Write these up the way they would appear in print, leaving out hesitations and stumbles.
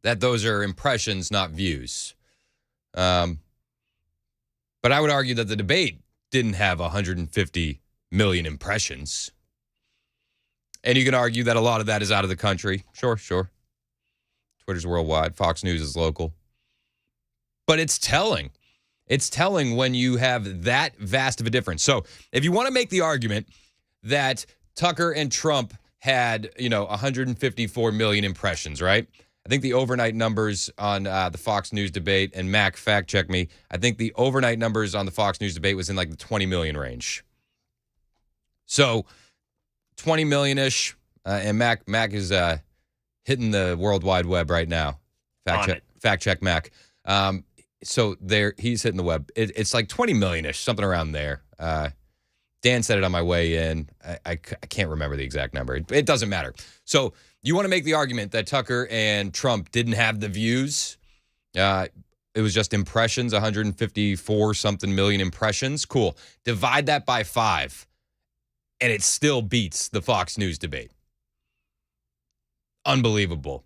that those are impressions, not views. But I would argue that the debate didn't have 150 million impressions. And you can argue that a lot of that is out of the country. Sure. Twitter's worldwide. Fox News is local. But it's telling. It's telling when you have that vast of a difference. So if you want to make the argument that Tucker and Trump had, 154 million impressions, right? I think the overnight numbers on the Fox News debate, and Mac, fact check me, I think the overnight numbers on the Fox News debate was in like the 20 million range. So 20 million-ish, and Mac is hitting the World Wide Web right now. Fact check Mac. So he's hitting the web. It's like 20 million-ish, something around there. Dan said it on my way in. I can't remember the exact number. It doesn't matter. So you want to make the argument that Tucker and Trump didn't have the views. It was just impressions, 154-something million impressions. Cool. Divide that by 5, and it still beats the Fox News debate. Unbelievable.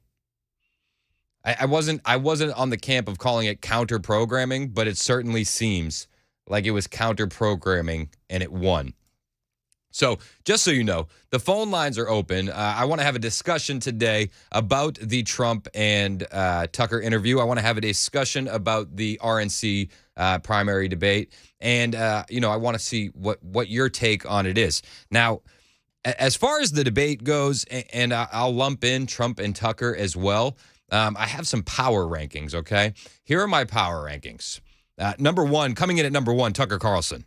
I wasn't on the camp of calling it counter-programming, but it certainly seems like it was counter-programming, and it won. So just so you know, the phone lines are open. I want to have a discussion today about the Trump and Tucker interview. I want to have a discussion about the RNC primary debate. And, I want to see what your take on it is. Now, as far as the debate goes, and I'll lump in Trump and Tucker as well, I have some power rankings, okay? Here are my power rankings. Coming in at number 1, Tucker Carlson.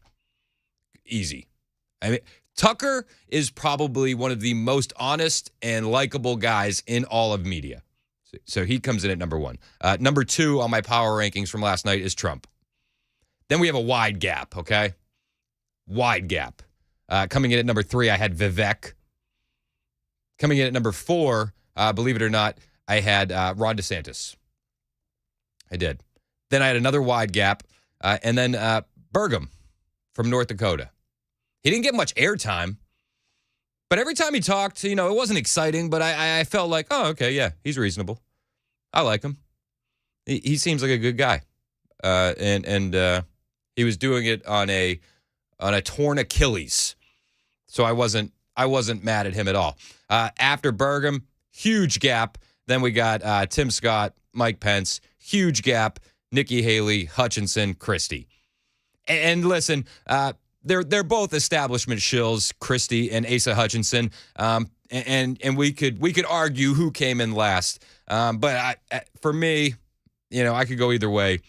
Easy. I mean, Tucker is probably one of the most honest and likable guys in all of media. So he comes in at number 1. Number 2 on my power rankings from last night is Trump. Then we have a wide gap, okay? Wide gap. Coming in at number 3, I had Vivek. Coming in at number 4, believe it or not, I had Ron DeSantis. I did. Then I had another wide gap, and then Burgum from North Dakota. He didn't get much airtime, but every time he talked, it wasn't exciting, but I felt like, oh, okay, yeah, he's reasonable. I like him. He seems like a good guy, and he was doing it on a torn Achilles, so I wasn't mad at him at all. After Burgum, huge gap. Then we got Tim Scott, Mike Pence, huge gap. Nikki Haley, Hutchinson, Christie. And listen, they're both establishment shills, Christie and Asa Hutchinson. And we could argue who came in last. But for me, I could go either way.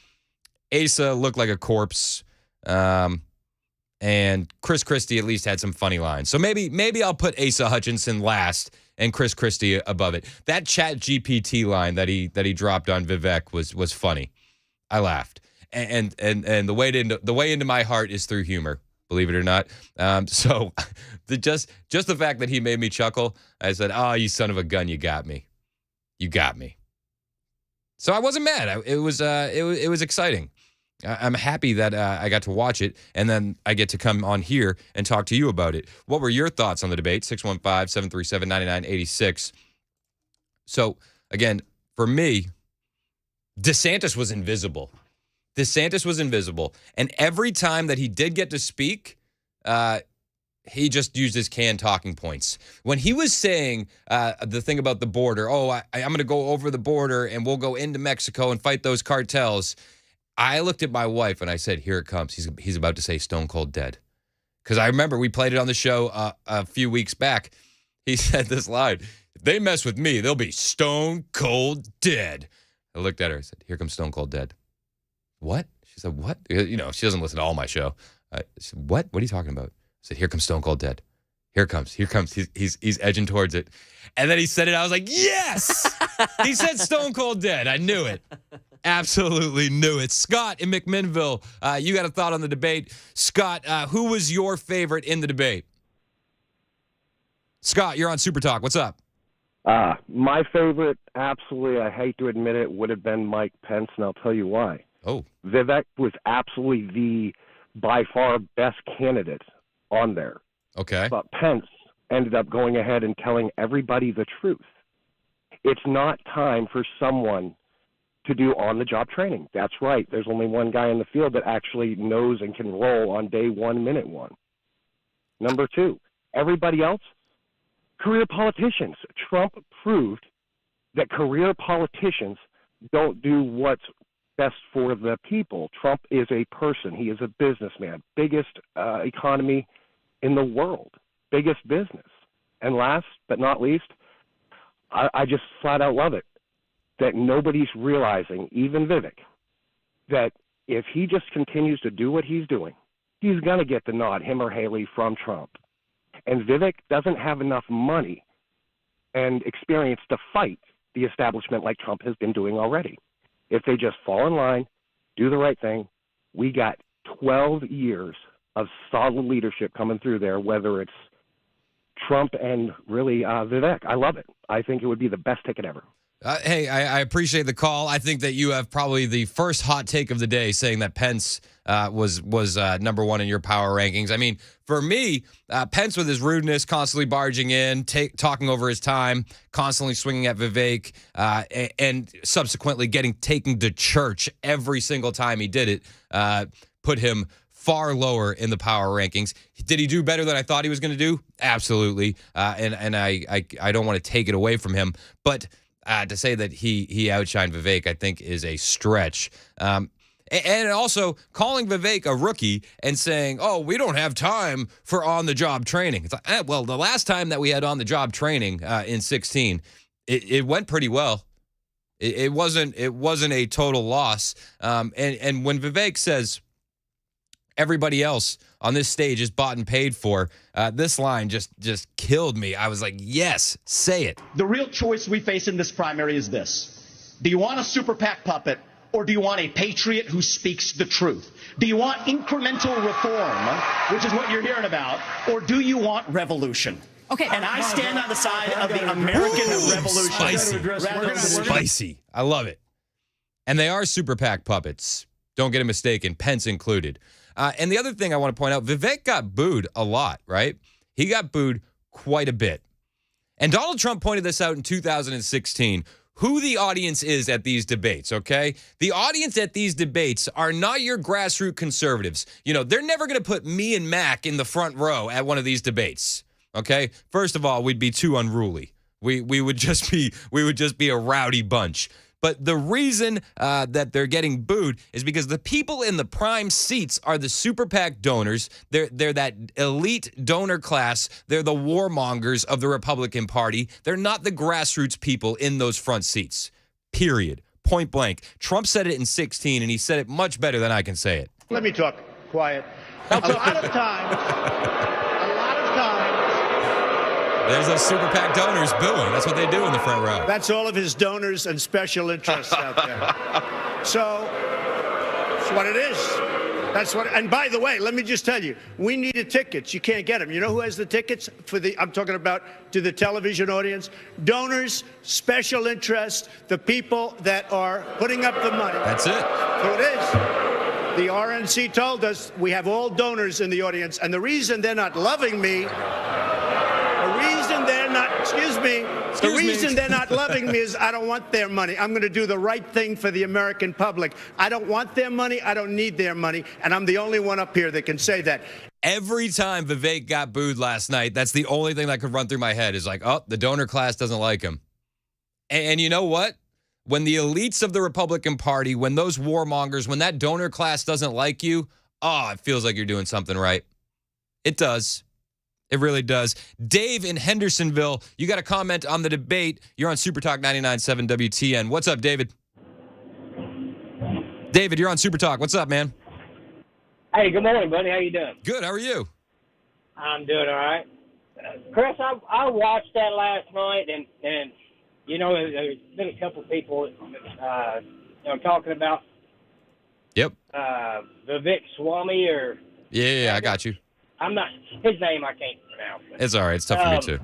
Asa looked like a corpse. And Chris Christie at least had some funny lines. So maybe I'll put Asa Hutchinson last and Chris Christie above it. That Chat GPT line that he dropped on Vivek was funny. I laughed, and the way into my heart is through humor, believe it or not. So just the fact that he made me chuckle, I said, "Oh, you son of a gun, you got me. So I wasn't mad. It was exciting. I'm happy that I got to watch it, and then I get to come on here and talk to you about it. What were your thoughts on the debate? 615-737-9986. So again, for me, DeSantis was invisible. And every time that he did get to speak, he just used his canned talking points. When he was saying the thing about the border, I'm going to go over the border and we'll go into Mexico and fight those cartels, I looked at my wife and I said, here it comes. He's about to say stone cold dead. Because I remember we played it on the show a few weeks back. He said this line, if they mess with me, they'll be stone cold dead. I looked at her. I said, here comes Stone Cold Dead. What? She said, what? She doesn't listen to all my show. I said, what? What are you talking about? I said, here comes Stone Cold Dead. Here it comes. He's edging towards it. And then he said it. I was like, yes! He said Stone Cold Dead. I knew it. Absolutely knew it. Scott in McMinnville, you got a thought on the debate. Scott, who was your favorite in the debate? Scott, you're on Super Talk. What's up? My favorite, absolutely, I hate to admit it, would have been Mike Pence, and I'll tell you why. Oh. Vivek was absolutely the, by far, best candidate on there. Okay. But Pence ended up going ahead and telling everybody the truth. It's not time for someone to do on-the-job training. That's right. There's only one guy in the field that actually knows and can roll on day 1, minute 1. Number 2, everybody else, career politicians. Trump proved that career politicians don't do what's best for the people. Trump is a person. He is a businessman. Biggest economy in the world. Biggest business. And last but not least, I just flat out love it that nobody's realizing, even Vivek, that if he just continues to do what he's doing, he's going to get the nod, him or Haley, from Trump. And Vivek doesn't have enough money and experience to fight the establishment like Trump has been doing already. If they just fall in line, do the right thing, we got 12 years of solid leadership coming through there, whether it's Trump and really Vivek. I love it. I think it would be the best ticket ever. Hey, I appreciate the call. I think that you have probably the first hot take of the day, saying that Pence was number 1 in your power rankings. I mean, for me, Pence with his rudeness, constantly barging in, talking over his time, constantly swinging at Vivek, and subsequently getting taken to church every single time he did it, put him far lower in the power rankings. Did he do better than I thought he was going to do? Absolutely. And I don't want to take it away from him, but to say that he outshined Vivek, I think, is a stretch. And also calling Vivek a rookie and saying, oh, we don't have time for on-the-job training. It's like, well, the last time that we had on-the-job training in 16, it went pretty well. It wasn't a total loss. And when Vivek says everybody else on this stage is bought and paid for, this line just killed me. I was like, yes, say it. The real choice we face in this primary is this. Do you want a super PAC puppet, or do you want a patriot who speaks the truth? Do you want incremental reform, which is what you're hearing about, or do you want revolution? Okay. And I stand on the side of the American revolution. Spicy. I love it. And they are super PAC puppets. Don't get it mistaken, Pence included. And the other thing I want to point out, Vivek got booed a lot, right? He got booed quite a bit. And Donald Trump pointed this out in 2016, who the audience is at these debates, okay? The audience at these debates are not your grassroots conservatives. You know, they're never going to put me and Mac in the front row at one of these debates, okay? First of all, we'd be too unruly. We would just be a rowdy bunch. But the reason that they're getting booed is because the people in the prime seats are the super PAC donors. They're that elite donor class. They're the warmongers of the Republican Party. They're not the grassroots people in those front seats. Period. Point blank. Trump said it in 16, and he said it much better than I can say it. Let me talk quiet. A lot of times. There's those super PAC donors booing. That's what they do in the front row. That's all of his donors and special interests out there. So that's what it is. That's what. And by the way, let me just tell you, we needed tickets. You can't get them. You know who has the tickets for the? I'm talking about to the television audience. Donors, special interests, the people that are putting up the money. That's it. So it is. The RNC told us we have all donors in the audience, and the reason they're not loving me. The reason they're not loving me is I don't want their money. I'm going to do the right thing for the American public. I don't want their money. I don't need their money. And I'm the only one up here that can say that. Every time Vivek got booed last night, that's the only thing that could run through my head is like, oh, the donor class doesn't like him. And you know what? When the elites of the Republican Party, when those warmongers, when that donor class doesn't like you, it feels like you're doing something right. It does. It really does. Dave in Hendersonville, you got a comment on the debate. You're on Super Talk 99.7 WTN. What's up, David? David, you're on Super Talk. What's up, man? Hey, good morning, buddy. How you doing? Good. How are you? I'm doing all right. Chris, I watched that last night, and you know, there's been a couple people talking about Vivek Swamy or... Yeah, I got you. I'm not, his name I can't pronounce. It's all right. It's tough for me too.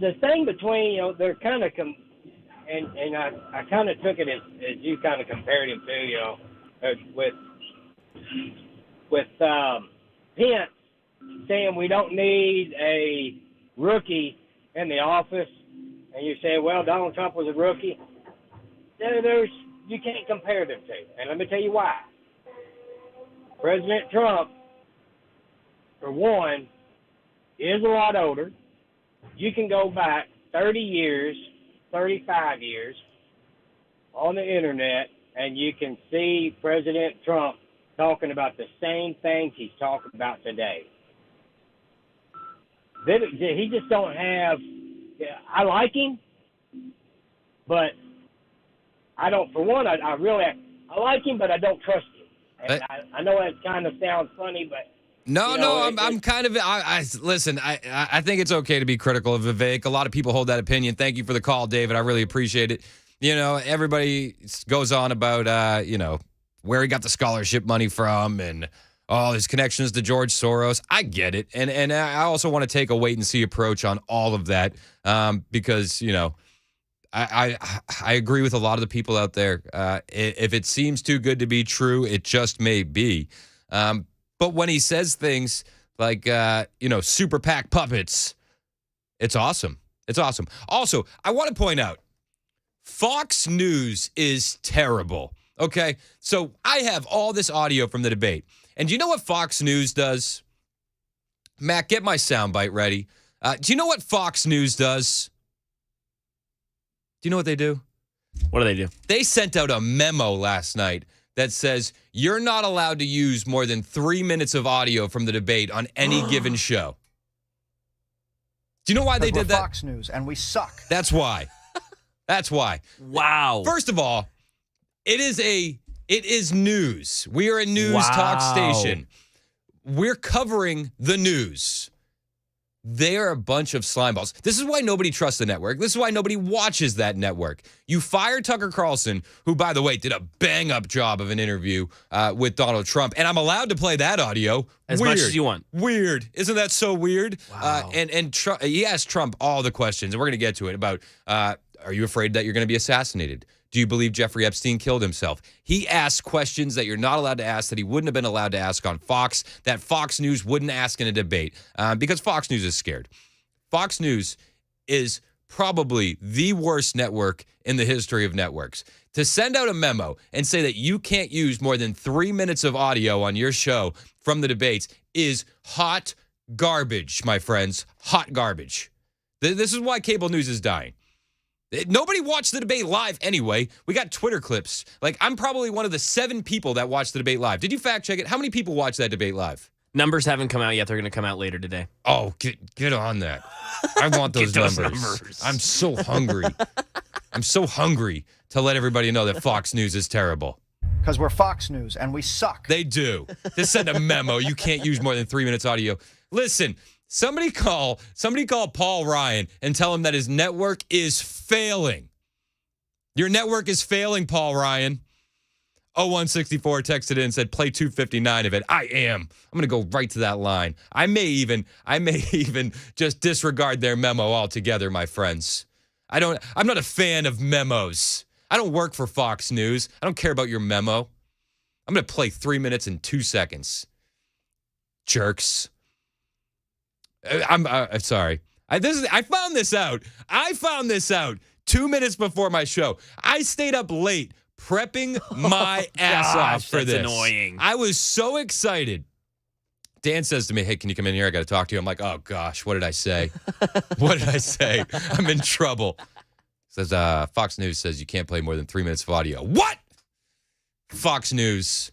The thing between, they're kind of, and I kind of took it as you kind of compared him to, with Pence saying we don't need a rookie in the office. and you say, well, Donald Trump was a rookie, you can't compare them two. And let me tell you why. President Trump, for one, is a lot older. You can go back 30 years, 35 years on the internet, and you can see President Trump talking about the same things he's talking about today. He just don't have. I like him, but I don't. For one, I like him, but I don't trust him. And I know that kind of sounds funny, but I'm kind of. Listen. I think it's okay to be critical of Vivek. A lot of people hold that opinion. Thank you for the call, David. I really appreciate it. Everybody goes on about where he got the scholarship money from and all his connections to George Soros. I get it, and I also want to take a wait and see approach on all of that because I agree with a lot of the people out there. If it seems too good to be true, it just may be. But when he says things like, super PAC puppets, it's awesome. It's awesome. Also, I want to point out, Fox News is terrible. Okay? So I have all this audio from the debate. And do you know what Fox News does? Matt, get my soundbite ready. Do you know what Fox News does? Do you know what they do? What do they do? They sent out a memo last night that says you're not allowed to use more than 3 minutes of audio from the debate on any given show. Do you know why they did that? Fox News, and we suck. That's why. That's why. Wow. First of all, it is news. We are a news talk station. We're covering the news. They are a bunch of slimeballs. This is why nobody trusts the network. This is why nobody watches that network. You fired Tucker Carlson, who, by the way, did a bang-up job of an interview with Donald Trump. And I'm allowed to play that audio. As much as you want. Weird. Isn't that so weird? Wow. And he asked Trump all the questions, and we're going to get to it, about, are you afraid that you're going to be assassinated? Do you believe Jeffrey Epstein killed himself? He asked questions that you're not allowed to ask, that he wouldn't have been allowed to ask on Fox, that Fox News wouldn't ask in a debate because Fox News is scared. Fox News is probably the worst network in the history of networks. To send out a memo and say that you can't use more than 3 minutes of audio on your show from the debates is hot garbage, my friends. Hot garbage. This is why cable news is dying. Nobody watched the debate live anyway. We got Twitter clips. Like, I'm probably one of the 7 people that watched the debate live. Did you fact check it? How many people watched that debate live? Numbers haven't come out yet. They're going to come out later today. Oh, get on that. I want those, numbers. I'm so hungry. I'm so hungry to let everybody know that Fox News is terrible. Because we're Fox News, and we suck. They do. Just send a memo. You can't use more than 3 minutes audio. Listen. Somebody call Paul Ryan and tell him that his network is failing. Your network is failing, Paul Ryan. 0164 texted in and said, play 259 of it. I am. I'm going to go right to that line. I may even just disregard their memo altogether, my friends. I'm not a fan of memos. I don't work for Fox News. I don't care about your memo. I'm going to play 3 minutes and 2 seconds. Jerks. I'm sorry. I found this out. 2 minutes before my show. I stayed up late prepping my ass off for this. That's annoying. I was so excited. Dan says to me, hey, can you come in here? I got to talk to you. I'm like, oh, gosh, what did I say? What did I say? I'm in trouble. Says, Fox News says you can't play more than 3 minutes of audio. What? Fox News.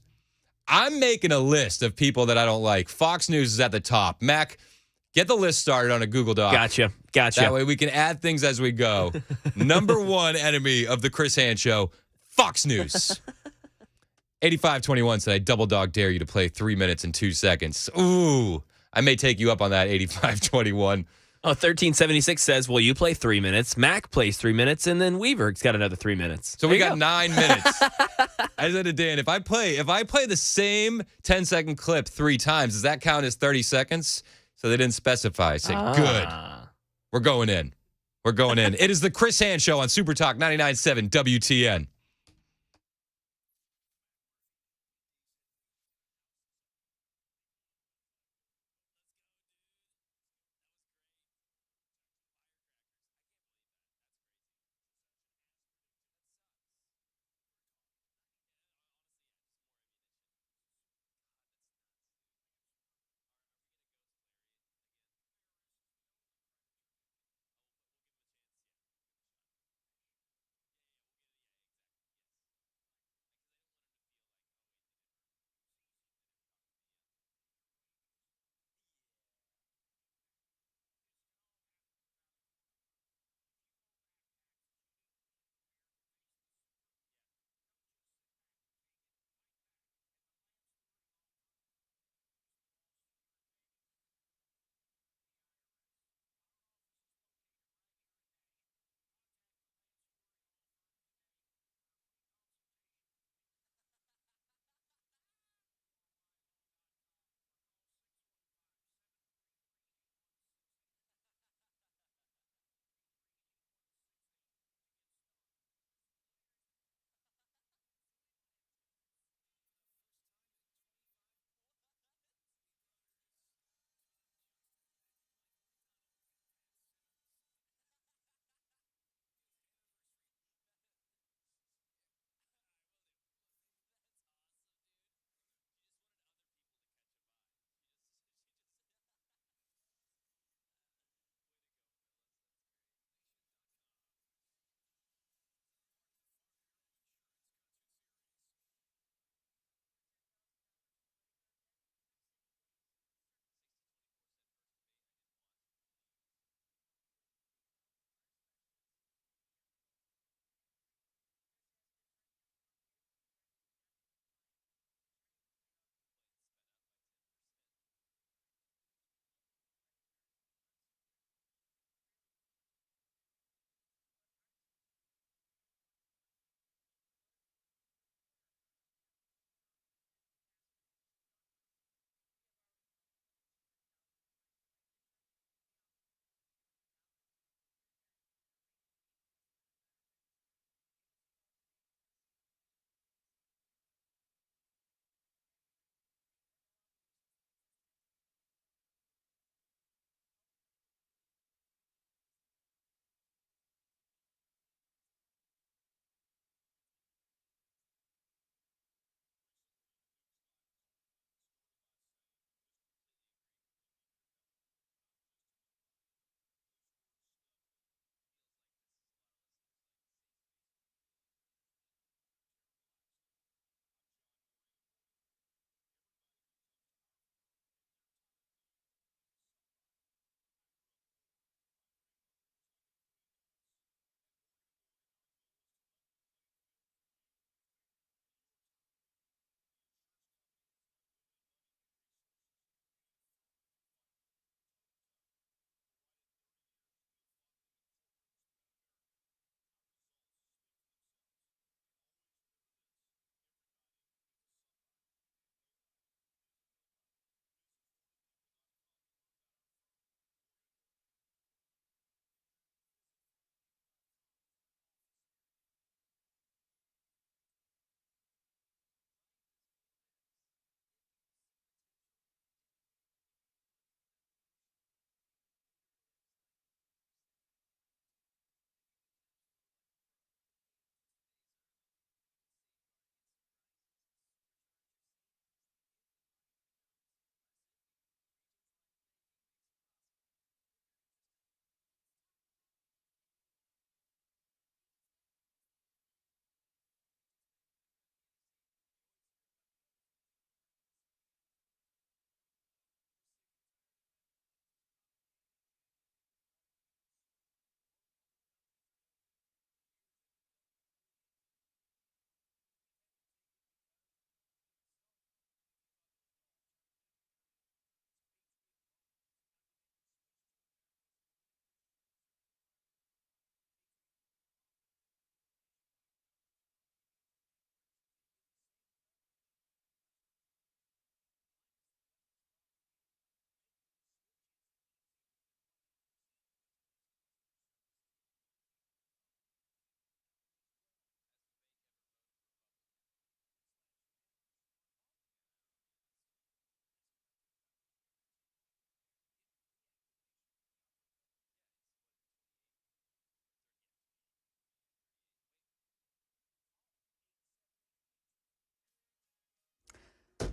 I'm making a list of people that I don't like. Fox News is at the top. Mac, get the list started on a Google Doc. Gotcha. That way we can add things as we go. Number one enemy of the Chris Hand Show, Fox News. 8521 said, I double dog dare you to play 3 minutes and 2 seconds. Ooh, I may take you up on that, 8521. Oh, 1376 says, well, you play 3 minutes. Mac plays 3 minutes, and then Weaver's got another 3 minutes. So we got 9 minutes. I said to Dan, if I play the same 10-second clip 3 times, does that count as 30 seconds? So they didn't specify. I said, good. We're going in. It is the Chris Hand Show on Super Talk 99.7 WTN.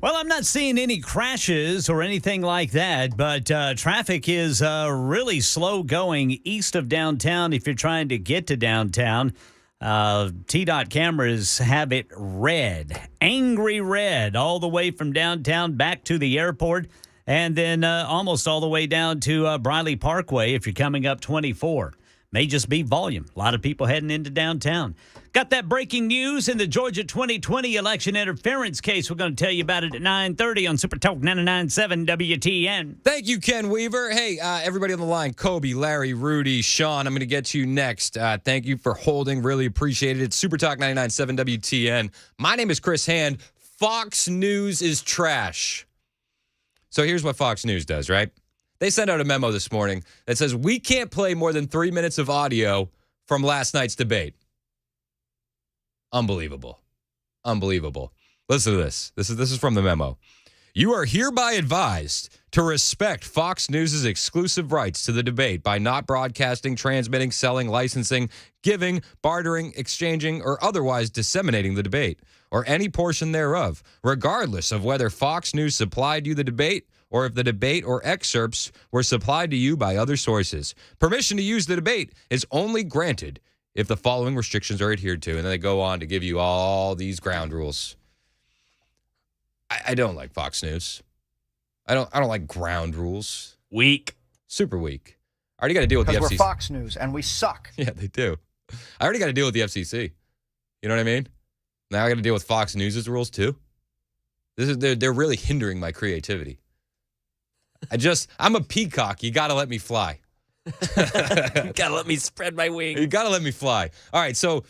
Well, I'm not seeing any crashes or anything like that, but traffic is really slow going east of downtown if you're trying to get to downtown. TDOT cameras have it red, angry red, all the way from downtown back to the airport, and then almost all the way down to Briley Parkway if you're coming up 24. May just be volume. A lot of people heading into downtown. Got that breaking news in the Georgia 2020 election interference case. We're going to tell you about it at 9:30 on Super Talk 99.7 WTN. Thank you, Ken Weaver. Hey, everybody on the line, Kobe, Larry, Rudy, Sean, I'm going to get to you next. Thank you for holding. Really appreciate it. It's Super Talk 99.7 WTN. My name is Chris Hand. Fox News is trash. So here's what Fox News does, right? They sent out a memo this morning that says we can't play more than 3 minutes of audio from last night's debate. Unbelievable. Unbelievable. Listen to this. This is from the memo. You are hereby advised to respect Fox News' exclusive rights to the debate by not broadcasting, transmitting, selling, licensing, giving, bartering, exchanging, or otherwise disseminating the debate, or any portion thereof, regardless of whether Fox News supplied you the debate or if the debate or excerpts were supplied to you by other sources. Permission to use the debate is only granted if the following restrictions are adhered to. And then they go on to give you all these ground rules. I don't like Fox News. I don't like ground rules. Weak. Super weak. I already got to deal with the FCC. Because we're Fox News and we suck. Yeah, they do. I already got to deal with the FCC. You know what I mean? Now I got to deal with Fox News' rules too. They're really hindering my creativity. I'm a peacock. You got to let me fly. You gotta let me spread my wings. You got to let me fly. All right, so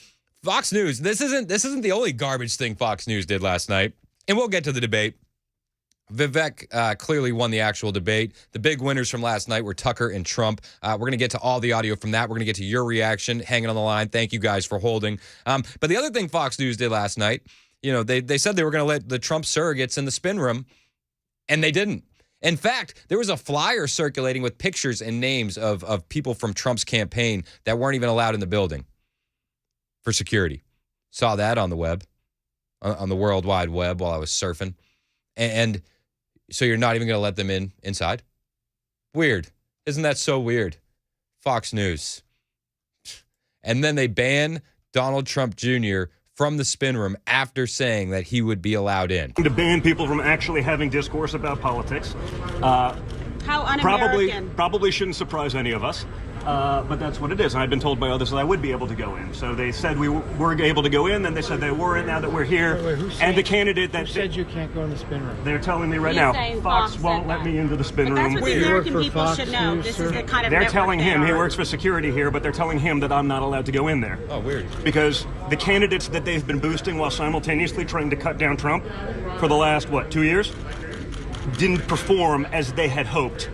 Fox News. This isn't the only garbage thing Fox News did last night, and we'll get to the debate. Vivek clearly won the actual debate. The big winners from last night were Tucker and Trump. We're going to get to all the audio from that. We're going to get to your reaction. Hanging on the line. Thank you guys for holding. But the other thing Fox News did last night, they said they were going to let the Trump surrogates in the spin room, and they didn't. In fact, there was a flyer circulating with pictures and names of people from Trump's campaign that weren't even allowed in the building for security. Saw that on the web, on the World Wide Web while I was surfing. And so you're not even going to let them inside? Weird. Isn't that so weird? Fox News. And then they ban Donald Trump Jr. from the spin room after saying that he would be allowed in. To ban people from actually having discourse about politics. How un-American. Probably shouldn't surprise any of us, but that's what it is. And I've been told by others that I would be able to go in. So they said we were able to go in, then they said they weren't. Now that we're here, and the candidate that said you can't go in the spin room. They're telling me right now, Fox won't let me into the spin room. That's what the American people should know. This is the kind of They're telling him he works for security here, but they're telling him that I'm not allowed to go in there. Oh, weird. Because the candidates that they've been boosting while simultaneously trying to cut down Trump for the last 2 years didn't perform as they had hoped.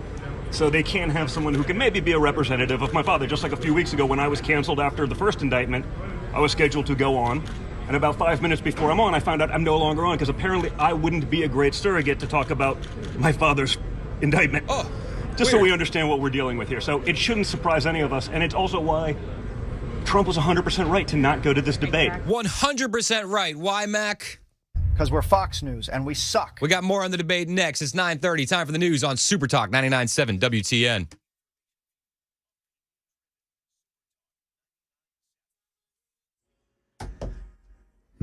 So they can't have someone who can maybe be a representative of my father. Just like a few weeks ago when I was canceled after the first indictment, I was scheduled to go on. And about 5 minutes before I'm on, I found out I'm no longer on because apparently I wouldn't be a great surrogate to talk about my father's indictment. Oh, just so we understand what we're dealing with here. So it shouldn't surprise any of us. And it's also why Trump was 100% right to not go to this debate. 100% right. Why, Mac? Because we're Fox News and we suck. We got more on the debate next. It's 9:30. Time for the news on Super Talk 99.7 WTN.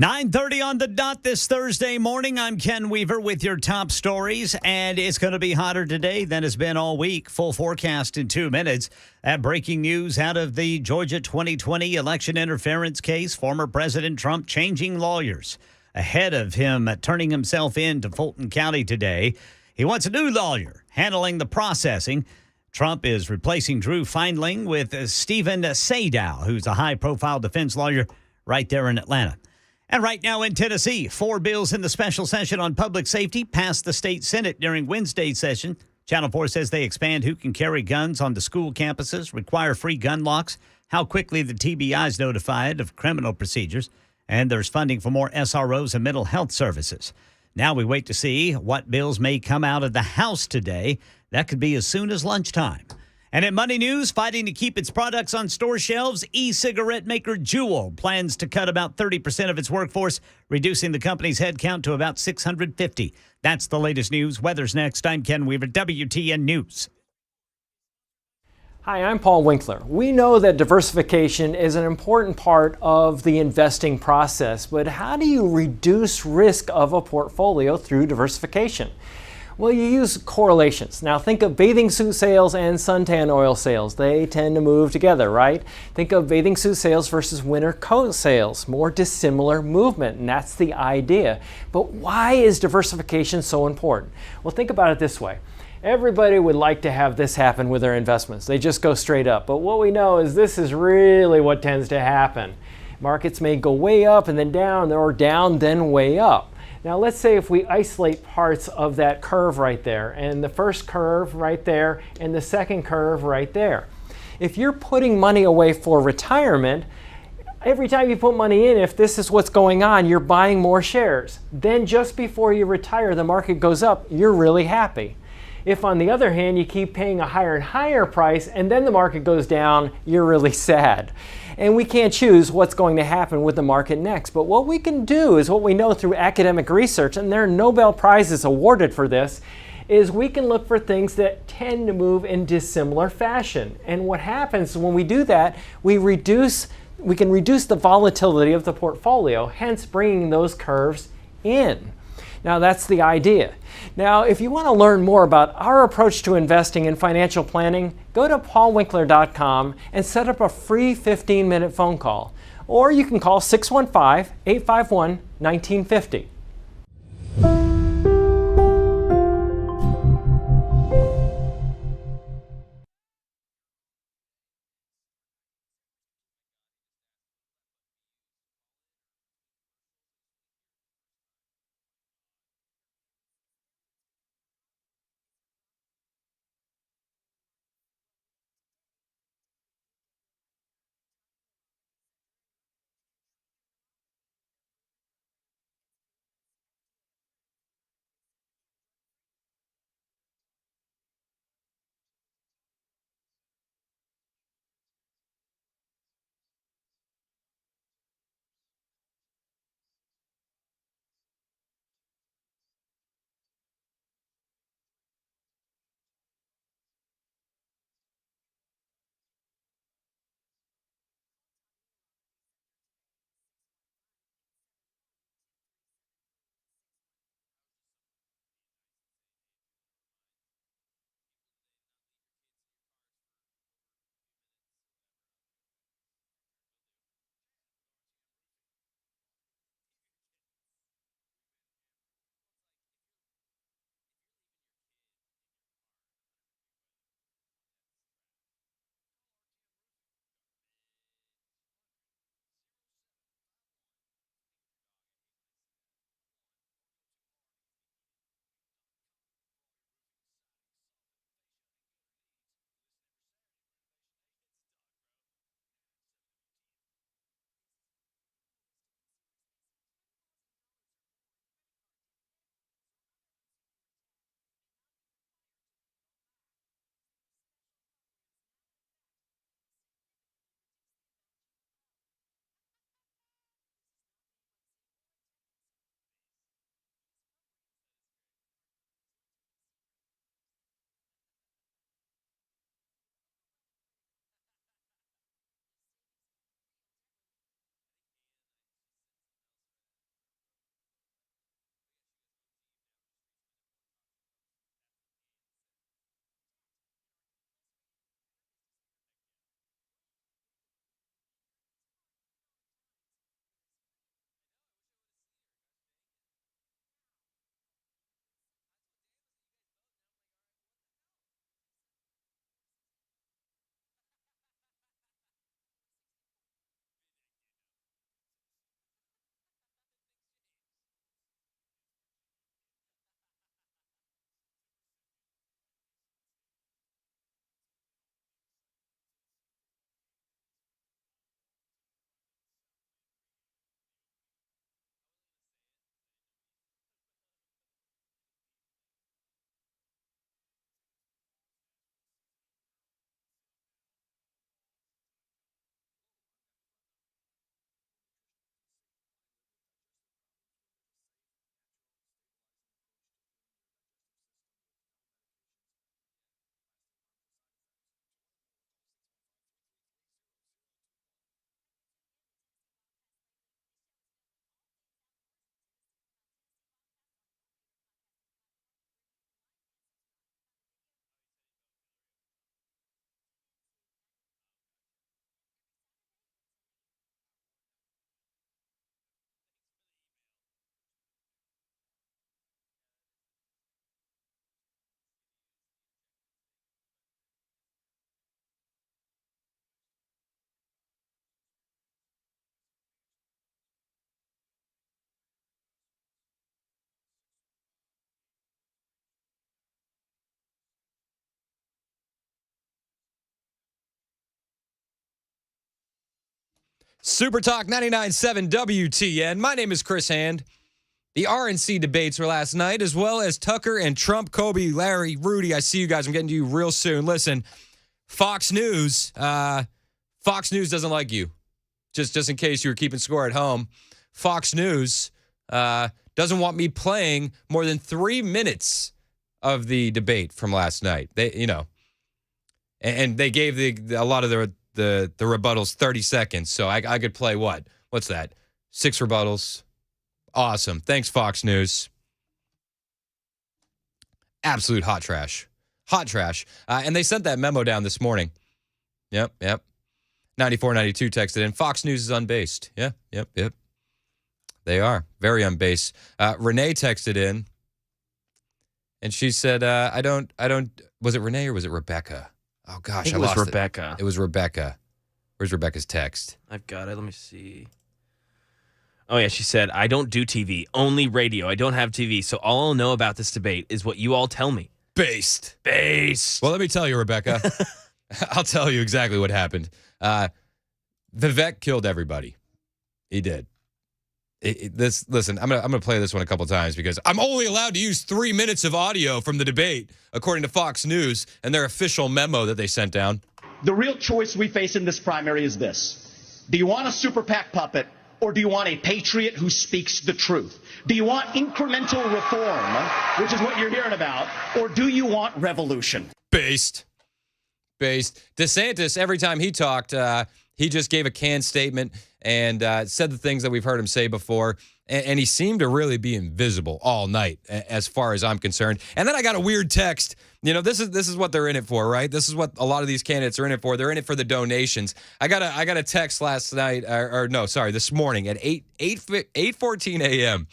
$9:30 on the dot this Thursday morning. I'm Ken Weaver with your top stories, and it's going to be hotter today than it's been all week. Full forecast in 2 minutes. That breaking news out of the Georgia 2020 election interference case. Former President Trump changing lawyers ahead of him turning himself in to Fulton County today. He wants a new lawyer handling the processing. Trump is replacing Drew Feindling with Stephen Sadow, who's a high-profile defense lawyer right there in Atlanta. And right now in Tennessee, 4 bills in the special session on public safety passed the state Senate during Wednesday's session. Channel 4 says they expand who can carry guns on the school campuses, require free gun locks, how quickly the TBI is notified of criminal procedures, and there's funding for more SROs and mental health services. Now we wait to see what bills may come out of the House today. That could be as soon as lunchtime. And in Money News, fighting to keep its products on store shelves, e-cigarette maker Juul plans to cut about 30% of its workforce, reducing the company's headcount to about 650. That's the latest news. Weather's next. I'm Ken Weaver, WTN News. Hi, I'm Paul Winkler. We know that diversification is an important part of the investing process, but how do you reduce risk of a portfolio through diversification? Well, you use correlations. Now think of bathing suit sales and suntan oil sales. They tend to move together, right? Think of bathing suit sales versus winter coat sales. More dissimilar movement, and that's the idea. But why is diversification so important? Well, think about it this way. Everybody would like to have this happen with their investments. They just go straight up. But what we know is this is really what tends to happen. Markets may go way up and then down, or down, then way up. Now let's say if we isolate parts of that curve right there, and the first curve right there, and the second curve right there. If you're putting money away for retirement, every time you put money in, if this is what's going on, you're buying more shares. Then just before you retire, the market goes up, you're really happy. If, on the other hand, you keep paying a higher and higher price and then the market goes down, you're really sad. And we can't choose what's going to happen with the market next. But what we can do is what we know through academic research, and there are Nobel Prizes awarded for this, is we can look for things that tend to move in dissimilar fashion. And what happens when we do that, we can reduce the volatility of the portfolio, hence bringing those curves in. Now that's the idea. Now if you want to learn more about our approach to investing in financial planning, go to paulwinkler.com and set up a free 15-minute phone call. Or you can call 615-851-1950. Super Talk 99.7 WTN. My name is Chris Hand. The RNC debates were last night, as well as Tucker and Trump, Kobe, Larry, Rudy. I see you guys. I'm getting to you real soon. Listen, Fox News doesn't like you. Just in case you were keeping score at home, Fox News doesn't want me playing more than 3 minutes of the debate from last night. And they gave a lot of the rebuttals 30 seconds. So I could play what? What's that? 6 rebuttals. Awesome. Thanks, Fox News. Absolute hot trash. Hot trash. And they sent that memo down this morning. Yep. 9492 texted in. Fox News is unbased. Yep. They are. Very unbased. Renee texted in. And she said, I don't, was it Renee or was it Rebecca? Oh, gosh, I lost it. Rebecca. It was Rebecca. Where's Rebecca's text? I've got it. Let me see. Oh, yeah, she said, I don't do TV, only radio. I don't have TV, so all I'll know about this debate is what you all tell me. Based. Well, let me tell you, Rebecca. I'll tell you exactly what happened. Vivek killed everybody. He did. Listen, I'm gonna play this one a couple times because I'm only allowed to use 3 minutes of audio from the debate, according to Fox News and their official memo that they sent down. The real choice we face in this primary is this. Do you want a super PAC puppet, or do you want a patriot who speaks the truth? Do you want incremental reform, which is what you're hearing about, or do you want revolution? Based. DeSantis, every time he talked, he just gave a canned statement and said the things that we've heard him say before. And he seemed to really be invisible all night, as far as I'm concerned. And then I got a weird text. This is what they're in it for, right? This is what a lot of these candidates are in it for. They're in it for the donations. I got a text last night, this morning at 8:14 a.m.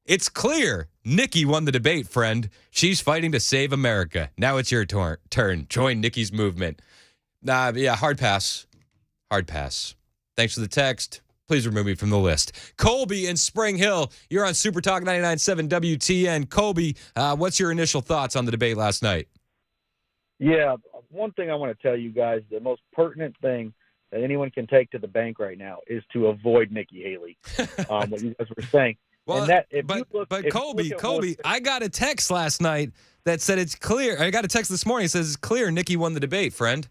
It's clear Nikki won the debate, friend. She's fighting to save America. Now it's your turn. Join Nikki's movement. Hard pass. Thanks for the text. Please remove me from the list. Colby in Spring Hill, you're on Super Talk 99.7 WTN. Colby, what's your initial thoughts on the debate last night? Yeah, one thing I want to tell you guys, the most pertinent thing that anyone can take to the bank right now is to avoid Nikki Haley, what you guys were saying. Well, Colby, I got a text last night that said it's clear. I got a text this morning that says it's clear Nikki won the debate, friend.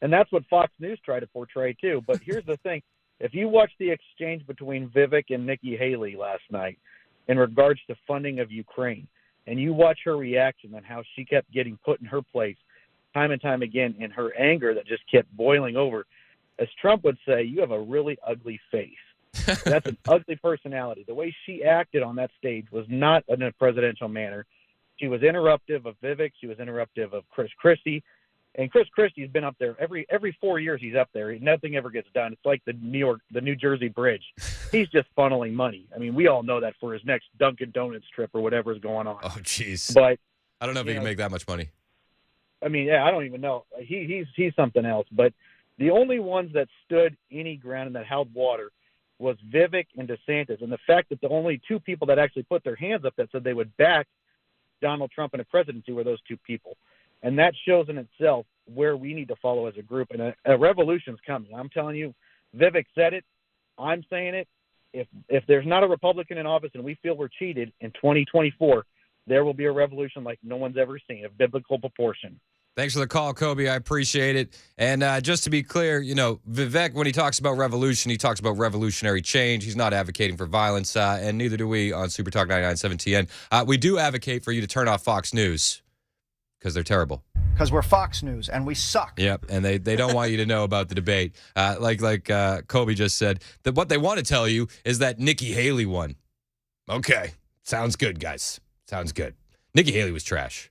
And that's what Fox News tried to portray, too. But here's the thing. If you watch the exchange between Vivek and Nikki Haley last night in regards to funding of Ukraine, and you watch her reaction and how she kept getting put in her place time and time again in her anger that just kept boiling over, as Trump would say, you have a really ugly face. That's an ugly personality. The way she acted on that stage was not in a presidential manner. She was interruptive of Vivek. She was interruptive of Chris Christie. And Chris Christie's been up there every 4 years. He's up there. Nothing ever gets done. It's like the New Jersey Bridge. He's just funneling money. I mean, we all know that for his next Dunkin' Donuts trip or whatever is going on. Oh, jeez. But I don't know if he can make that much money. I mean, I don't even know. He's something else. But the only ones that stood any ground and that held water was Vivek and DeSantis. And the fact that the only two people that actually put their hands up that said they would back Donald Trump in a presidency were those two people. And that shows in itself where we need to follow as a group. And a revolution's coming. I'm telling you, Vivek said it. I'm saying it. If there's not a Republican in office and we feel we're cheated in 2024, there will be a revolution like no one's ever seen, of biblical proportion. Thanks for the call, Kobe. I appreciate it. And just to be clear, Vivek, when he talks about revolution, he talks about revolutionary change. He's not advocating for violence, and neither do we on Super Talk 99.7 TN. We do advocate for you to turn off Fox News because they're terrible. Because we're Fox News and we suck. Yep, and they don't want you to know about the debate. Like Kobe just said, that what they want to tell you is that Nikki Haley won. Okay, sounds good, guys. Sounds good. Nikki Haley was trash.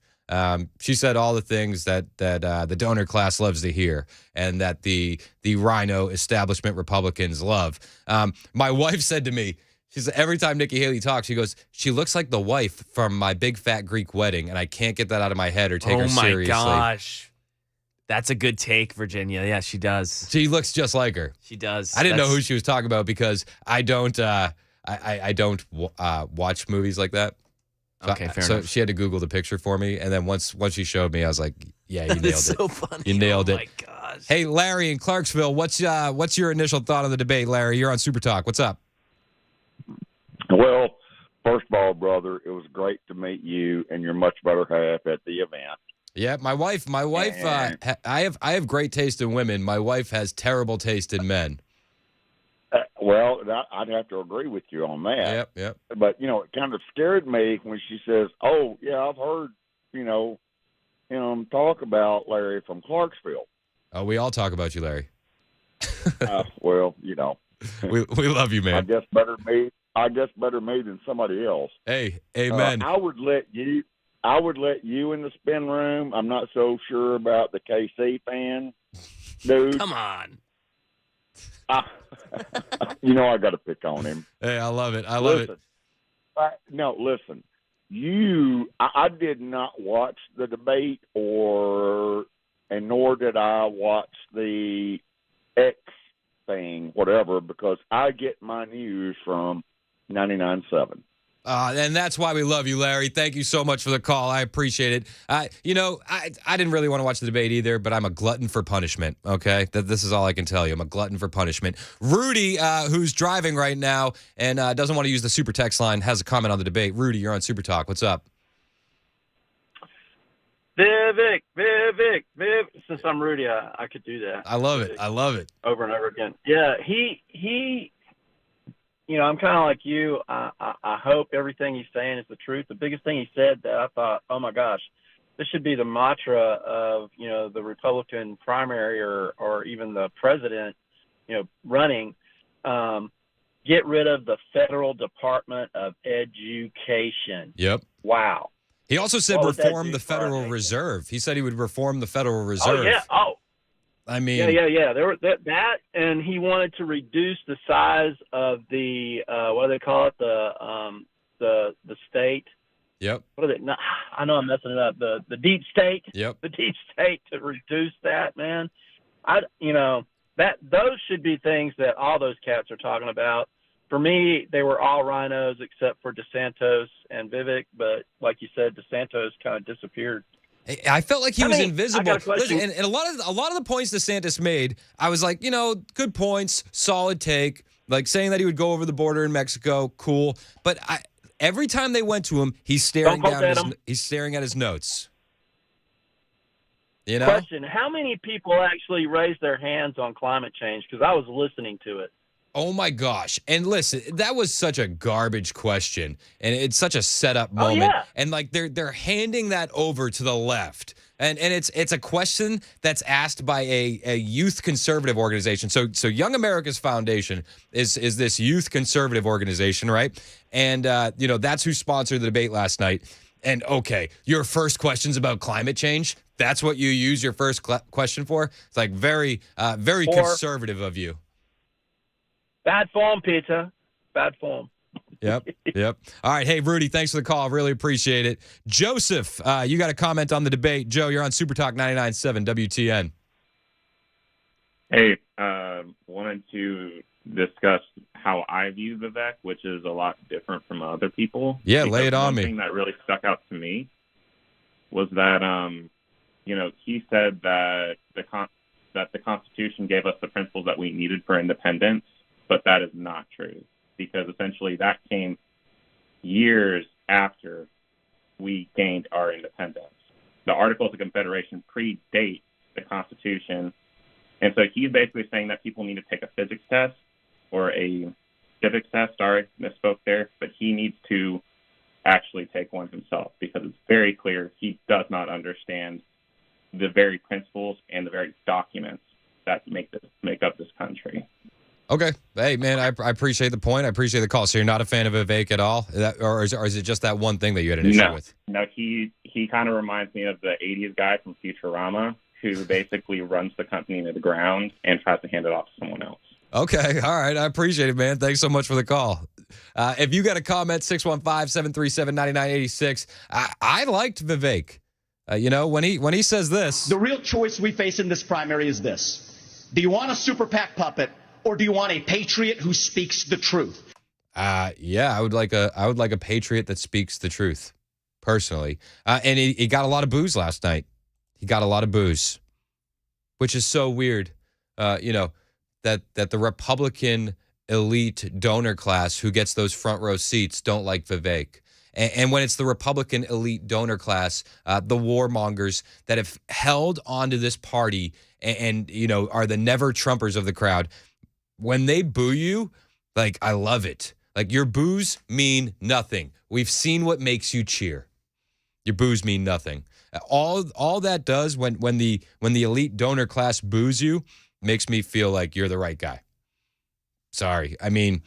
She said all the things that the donor class loves to hear and that the rhino establishment Republicans love. My wife said to me, she said, every time Nikki Haley talks, she goes, she looks like the wife from My Big Fat Greek Wedding, and I can't get that out of my head or take her seriously. Oh, my gosh. That's a good take, Virginia. Yeah, she does. She looks just like her. She does. I didn't know who she was talking about because I don't watch movies like that. So, okay, fair enough. She had to Google the picture for me, and then once she showed me, I was like, yeah, you nailed it. So funny. You nailed it. Oh, my does. Hey, Larry in Clarksville, what's your initial thought on the debate, Larry? You're on Super Talk. What's up? Well, first of all, brother, it was great to meet you and your much better half at the event. Yeah, my wife. I have great taste in women. My wife has terrible taste in men. Well, I'd have to agree with you on that. Yep. But it kind of scared me when she says, "Oh, yeah, I've heard him talk about Larry from Clarksville." Oh, we all talk about you, Larry. Well, we love you, man. I guess better me than somebody else. Hey, amen. I would let you in the spin room. I'm not so sure about the KC fan, dude. Come on. I got to pick on him. Hey, I love it. I love it. No, listen. I did not watch the debate, nor did I watch the X thing, whatever, because I get my news from 99.7. And that's why we love you, Larry. Thank you so much for the call. I appreciate it. I didn't really want to watch the debate either, but I'm a glutton for punishment, okay? This is all I can tell you. I'm a glutton for punishment. Rudy, who's driving right now and doesn't want to use the super text line, has a comment on the debate. Rudy, you're on Super Talk. What's up? Vivek. Since I'm Rudy, I could do that. I love it. Over and over again. Yeah, he I'm kind of like you. I hope everything he's saying is the truth. The biggest thing he said that I thought, oh my gosh, this should be the mantra of, the Republican primary or even the president, running. Get rid of the Federal Department of Education. Yep. Wow. He also said reform the Federal Reserve. He said he would reform the Federal Reserve. Oh, yeah. Oh. I mean, yeah. There were that, and he wanted to reduce the size of the what do they call it? The state. Yep. What are they? No, I know I'm messing it up. The deep state. Yep. The deep state, to reduce that, man. Those should be things that all those cats are talking about. For me, they were all rhinos except for DeSantis and Vivek, but like you said, DeSantis kind of disappeared. I felt like he was invisible. Listen, and a lot of the points DeSantis made, I was like, good points, solid take. Like saying that he would go over the border in Mexico, cool. But every time they went to him, he's staring at his notes. Question: how many people actually raised their hands on climate change? Because I was listening to it. Oh my gosh. And listen, that was such a garbage question. And it's such a setup moment. Yeah. And like they're handing that over to the left. And it's a question that's asked by a youth conservative organization. So Young America's Foundation is this youth conservative organization, right? And that's who sponsored the debate last night. And okay, your first question's about climate change. That's what you use your first question for. It's like very conservative of you. Bad form, Peter. Bad form. Yep. All right. Hey, Rudy, thanks for the call. Really appreciate it. Joseph, you got a comment on the debate. Joe, you're on Super Talk 99.7 WTN. Hey, wanted to discuss how I view Vivek, which is a lot different from other people. Yeah, lay it on me. One thing that really stuck out to me was that, he said that the Constitution gave us the principles that we needed for independence. But that is not true, because essentially that came years after we gained our independence. The Articles of Confederation predate the Constitution. And so he's basically saying that people need to take a physics test or a civics test. Sorry, misspoke there. But he needs to actually take one himself, because it's very clear he does not understand the very principles and the very documents that make up this country. Okay. Hey, man, I appreciate the point. I appreciate the call. So you're not a fan of Vivek at all? Or is it just that one thing that you had an issue with? No, he kind of reminds me of the 80s guy from Futurama who basically runs the company into the ground and tries to hand it off to someone else. Okay. All right. I appreciate it, man. Thanks so much for the call. If you got a comment, 615-737-9986. I liked Vivek. When he says this. The real choice we face in this primary is this. Do you want a super PAC puppet? Or do you want a patriot who speaks the truth? Yeah, I would like a patriot that speaks the truth, personally. And he got a lot of boos last night. He got a lot of boos. which is so weird. That the Republican elite donor class who gets those front row seats don't like Vivek. And when it's the Republican elite donor class, the warmongers that have held onto this party and are the never Trumpers of the crowd, when they boo you, like, I love it. Like, your boos mean nothing. We've seen what makes you cheer. Your boos mean nothing. All that does when the elite donor class boos you makes me feel like you're the right guy. Sorry. I mean,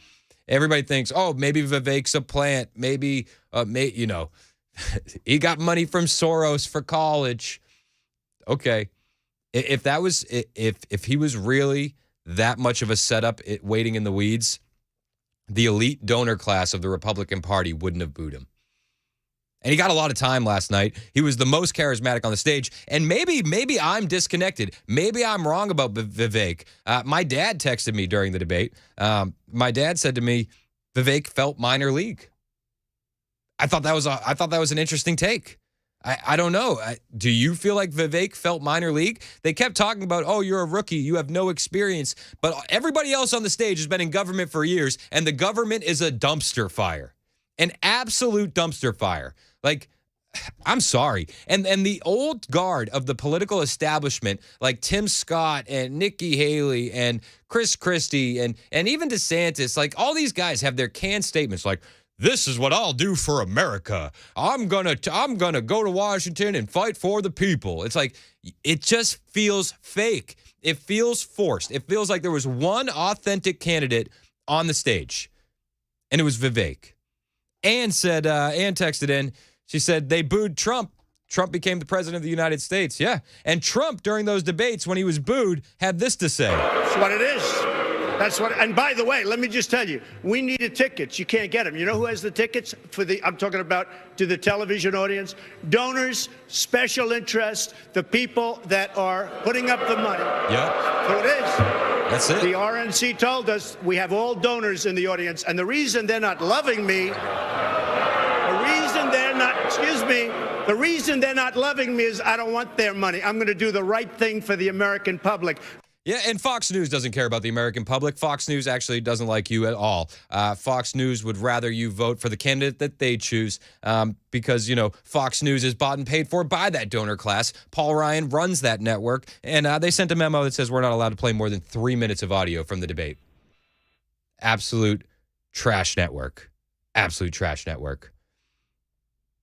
everybody thinks, oh, maybe Vivek's a plant. Maybe, he got money from Soros for college. Okay. If that was, if he was really that much of a setup waiting in the weeds, the elite donor class of the Republican Party wouldn't have booed him. And he got a lot of time last night. He was the most charismatic on the stage. And maybe I'm disconnected. Maybe I'm wrong about Vivek. My dad texted me during the debate. My dad said to me, Vivek felt minor league. I thought that was an interesting take. I don't know. Do you feel like Vivek felt minor league? They kept talking about, oh, you're a rookie. You have no experience. But everybody else on the stage has been in government for years, and the government is a dumpster fire. An absolute dumpster fire. Like, I'm sorry. And the old guard of the political establishment, like Tim Scott and Nikki Haley and Chris Christie and even DeSantis, like, all these guys have their canned statements like, this is what I'll do for America. I'm gonna go to Washington and fight for the people. It's like, it just feels fake. It feels forced. It feels like there was one authentic candidate on the stage, and it was Vivek. Ann texted in. She said they booed Trump. Trump became the president of the United States. Yeah, and Trump during those debates when he was booed had this to say. That's what it is. And by the way, let me just tell you, we needed tickets. You can't get them. You know who has the tickets I'm talking about to the television audience? Donors, special interest, the people that are putting up the money. Yeah. So it is. That's it. The RNC told us we have all donors in the audience, and the reason they're not loving me, the reason they're not loving me is I don't want their money. I'm going to do the right thing for the American public. Yeah, and Fox News doesn't care about the American public. Fox News actually doesn't like you at all. Fox News would rather you vote for the candidate that they choose because, Fox News is bought and paid for by that donor class. Paul Ryan runs that network, and they sent a memo that says we're not allowed to play more than 3 minutes of audio from the debate. Absolute trash network. Absolute trash network.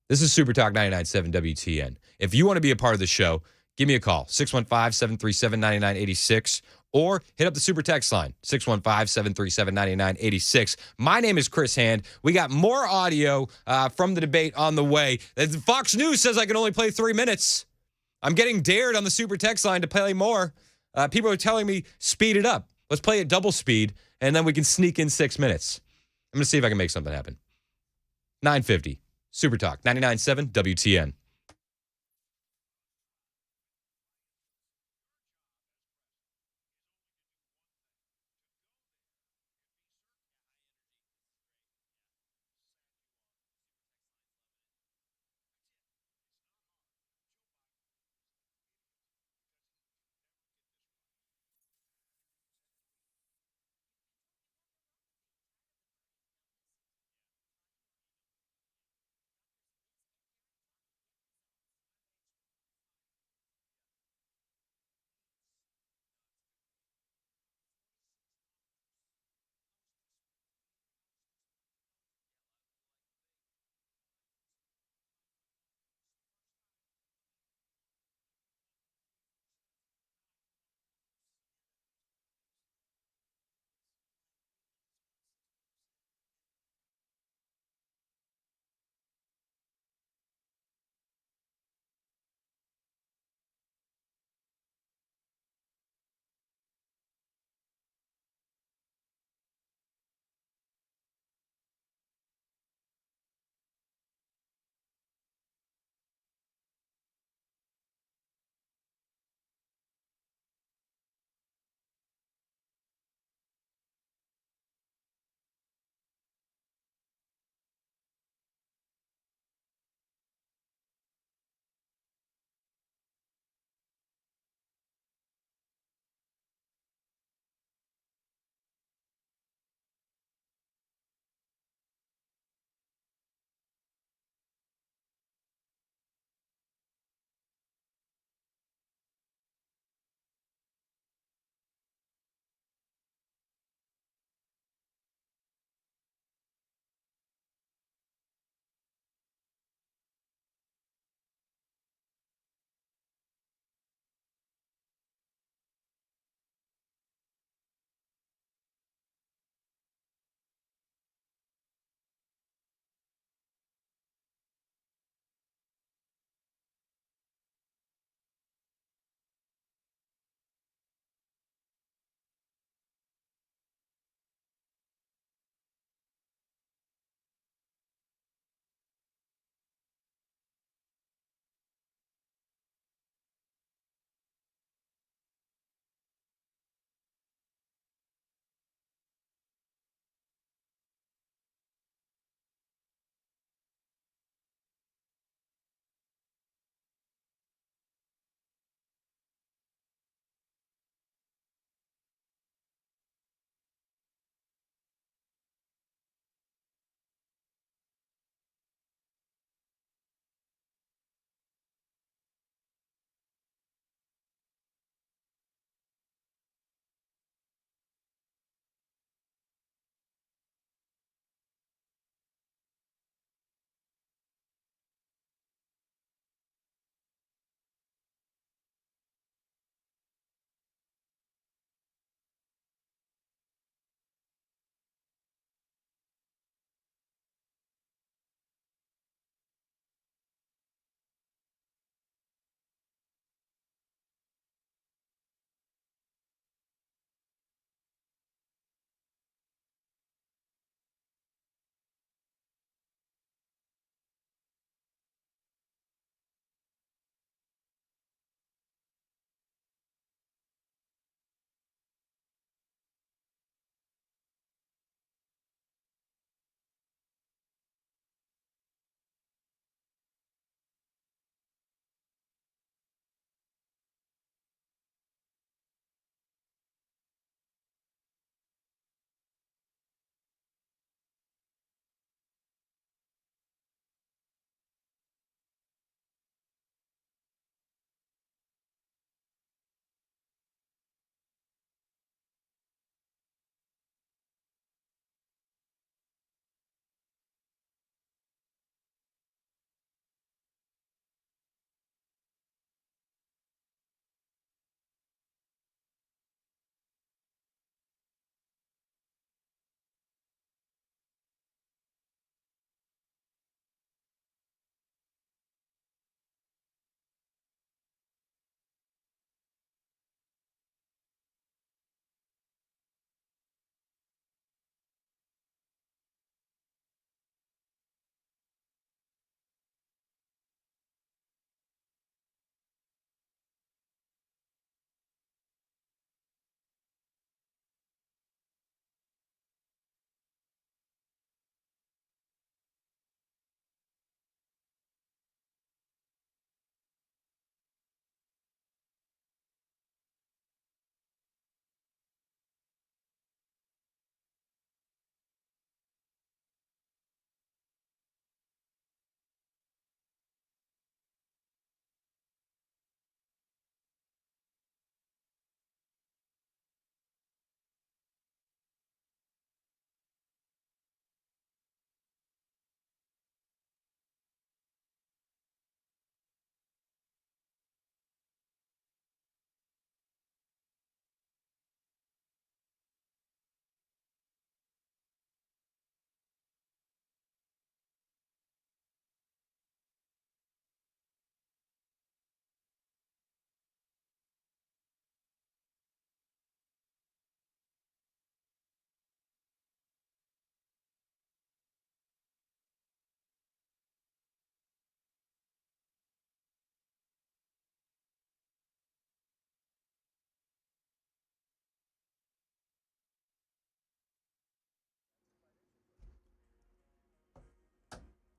This is Super Talk 99.7 WTN. If you want to be a part of the show, give me a call, 615-737-9986, or hit up the Super Text line, 615-737-9986. My name is Chris Hand. We got more audio from the debate on the way. Fox News says I can only play 3 minutes. I'm getting dared on the Super Text line to play more. People are telling me, speed it up. Let's play at double speed, and then we can sneak in 6 minutes. I'm going to see if I can make something happen. 950, Super Talk 99.7 WTN.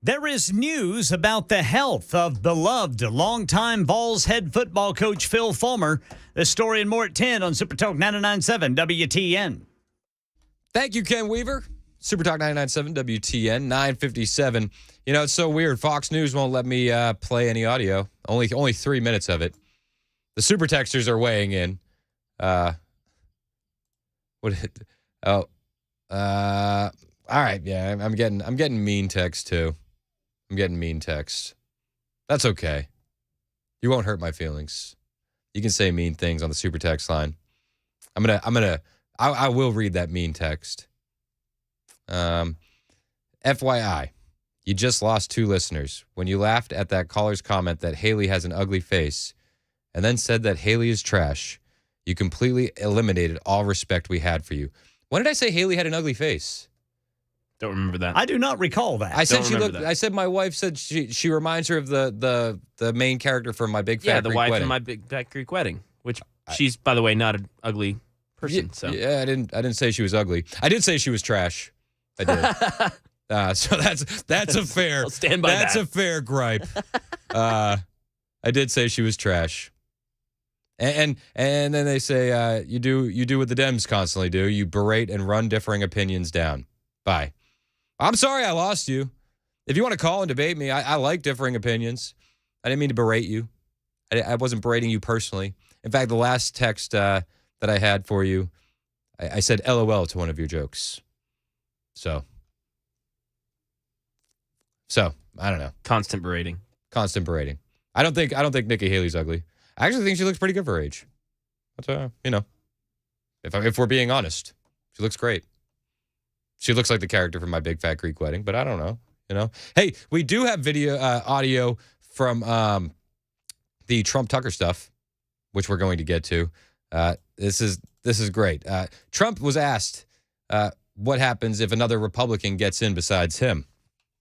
There is news about the health of beloved longtime Vols head football coach Phil Fulmer. This story and more at 10 on Super Talk 99.7 WTN. Thank you, Ken Weaver. Super Talk 99.7 WTN 9:57. You know, it's so weird. Fox News won't let me play any audio. Only 3 minutes of it. The super texters are weighing in. All right, yeah, I'm getting mean text too. I'm getting mean text. That's okay. You won't hurt my feelings. You can say mean things on the super text line. I will read that mean text. FYI, you just lost 2 listeners when you laughed at that caller's comment that Haley has an ugly face and then said that Haley is trash. You completely eliminated all respect we had for you. When did I say Haley had an ugly face? Don't remember that. I do not recall that. I said she looked. I said my wife said she reminds her of the main character from My Big Fat Greek Wedding. Yeah, the wife from My Big Fat Greek Wedding, which she's, by the way, not an ugly person. Yeah, I didn't say she was ugly. I did say she was trash. I did. So that's a fair. I'll stand by that's that. a fair gripe. I did say she was trash. And then they say you do what the Dems constantly do. You berate and run differing opinions down. Bye. I'm sorry I lost you. If you want to call and debate me, I like differing opinions. I didn't mean to berate you. I wasn't berating you personally. In fact, the last text that I had for you, I said LOL to one of your jokes. So I don't know. Constant berating. I don't think Nikki Haley's ugly. I actually think she looks pretty good for her age. That's if we're being honest, she looks great. She looks like the character from My Big Fat Greek Wedding, but I don't know. Hey, we do have audio from the Trump Tucker stuff, which we're going to get to. This is great. Trump was asked what happens if another Republican gets in besides him.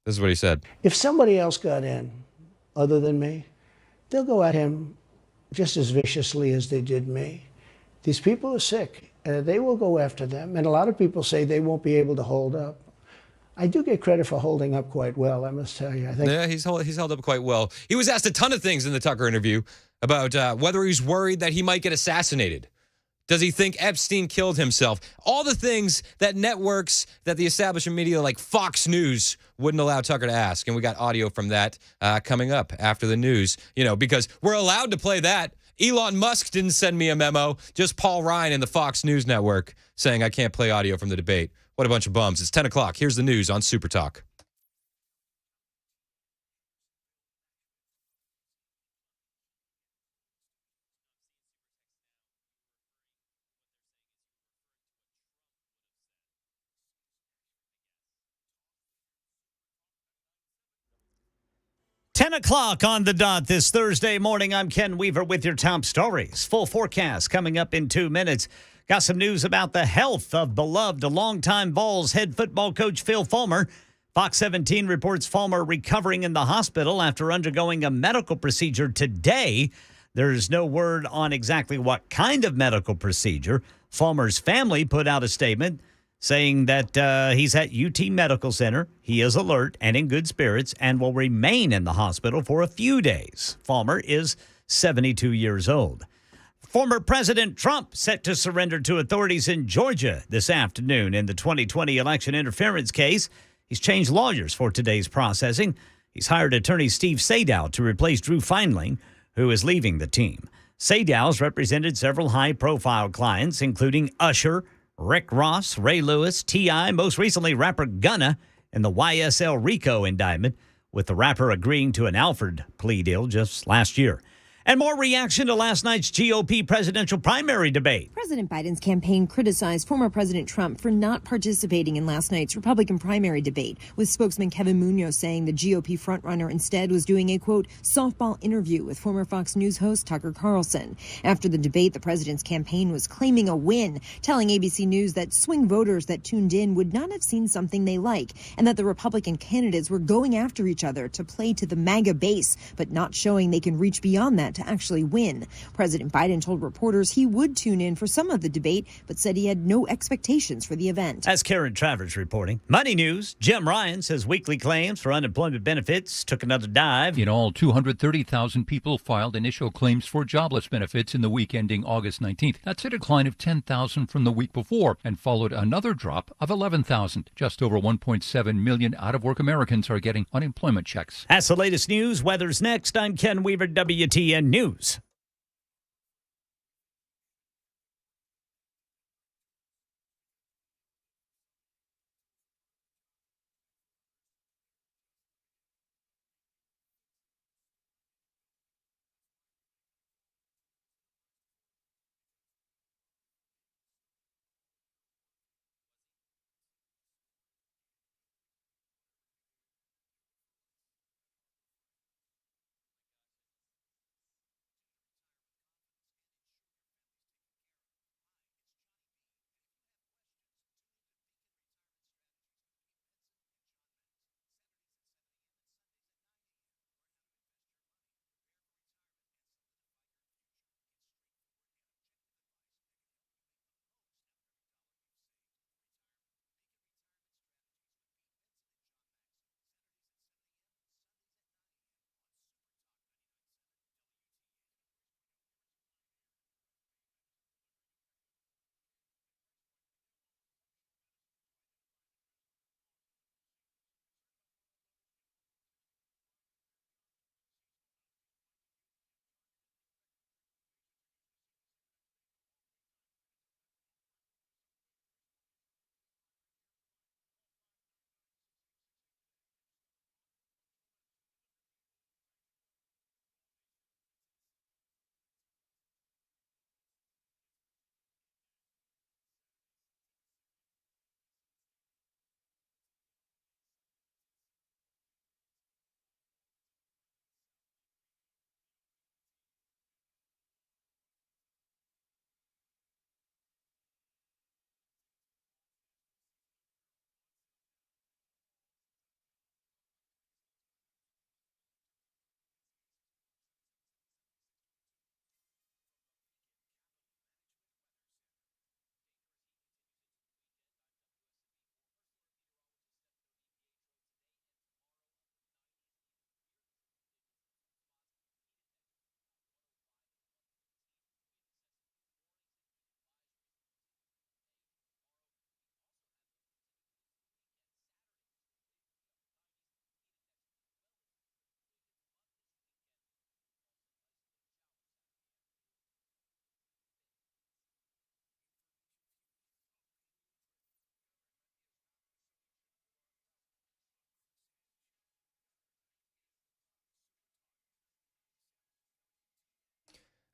This is what he said. If somebody else got in other than me, they'll go at him just as viciously as they did me. These people are sick. They will go after them. And a lot of people say they won't be able to hold up. I do get credit for holding up quite well, I must tell you. I think. Yeah, he's held up quite well. He was asked a ton of things in the Tucker interview about whether he's worried that he might get assassinated. Does he think Epstein killed himself? All the things that networks, that the establishment media like Fox News wouldn't allow Tucker to ask. And we got audio from that coming up after the news, because we're allowed to play that. Elon Musk didn't send me a memo, just Paul Ryan and the Fox News Network saying I can't play audio from the debate. What a bunch of bums. It's 10 o'clock. Here's the news on Super Talk. O'clock on the dot this Thursday morning. I'm Ken Weaver with your top stories. Full forecast coming up in 2 minutes. Got some news about the health of beloved longtime Vols head football coach Phil Fulmer. Fox 17 reports Fulmer recovering in the hospital after undergoing a medical procedure today. There's no word on exactly what kind of medical procedure. Fulmer's family put out a statement saying that he's at UT Medical Center. He is alert and in good spirits and will remain in the hospital for a few days. Fulmer is 72 years old. Former President Trump set to surrender to authorities in Georgia this afternoon in the 2020 election interference case. He's changed lawyers for today's processing. He's hired attorney Steve Sadow to replace Drew Feinling, who is leaving the team. Sadow's represented several high-profile clients, including Usher, Rick Ross, Ray Lewis, T.I., most recently rapper Gunna, in the YSL RICO indictment, with the rapper agreeing to an Alford plea deal just last year. And more reaction to last night's GOP presidential primary debate. President Biden's campaign criticized former President Trump for not participating in last night's Republican primary debate, with spokesman Kevin Munoz saying the GOP frontrunner instead was doing a, quote, softball interview with former Fox News host Tucker Carlson. After the debate, the president's campaign was claiming a win, telling ABC News that swing voters that tuned in would not have seen something they like, and that the Republican candidates were going after each other to play to the MAGA base, but not showing they can reach beyond that to actually win. President Biden told reporters he would tune in for some of the debate, but said he had no expectations for the event. As Karen Travers reporting. Money News, Jim Ryan says weekly claims for unemployment benefits took another dive. In all, 230,000 people filed initial claims for jobless benefits in the week ending August 19th. That's a decline of 10,000 from the week before and followed another drop of 11,000. Just over 1.7 million out-of-work Americans are getting unemployment checks. That's the latest news. Weather's next. I'm Ken Weaver, WTN News.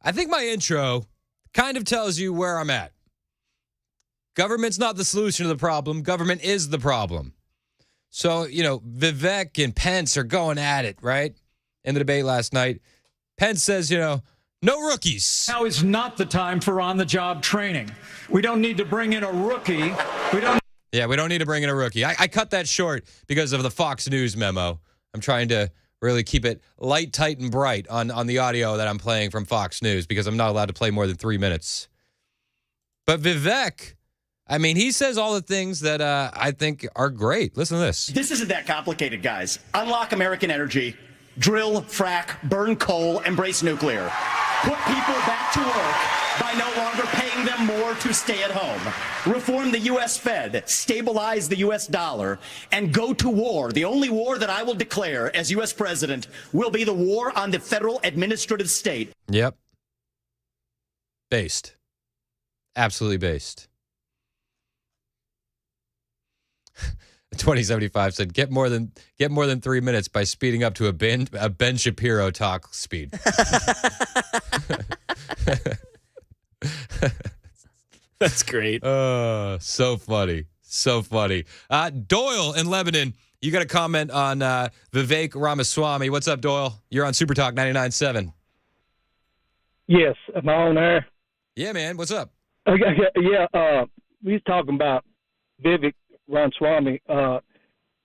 I think my intro kind of tells you where I'm at. Government's not the solution to the problem. Government is the problem. So, Vivek and Pence are going at it, right? In the debate last night. Pence says, no rookies. Now is not the time for on-the-job training. We don't need to bring in a rookie. We don't need to bring in a rookie. I cut that short because of the Fox News memo. I'm trying to really keep it light, tight, and bright on the audio that I'm playing from Fox News because I'm not allowed to play more than 3 minutes. But Vivek, he says all the things that I think are great. Listen to this. This isn't that complicated, guys. Unlock American energy, drill, frack, burn coal, embrace nuclear. Put people back to work by no longer paying them more to stay at home. Reform the U.S. Fed, stabilize the U.S. dollar, and go to war. The only war that I will declare as U.S. president will be the war on the federal administrative state. Yep. Based. Absolutely based. 2075 said, get more than 3 minutes by speeding up to a Ben Shapiro talk speed. That's great. So funny. So funny. Doyle in Lebanon, you got a comment on Vivek Ramaswamy. What's up, Doyle? You're on Super Talk 99.7. Yes. Am I on there? Yeah, man. What's up? Yeah. We was talking about Vivek Ramaswamy.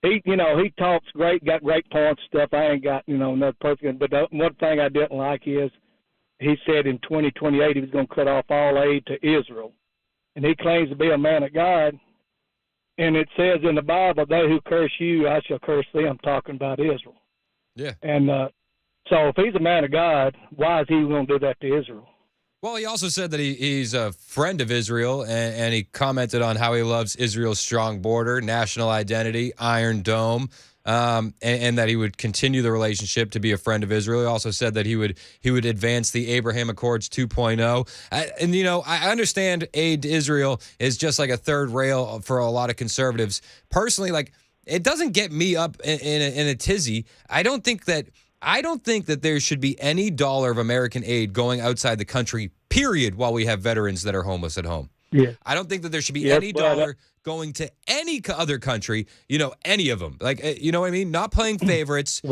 He talks great, got great points, stuff. I ain't got, another perfect. But one thing I didn't like is he said in 2028 he was going to cut off all aid to Israel. And he claims to be a man of God. And it says in the Bible, they who curse you, I shall curse them, talking about Israel. Yeah. And so if he's a man of God, why is he going to do that to Israel? Well, he also said that he's a friend of Israel, and he commented on how he loves Israel's strong border, national identity, Iron Dome, and that he would continue the relationship to be a friend of Israel. He also said that he would advance the Abraham Accords 2.0. And, you know, I understand aid to Israel is just like a third rail for a lot of conservatives. Personally, like, it doesn't get me up in a tizzy. I don't think that there should be any dollar of American aid going outside the country, period, while we have veterans that are homeless at home. Yeah. I don't think that there should be any dollar going to any other country, you know, any of them. Like, you know what I mean? Not playing favorites,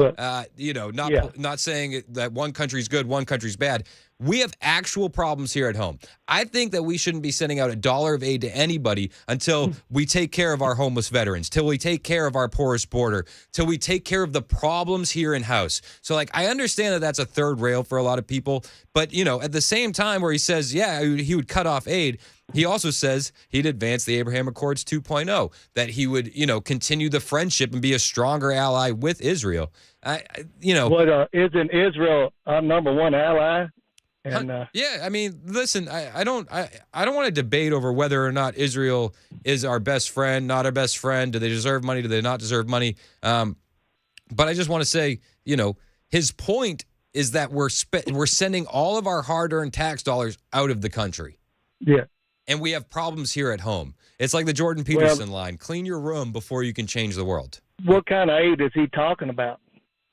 you know, not saying that one country's good, one country's bad. We have actual problems here at home. I think that we shouldn't be sending out a dollar of aid to anybody until we take care of our homeless veterans, till we take care of our poorest border, till we take care of the problems here in house. So, like, I understand that that's a third rail for a lot of people, but, you know, at the same time where he says, yeah, he would cut off aid, he also says he'd advance the Abraham Accords 2.0, that he would, you know, continue the friendship and be a stronger ally with Israel. Isn't Israel our number one ally? And, yeah, I mean, listen, I don't want to debate over whether or not Israel is our best friend, not our best friend. Do they deserve money? Do they not deserve money? But I just want to say, you know, his point is that we're sending all of our hard-earned tax dollars out of the country. Yeah. And we have problems here at home. It's like the Jordan Peterson line: clean your room before you can change the world. What kind of aid is he talking about?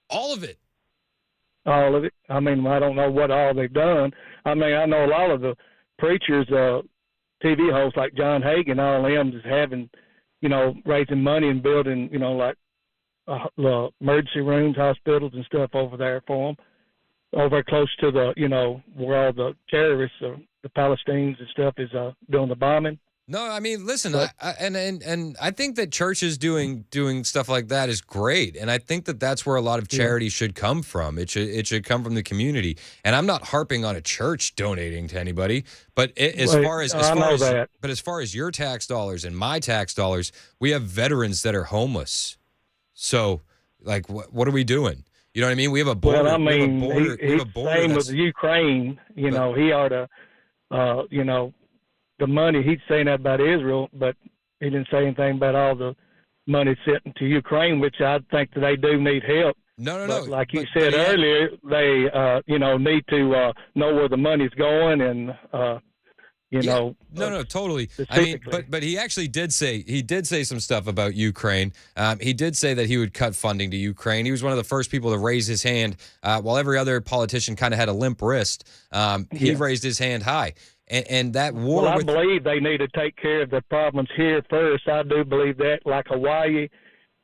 All of it. All of it. I mean, I don't know what all they've done. I mean, I know a lot of the preachers, TV hosts like John Hagin, all of them is having, you know, raising money and building, you know, like the emergency rooms, hospitals and stuff over there for them, over close to the, you know, where all the terrorists, the Palestinians and stuff is doing the bombing. No, I mean, listen, and I think that churches doing stuff like that is great, and I think that that's where a lot of charity should come from. It should come from the community, and I'm not harping on a church donating to anybody, but as far as your tax dollars and my tax dollars, we have veterans that are homeless. So, like, what are we doing? You know what I mean? We have a border. Well, I mean, we have a border. Same with Ukraine. You know, he ought to, you know. The money, he's saying that about Israel, but he didn't say anything about all the money sent to Ukraine, which I think that they do need help. No. Like you said earlier, they, you know, need to know where the money's going and, you know. No, totally. I mean, but he actually did say some stuff about Ukraine. He did say that he would cut funding to Ukraine. He was one of the first people to raise his hand while every other politician kind of had a limp wrist. He raised his hand high. And that war. Well, I believe they need to take care of the problems here first. I do believe that, like Hawaii,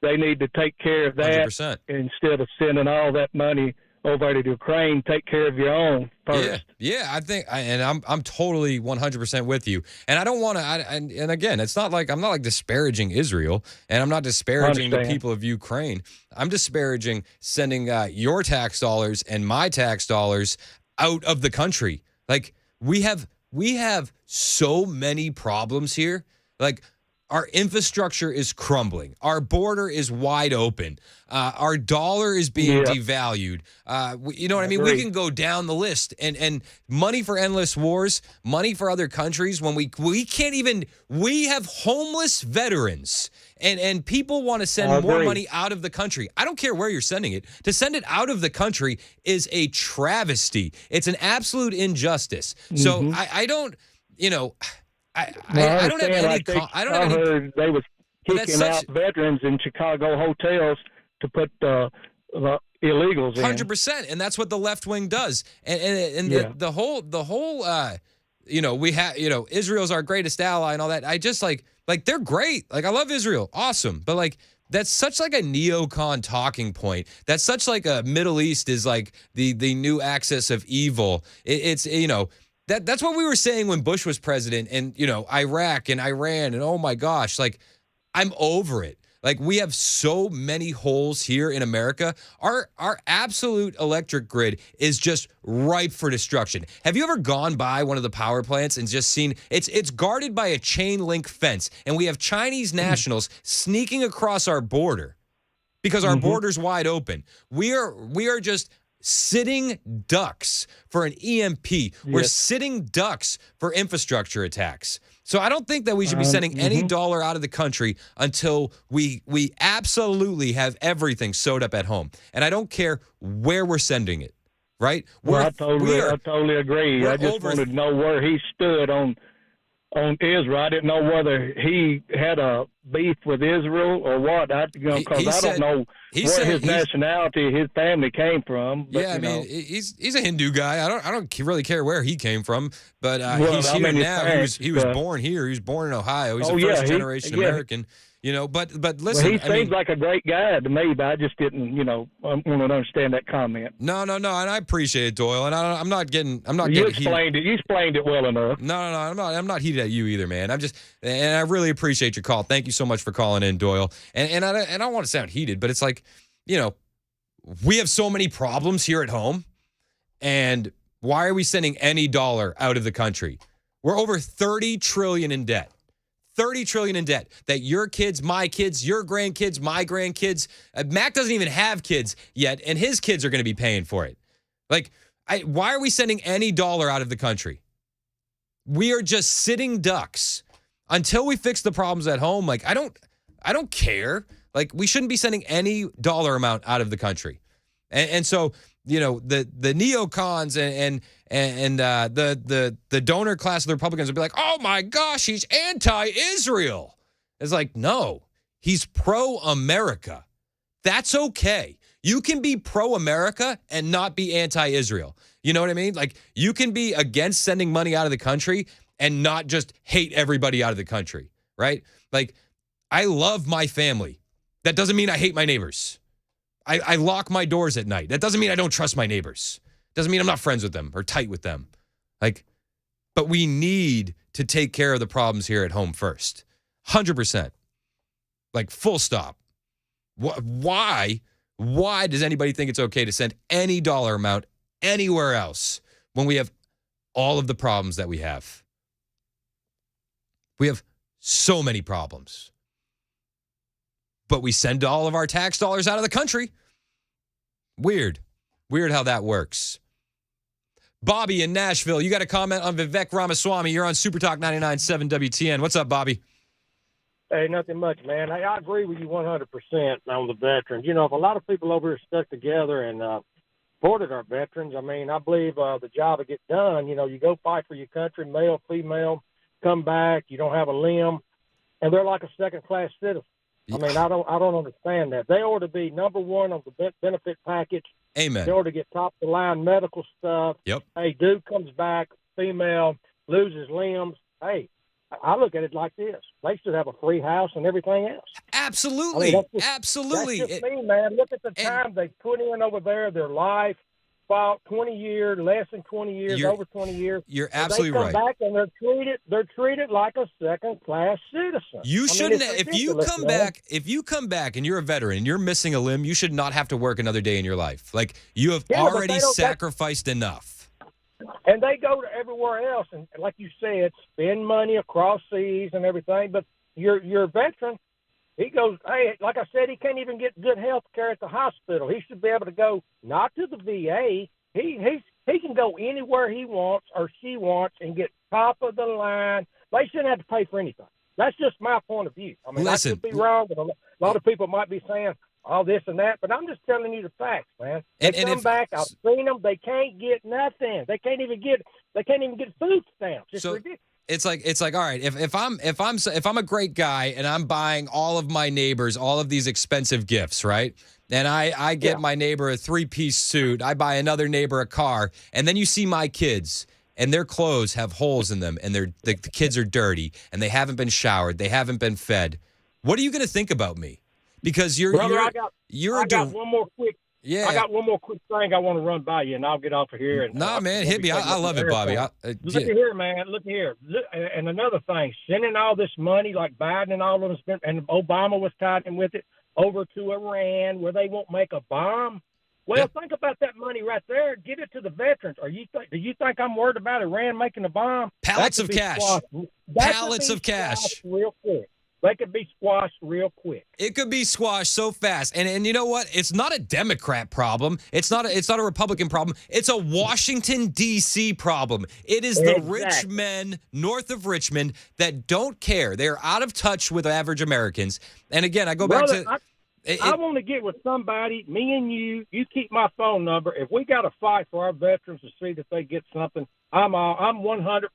they need to take care of that 100%. Instead of sending all that money over to Ukraine. Take care of your own first. Yeah. I think, I'm totally 100% with you. And I don't want to. And again, it's not like I'm not like disparaging Israel, and I'm not disparaging the people of Ukraine. I'm disparaging sending your tax dollars and my tax dollars out of the country. Like we have so many problems here. Like, our infrastructure is crumbling. Our border is wide open. Our dollar is being devalued. You know what I mean? We can go down the list. And money for endless wars, money for other countries, when we can't even, we have homeless veterans. And people want to send more money out of the country. I don't care where you're sending it. To send it out of the country is a travesty. It's an absolute injustice. So I don't, you know, I don't have any. I don't have any. Heard they was kicking out veterans in Chicago hotels to put the illegals in. 100%, and that's what the left wing does. And the whole you know, we have, you know, Israel's our greatest ally and all that. I just like they're great. Like, I love Israel, awesome, but like, that's such like a neocon talking point. That's such like a Middle East is like the new axis of evil. It's you know. That's what we were saying when Bush was president, and, you know, Iraq and Iran, and oh my gosh, like, I'm over it. Like, we have so many holes here in America. Our absolute electric grid is just ripe for destruction. Have you ever gone by one of the power plants and just seen it's guarded by a chain link fence, and we have Chinese nationals sneaking across our border because our border's wide open. We are just sitting ducks for an EMP. We're sitting ducks for infrastructure attacks. So I don't think that we should be sending any dollar out of the country until we absolutely have everything sewed up at home. And I don't care where we're sending it, right? I totally agree. I just wanted to know where he stood on Israel. I didn't know whether he had a beef with Israel or what. Because I don't know where his nationality, his family came from. But, yeah, I mean, he's a Hindu guy. I don't really care where he came from, but he's here now. He was born here. He was born in Ohio. He's a first generation American. You know, but listen. Well, he seems like a great guy to me, but I just didn't, want to understand that comment. No, and I appreciate it, Doyle. And I'm not getting. You explained it well enough. No, I'm not heated at you either, man. And I really appreciate your call. Thank you so much for calling in, Doyle. And I don't want to sound heated, but it's like, we have so many problems here at home, and why are we sending any dollar out of the country? We're over $30 trillion in debt. 30 trillion in debt that your kids, my kids, your grandkids, my grandkids, Mac doesn't even have kids yet, and his kids are going to be paying for it. Like, why are we sending any dollar out of the country? We are just sitting ducks until we fix the problems at home. Like, I don't care. Like, we shouldn't be sending any dollar amount out of the country. And so, the neocons and the donor class of the Republicans would be like, oh my gosh, he's anti-Israel. It's like, no, he's pro-America. That's okay. You can be pro-America and not be anti-Israel. You know what I mean? Like, you can be against sending money out of the country and not just hate everybody out of the country, right? Like, I love my family. That doesn't mean I hate my neighbors. I lock my doors at night. That doesn't mean I don't trust my neighbors. Doesn't mean I'm not friends with them or tight with them. Like, but we need to take care of the problems here at home first. 100%. Like, full stop. Why does anybody think it's okay to send any dollar amount anywhere else when we have all of the problems that we have? We have so many problems. But we send all of our tax dollars out of the country. Weird how that works. Bobby in Nashville, you got a comment on Vivek Ramaswamy. You're on Super Talk 99.7 WTN. What's up, Bobby? Hey, nothing much, man. Hey, I agree with you 100% on the veterans. If a lot of people over here stuck together and supported our veterans, I believe the job will get done. You go fight for your country, male, female, come back, you don't have a limb, and they're like a second-class citizen. I don't understand that. They ought to be number one on the benefit package. Amen. They ought to get top-of-the-line medical stuff. Yep. Hey, dude comes back, female, loses limbs. Hey, I look at it like this. They should have a free house and everything else. Absolutely. Absolutely. That's just me, man. Look at the time they put in over there, their life, about 20 years, less than 20 years, over 20 years. You're absolutely right. They come back and they're treated like a second-class citizen. You shouldn't. If you come back and you're a veteran and you're missing a limb, you should not have to work another day in your life. Like, you have already sacrificed enough. And they go to everywhere else, and like you said, spend money across seas and everything. But you're a veteran. He goes, hey, like I said, he can't even get good health care at the hospital. He should be able to go not to the VA. He can go anywhere he wants or she wants and get top of the line. They shouldn't have to pay for anything. That's just my point of view. Listen, I could be wrong, but a lot of people might be saying all this and that, but I'm just telling you the facts, man. They come back. I've seen them. They can't get nothing. They can't even get food stamps. It's ridiculous. It's like, all right, if I'm a great guy and I'm buying all of my neighbors all of these expensive gifts, right? And I get my neighbor a 3-piece suit, I buy another neighbor a car, and then you see my kids and their clothes have holes in them and the kids are dirty and they haven't been showered, they haven't been fed. What are you going to think about me? Because I got one more quick Yeah. I got one more quick thing I want to run by you, and I'll get off of here. And Man, hit me. I love it, Bobby. Look here, man. Look here. And another thing, sending all this money like Biden and all of them spent, and Obama was tied in with it, over to Iran where they won't make a bomb. Well, think about that money right there. Give it to the veterans. Do you think I'm worried about Iran making a bomb? Pallets of cash. Pallets of cash. Real quick. They could be squashed real quick. It could be squashed so fast. And you know what? It's not a Democrat problem. It's not a Republican problem. It's a Washington, D.C. problem. It is the rich men north of Richmond that don't care. They're out of touch with average Americans. And again, I go back to... I want to get with somebody, me and you keep my phone number. If we got to fight for our veterans to see that they get something, I'm 100%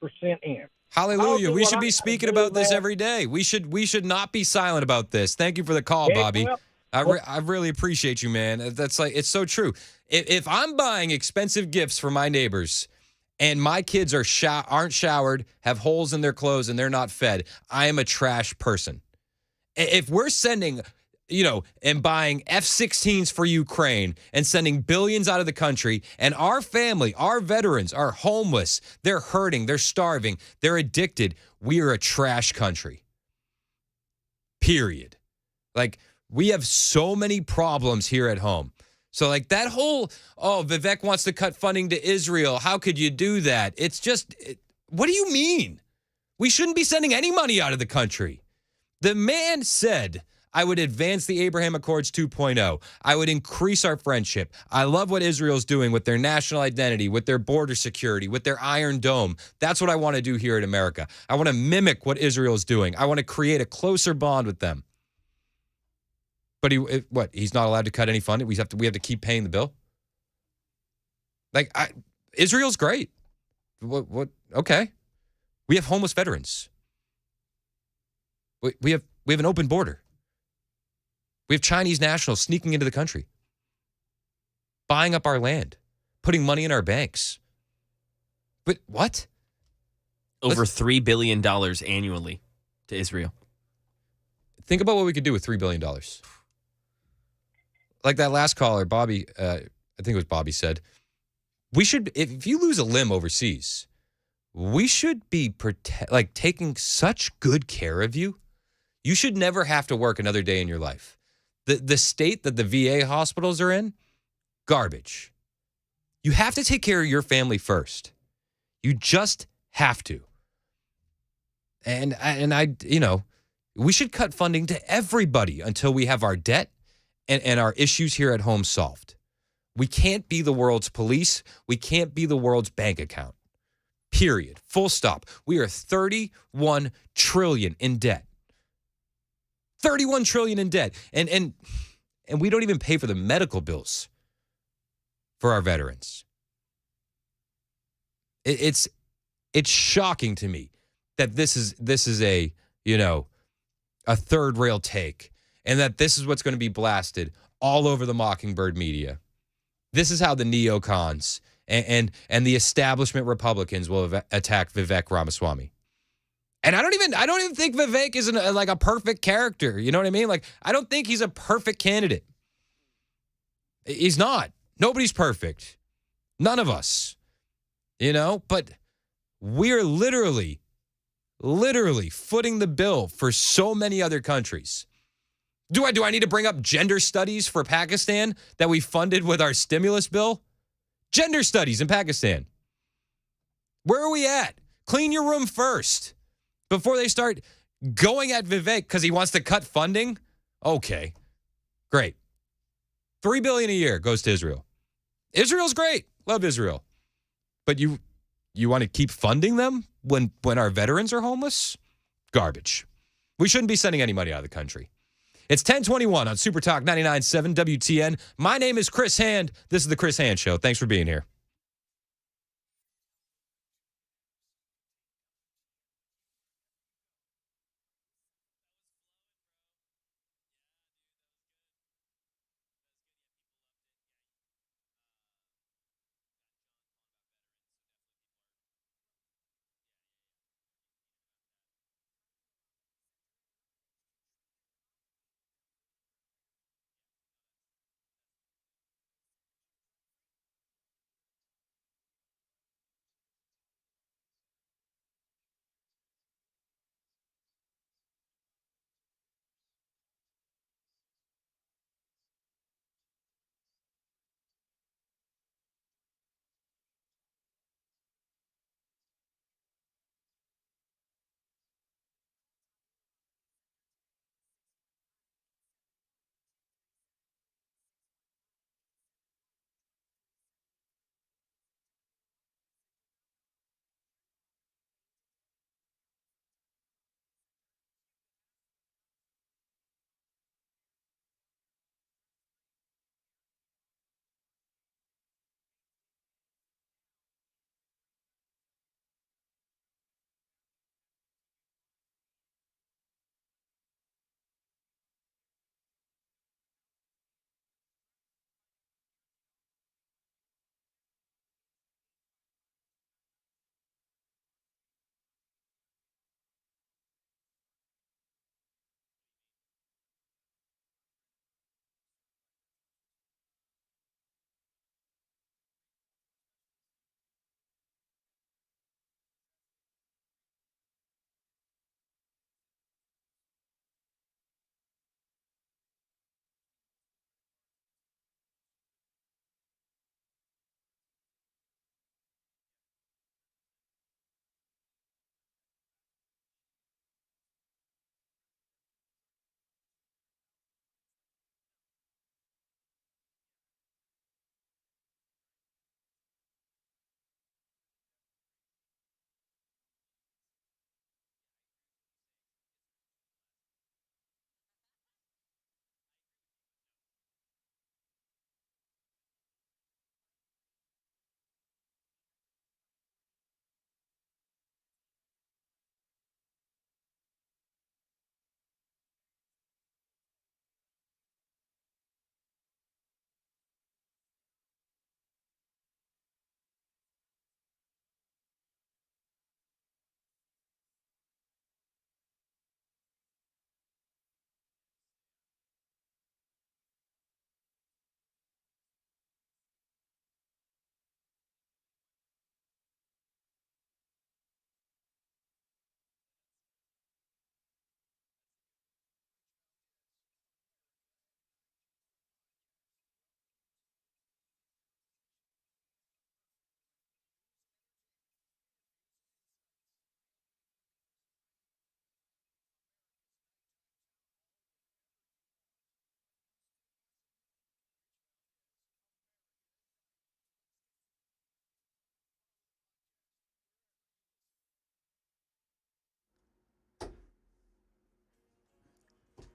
in. Hallelujah. We should be speaking about this every day. We should not be silent about this. Thank you for the call, Bobby. I really appreciate you, man. That's it's so true. If I'm buying expensive gifts for my neighbors and my kids aren't showered, have holes in their clothes, and they're not fed, I am a trash person. If we're sending, and buying F-16s for Ukraine and sending billions out of the country, and our family, our veterans are homeless, they're hurting, they're starving, they're addicted, we are a trash country. Period. We have so many problems here at home. So that whole, Vivek wants to cut funding to Israel. How could you do that? It's just, what do you mean? We shouldn't be sending any money out of the country. The man said, I would advance the Abraham Accords 2.0. I would increase our friendship. I love what Israel's doing with their national identity, with their border security, with their Iron Dome. That's what I want to do here in America. I want to mimic what Israel's doing. I want to create a closer bond with them. But he's not allowed to cut any funding? We have to keep paying the bill? Israel's great. What? Okay. We have homeless veterans. We have an open border. We have Chinese nationals sneaking into the country, buying up our land, putting money in our banks. But what? Over $3 billion annually to Israel. Think about what we could do with $3 billion. Like that last caller, Bobby, I think it was Bobby said, we should, if you lose a limb overseas, we should be taking such good care of you. You should never have to work another day in your life. The state that the VA hospitals are in, garbage. You have to take care of your family first. You just have to. And we should cut funding to everybody until we have our debt and our issues here at home solved. We can't be the world's police. We can't be the world's bank account. Period. Full stop. We are $31 trillion in debt. 31 trillion in debt. And we don't even pay for the medical bills for our veterans. It's shocking to me that this is a third rail take, and that this is what's going to be blasted all over the Mockingbird media. This is how the neocons and the establishment Republicans will attack Vivek Ramaswamy. And I don't even think Vivek is a perfect character. You know what I mean? I don't think he's a perfect candidate. He's not. Nobody's perfect. None of us. But we're literally footing the bill for so many other countries. Do I need to bring up gender studies for Pakistan that we funded with our stimulus bill? Gender studies in Pakistan. Where are we at? Clean your room first before they start going at Vivek because he wants to cut funding. Okay, great. $3 billion a year goes to Israel. Israel's great. Love Israel. But you want to keep funding them when our veterans are homeless? Garbage. We shouldn't be sending any money out of the country. It's 1021 on Super Talk 99.7 WTN. My name is Chris Hand. This is the Chris Hand Show. Thanks for being here.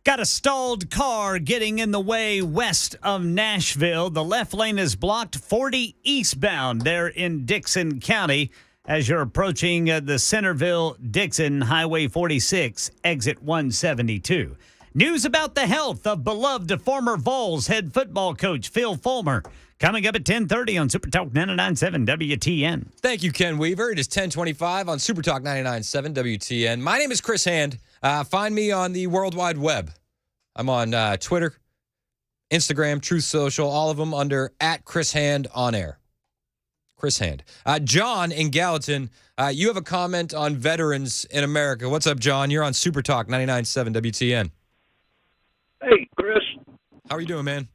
Got a stalled car getting in the way west of Nashville. The left lane is blocked 40 eastbound there in Dixon County as you're approaching the Centerville-Dixon Highway 46, exit 172. News about the health of beloved former Vols head football coach Phil Fulmer. Coming up at 10:30 on Super Talk 99.7 WTN. Thank you, Ken Weaver. It is 10:25 on Super Talk 99.7 WTN. My name is Chris Hand. Find me on the World Wide Web. I'm on Twitter, Instagram, Truth Social, all of them under @ChrisHandOnAir. Chris Hand. John in Gallatin, you have a comment on veterans in America. What's up, John? You're on Super Talk 99.7 WTN. Hey, Chris. How are you doing, man?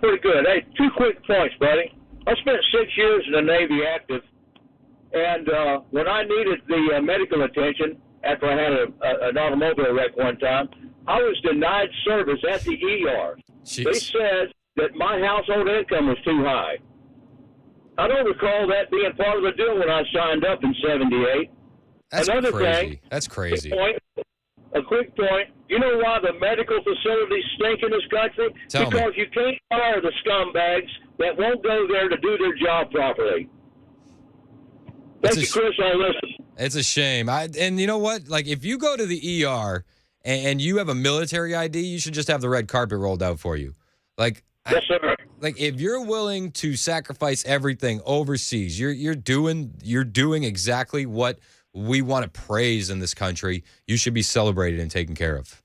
Pretty good. Hey, 2 quick points, buddy. I spent 6 years in the Navy active, and when I needed the medical attention after I had an automobile wreck one time, I was denied service at the ER. Jeez. They said that my household income was too high. I don't recall that being part of the deal when I signed up in 78. That's Another crazy. thing, That's crazy. A quick point. You know why the medical facilities stink in this country? Tell me. Because you can't fire the scumbags that won't go there to do their job properly. Thank you, Chris. I'll listen. It's a shame. And you know what? Like, if you go to the ER and you have a military ID, you should just have the red carpet rolled out for you. Like, yes, sir. Like, if you're willing to sacrifice everything overseas, you're doing exactly what we want to praise in this country. You should be celebrated and taken care of.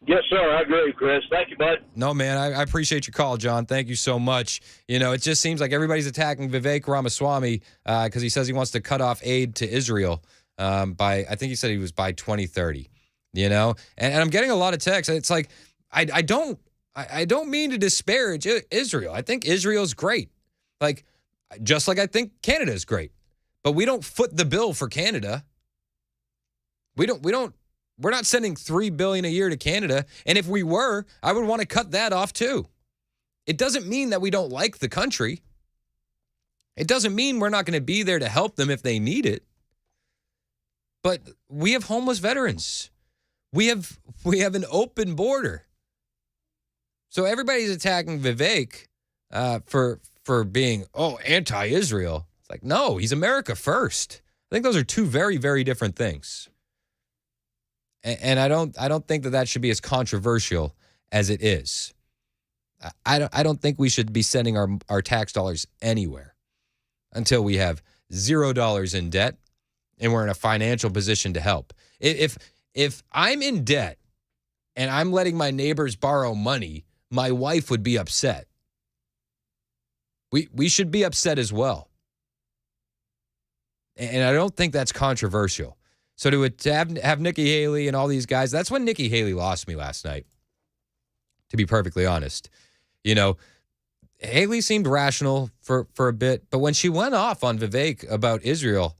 Yes, sir. I agree, Chris. Thank you, bud. No, man, I appreciate your call, John. Thank you so much. You know, it just seems like everybody's attacking Vivek Ramaswamy because he says he wants to cut off aid to Israel by, I think he said he was by 2030, you know? And I'm getting a lot of texts. It's like, I don't mean to disparage Israel. I think Israel's great. Like, just like I think Canada is great. But we don't foot the bill for Canada. We're not sending $3 billion a year to Canada. And if we were, I would want to cut that off too. It doesn't mean that we don't like the country. It doesn't mean we're not going to be there to help them if they need it. But we have homeless veterans. We have an open border. So everybody's attacking Vivek for being, anti-Israel. It's like, no, he's America first. I think those are two very, very different things. And I don't think that should be as controversial as it is. I don't think we should be sending our tax dollars anywhere until we have $0 in debt and we're in a financial position to help. If I'm in debt and I'm letting my neighbors borrow money, my wife would be upset. We should be upset as well. And I don't think that's controversial. So to have Nikki Haley and all these guys, that's when Nikki Haley lost me last night, to be perfectly honest. You know, Haley seemed rational for a bit, but when she went off on Vivek about Israel,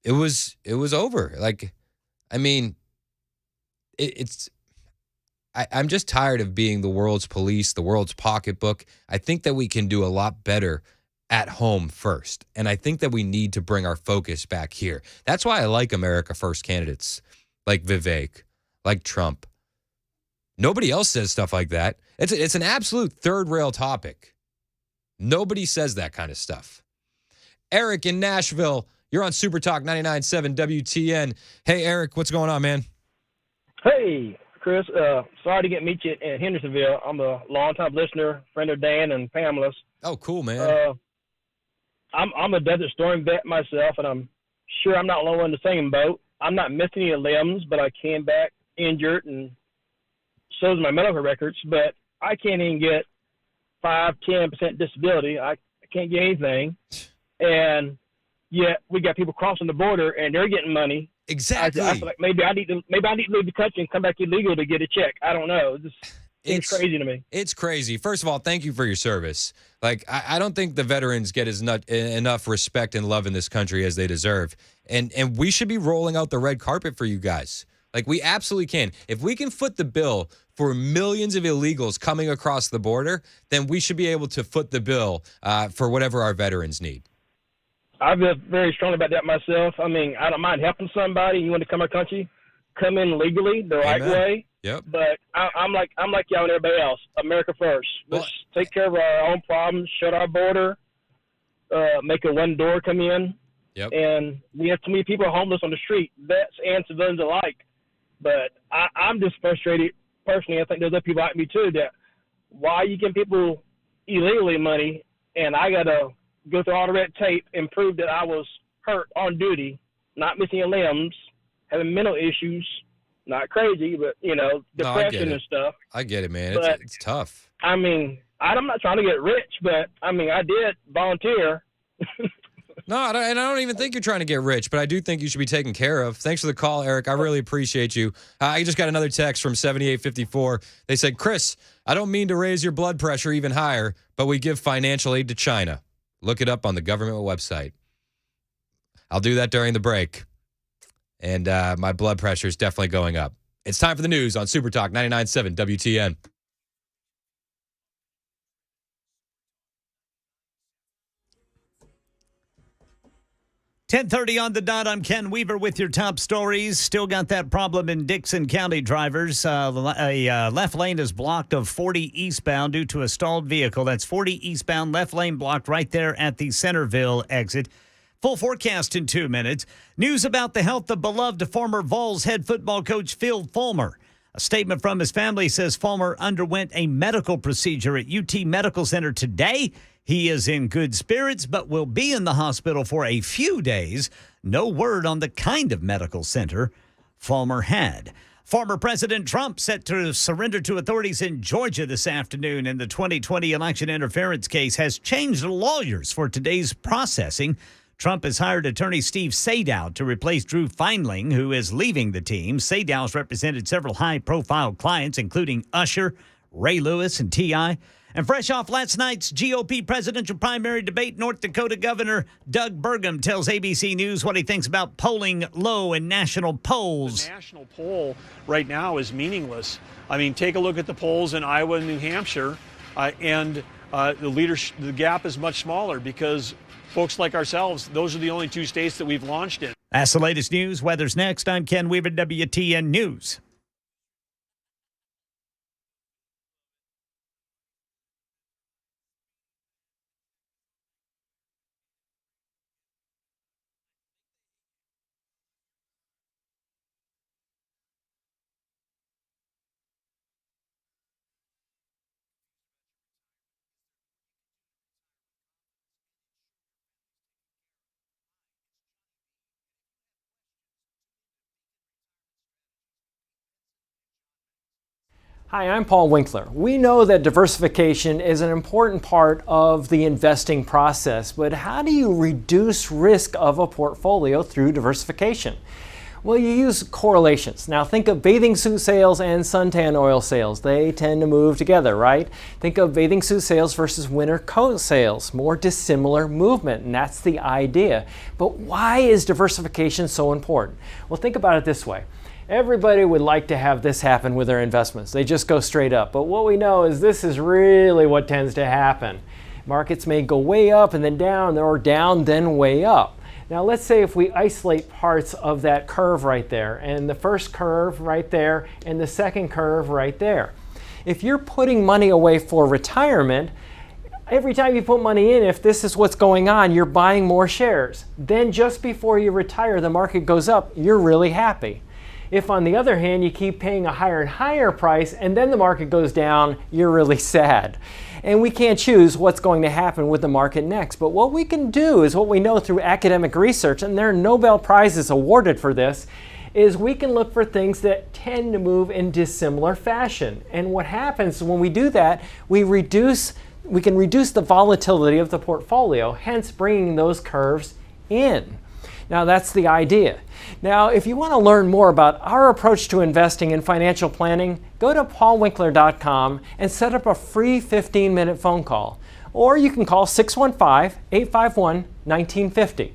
it was over. Like, I mean, I'm just tired of being the world's police, the world's pocketbook. I think that we can do a lot better at home first. And I think that we need to bring our focus back here. That's why I like America First candidates like Vivek, like Trump. Nobody else says stuff like that. It's an absolute third rail topic. Nobody says that kind of stuff. Eric in Nashville, you're on Super Talk 99.7 WTN. Hey, Eric, what's going on, man? Hey, Chris. Sorry to meet you in Hendersonville. I'm a longtime listener, friend of Dan and Pamela's. Oh, cool, man. I'm a Desert Storm vet myself, and I'm sure I'm not alone in the same boat. I'm not missing any limbs, but I came back injured, and so is my medical records. But I can't even get 5-10% disability. I can't get anything, and yet we got people crossing the border, and they're getting money. Exactly. I feel like maybe I need to leave the country and come back illegal to get a check. I don't know. It's crazy to me. It's crazy. First of all, thank you for your service. Like, I don't think the veterans get enough respect and love in this country as they deserve. And we should be rolling out the red carpet for you guys. Like, we absolutely can. If we can foot the bill for millions of illegals coming across the border, then we should be able to foot the bill for whatever our veterans need. I feel very strongly about that myself. I mean, I don't mind helping somebody. You want to come to our country, come in legally the right Amen. way. Yep. But I'm like y'all and everybody else. America first. Let's take care of our own problems. Shut our border. Make a one door come in. Yep. And we have too many people homeless on the street. Vets and civilians alike. But I'm just frustrated personally. I think there's other people like me too. That why you give people illegally money, and I gotta go through all the red tape and prove that I was hurt on duty, not missing limbs, having mental issues. Not crazy, but, depression and stuff. I get it, man. But, It's tough. I mean, I'm not trying to get rich, but, I mean, I did volunteer. No, I don't even think you're trying to get rich, but I do think you should be taken care of. Thanks for the call, Eric. I really appreciate you. I just got another text from 7854. They said, Chris, I don't mean to raise your blood pressure even higher, but we give financial aid to China. Look it up on the government website. I'll do that during the break. And my blood pressure is definitely going up. It's time for the news on Super Talk 99.7 WTN. $10:30 on the dot. I'm Ken Weaver with your top stories. Still got that problem in Dixon County, drivers. A left lane is blocked of 40 eastbound due to a stalled vehicle. That's 40 eastbound, left lane blocked right there at the Centerville exit. Full forecast in 2 minutes. News about the health of beloved former Vols head football coach Phil Fulmer. A statement from his family says Fulmer underwent a medical procedure at UT Medical Center today. He is in good spirits, but will be in the hospital for a few days. No word on the kind of medical center Fulmer had. Former President Trump set to surrender to authorities in Georgia this afternoon in the 2020 election interference case has changed lawyers for today's processing. Trump has hired attorney Steve Sadow to replace Drew Feinling, who is leaving the team. Sadow's represented several high-profile clients, including Usher, Ray Lewis, and T.I. And fresh off last night's GOP presidential primary debate, North Dakota Governor Doug Burgum tells ABC News what he thinks about polling low in national polls. The national poll right now is meaningless. I mean, take a look at the polls in Iowa and New Hampshire, and the gap is much smaller because folks like ourselves, those are the only two states that we've launched in. That's the latest news. Weather's next. I'm Ken Weaver, WTN News. Hi, I'm Paul Winkler. We know that diversification is an important part of the investing process, but how do you reduce risk of a portfolio through diversification? Well, you use correlations. Now think of bathing suit sales and suntan oil sales. They tend to move together, right? Think of bathing suit sales versus winter coat sales. More dissimilar movement, and that's the idea. But why is diversification so important? Well, think about it this way. Everybody would like to have this happen with their investments. They just go straight up. But what we know is this is really what tends to happen. Markets may go way up and then down, or down, then way up. Now let's say if we isolate parts of that curve right there, and the first curve right there, and the second curve right there. If you're putting money away for retirement, every time you put money in, if this is what's going on, you're buying more shares. Then just before you retire, the market goes up, you're really happy. If, on the other hand, you keep paying a higher and higher price and then the market goes down, you're really sad. And we can't choose what's going to happen with the market next. But what we can do is what we know through academic research, and there are Nobel Prizes awarded for this, is we can look for things that tend to move in dissimilar fashion. And what happens when we do that, we can reduce the volatility of the portfolio, hence bringing those curves in. Now that's the idea. Now if you want to learn more about our approach to investing and financial planning, go to paulwinkler.com and set up a free 15-minute phone call. Or you can call 615-851-1950.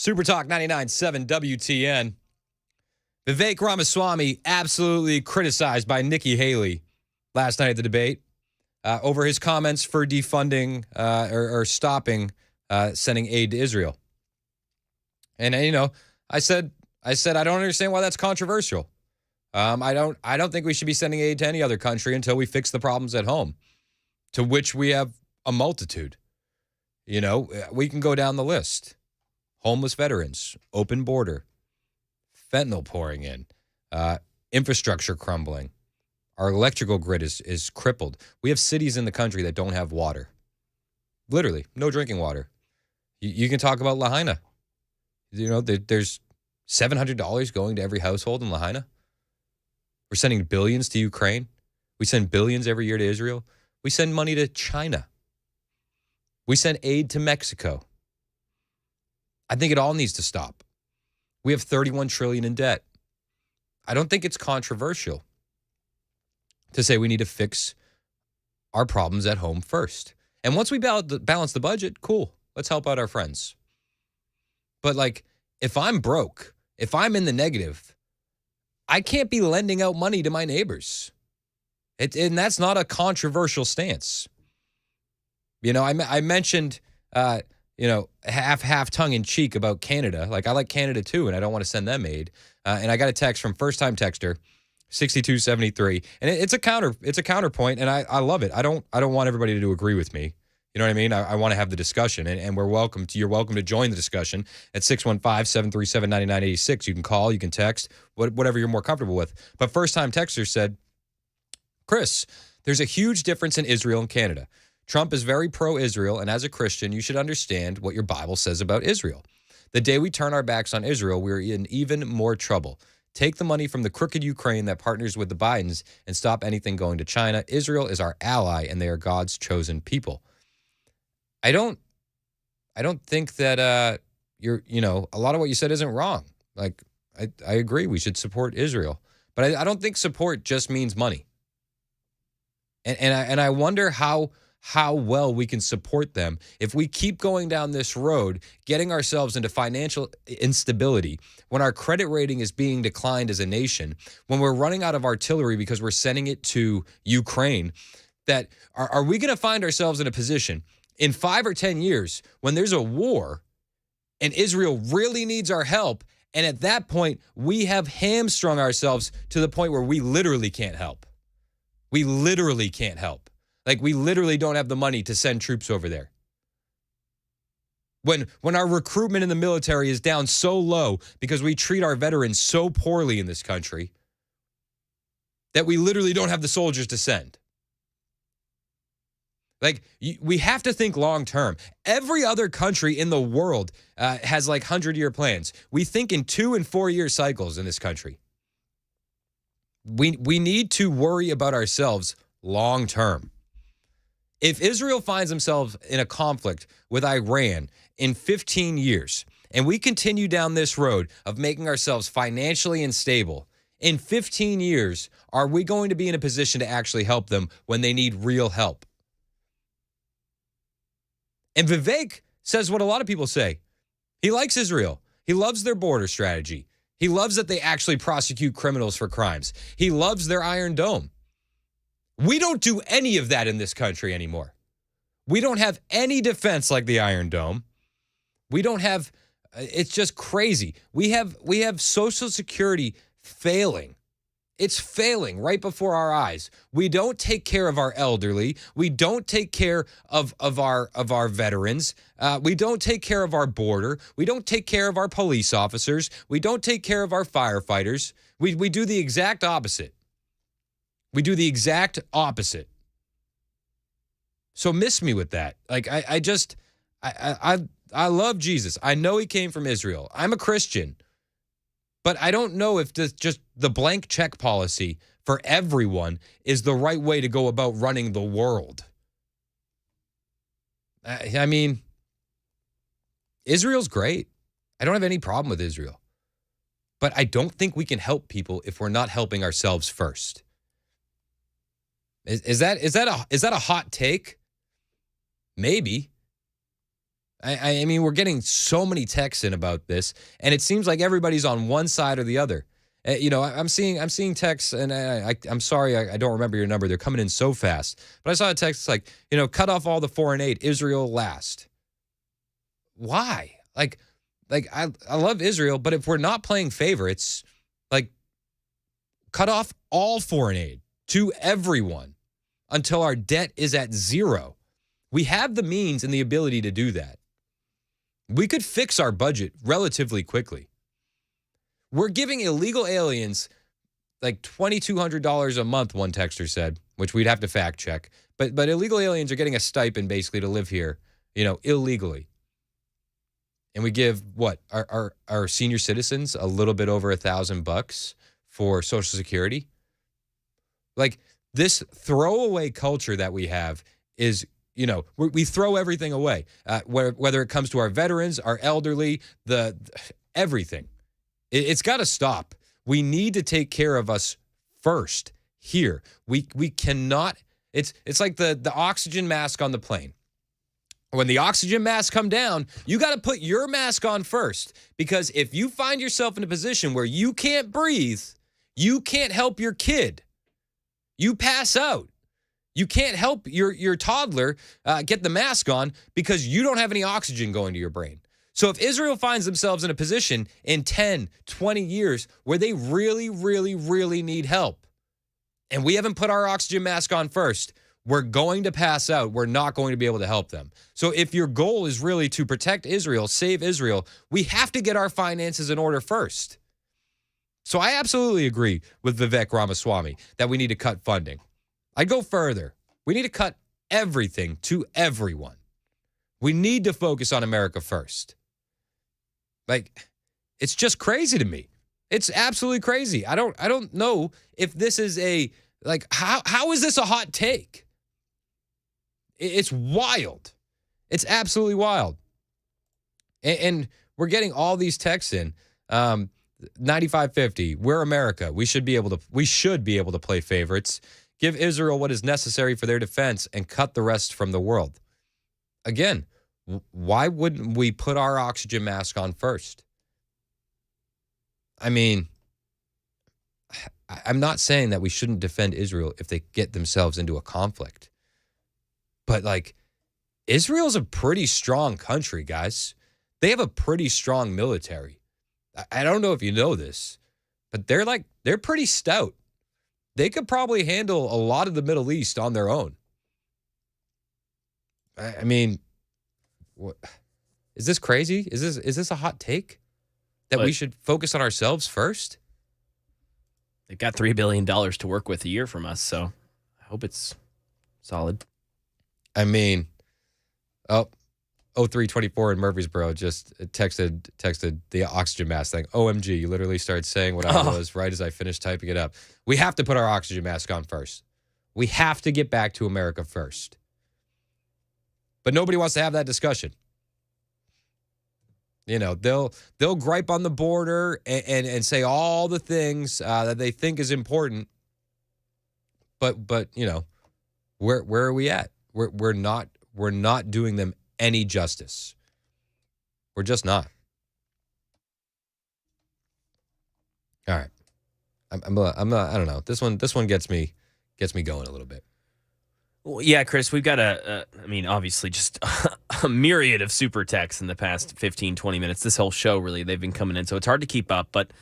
Super Talk 99.7 WTN. Vivek Ramaswamy absolutely criticized by Nikki Haley last night at the debate over his comments for defunding or stopping sending aid to Israel. And I said I don't understand why that's controversial. I don't think we should be sending aid to any other country until we fix the problems at home, to which we have a multitude. We can go down the list. Homeless veterans, open border, fentanyl pouring in, infrastructure crumbling. Our electrical grid is crippled. We have cities in the country that don't have water. Literally, no drinking water. You can talk about Lahaina. There's $700 going to every household in Lahaina. We're sending billions to Ukraine. We send billions every year to Israel. We send money to China. We send aid to Mexico. I think it all needs to stop. We have $31 trillion in debt. I don't think it's controversial to say we need to fix our problems at home first. And once we balance the budget, cool. Let's help out our friends. But if I'm broke, if I'm in the negative, I can't be lending out money to my neighbors. And that's not a controversial stance. I mentioned, half tongue in cheek about Canada. I like Canada too, and I don't want to send them aid. And I got a text from first-time texter 6273, and it's a counterpoint, and I love it. I don't want everybody to agree with me. You know what I mean? I want to have the discussion, and you're welcome to join the discussion at 615-737-9986. You can call, you can text, whatever you're more comfortable with. But first-time texter said, Chris, there's a huge difference in Israel and Canada. Trump is very pro-Israel, and as a Christian, you should understand what your Bible says about Israel. The day we turn our backs on Israel, we're in even more trouble. Take the money from the crooked Ukraine that partners with the Bidens and stop anything going to China. Israel is our ally, and they are God's chosen people. I don't think that a lot of what you said isn't wrong. I agree we should support Israel, but I don't think support just means money. And I wonder how well we can support them if we keep going down this road, getting ourselves into financial instability, when our credit rating is being declined as a nation, when we're running out of artillery because we're sending it to Ukraine. That are we going to find ourselves in a position in 5 or 10 years when there's a war and Israel really needs our help, and at that point we have hamstrung ourselves to the point where we literally can't help? We literally can't help. We literally don't have the money to send troops over there. When our recruitment in the military is down so low because we treat our veterans so poorly in this country that we literally don't have the soldiers to send. We have to think long term. Every other country in the world has 100-year plans. We think in 2 and 4 year cycles in this country. We need to worry about ourselves long term. If Israel finds themselves in a conflict with Iran in 15 years, and we continue down this road of making ourselves financially unstable, in 15 years, are we going to be in a position to actually help them when they need real help? And Vivek says what a lot of people say. He likes Israel. He loves their border strategy. He loves that they actually prosecute criminals for crimes. He loves their Iron Dome. We don't do any of that in this country anymore. We don't have any defense like the Iron Dome. We don't have, it's just crazy. We have Social Security failing. It's failing right before our eyes. We don't take care of our elderly. We don't take care of our veterans. We don't take care of our border. We don't take care of our police officers. We don't take care of our firefighters. We do the exact opposite. We do the exact opposite. So miss me with that. I love Jesus. I know he came from Israel. I'm a Christian. But I don't know if just the blank check policy for everyone is the right way to go about running the world. I mean, Israel's great. I don't have any problem with Israel. But I don't think we can help people if we're not helping ourselves first. Is that a hot take? Maybe. I mean, we're getting so many texts in about this, and it seems like everybody's on one side or the other. I'm seeing texts, and I'm sorry, I don't remember your number. They're coming in so fast. But I saw a text like, cut off all the foreign aid, Israel last. Why? Like I love Israel, but if we're not playing favorites, like, cut off all foreign aid to everyone until our debt is at zero. We have the means and the ability to do that. We could fix our budget relatively quickly. We're giving illegal aliens like $2,200 a month, one texter said, which we'd have to fact check. But illegal aliens are getting a stipend basically to live here, illegally. And we give our senior citizens a little bit over $1,000 for Social Security. Like, this throwaway culture that we have is, we throw everything away, whether it comes to our veterans, our elderly, everything. It's got to stop. We need to take care of us first here. We cannot. It's like the oxygen mask on the plane. When the oxygen masks come down, you got to put your mask on first, because if you find yourself in a position where you can't breathe, you can't help your kid. You pass out. You can't help your toddler get the mask on because you don't have any oxygen going to your brain. So if Israel finds themselves in a position in 10, 20 years where they really, really, really need help, and we haven't put our oxygen mask on first, we're going to pass out. We're not going to be able to help them. So if your goal is really to protect Israel, save Israel, we have to get our finances in order first. So I absolutely agree with Vivek Ramaswamy that we need to cut funding. I go further. We need to cut everything to everyone. We need to focus on America first. Like, it's just crazy to me. It's absolutely crazy. I don't know if this is how is this a hot take? It's wild. It's absolutely wild. And we're getting all these texts in. 9550, we're America. We should be able to play favorites. Give Israel what is necessary for their defense and cut the rest from the world. Again, why wouldn't we put our oxygen mask on first? I mean, I'm not saying that we shouldn't defend Israel if they get themselves into a conflict. But, Israel's a pretty strong country, guys. They have a pretty strong military. I don't know if you know this, but they're pretty stout. They could probably handle a lot of the Middle East on their own. I mean, what, is this crazy? Is this a hot take that we should focus on ourselves first? They've got $3 billion to work with a year from us, so I hope it's solid. I mean, 0324 in Murfreesboro just texted the oxygen mask thing. OMG, you literally started saying what I was right as I finished typing it up. We have to put our oxygen mask on first. We have to get back to America first. But nobody wants to have that discussion. They'll gripe on the border and say all the things that they think is important. But where are we at? We're not doing them any justice. We're just not. All right. I don't know. This one gets me going a little bit. Well, yeah, Chris, we've got obviously just a myriad of super texts in the past 15, 20 minutes. This whole show, really, they've been coming in, so it's hard to keep up. But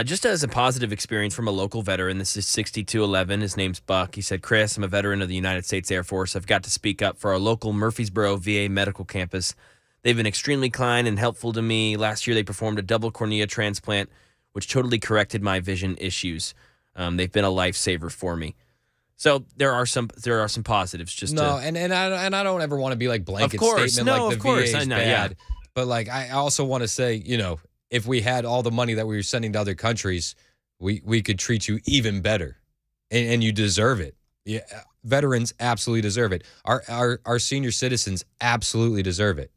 just as a positive experience from a local veteran, this is 6211. His name's Buck. He said, Chris, I'm a veteran of the United States Air Force. I've got to speak up for our local Murfreesboro VA medical campus. They've been extremely kind and helpful to me. Last year, they performed a double cornea transplant, which totally corrected my vision issues. They've been a lifesaver for me. So there are some positives. Just and I don't ever want to be like blanket statement like the VA is bad. Yeah. But I also want to say, if we had all the money that we were sending to other countries, we could treat you even better, and you deserve it. Yeah, veterans absolutely deserve it. Our senior citizens absolutely deserve it.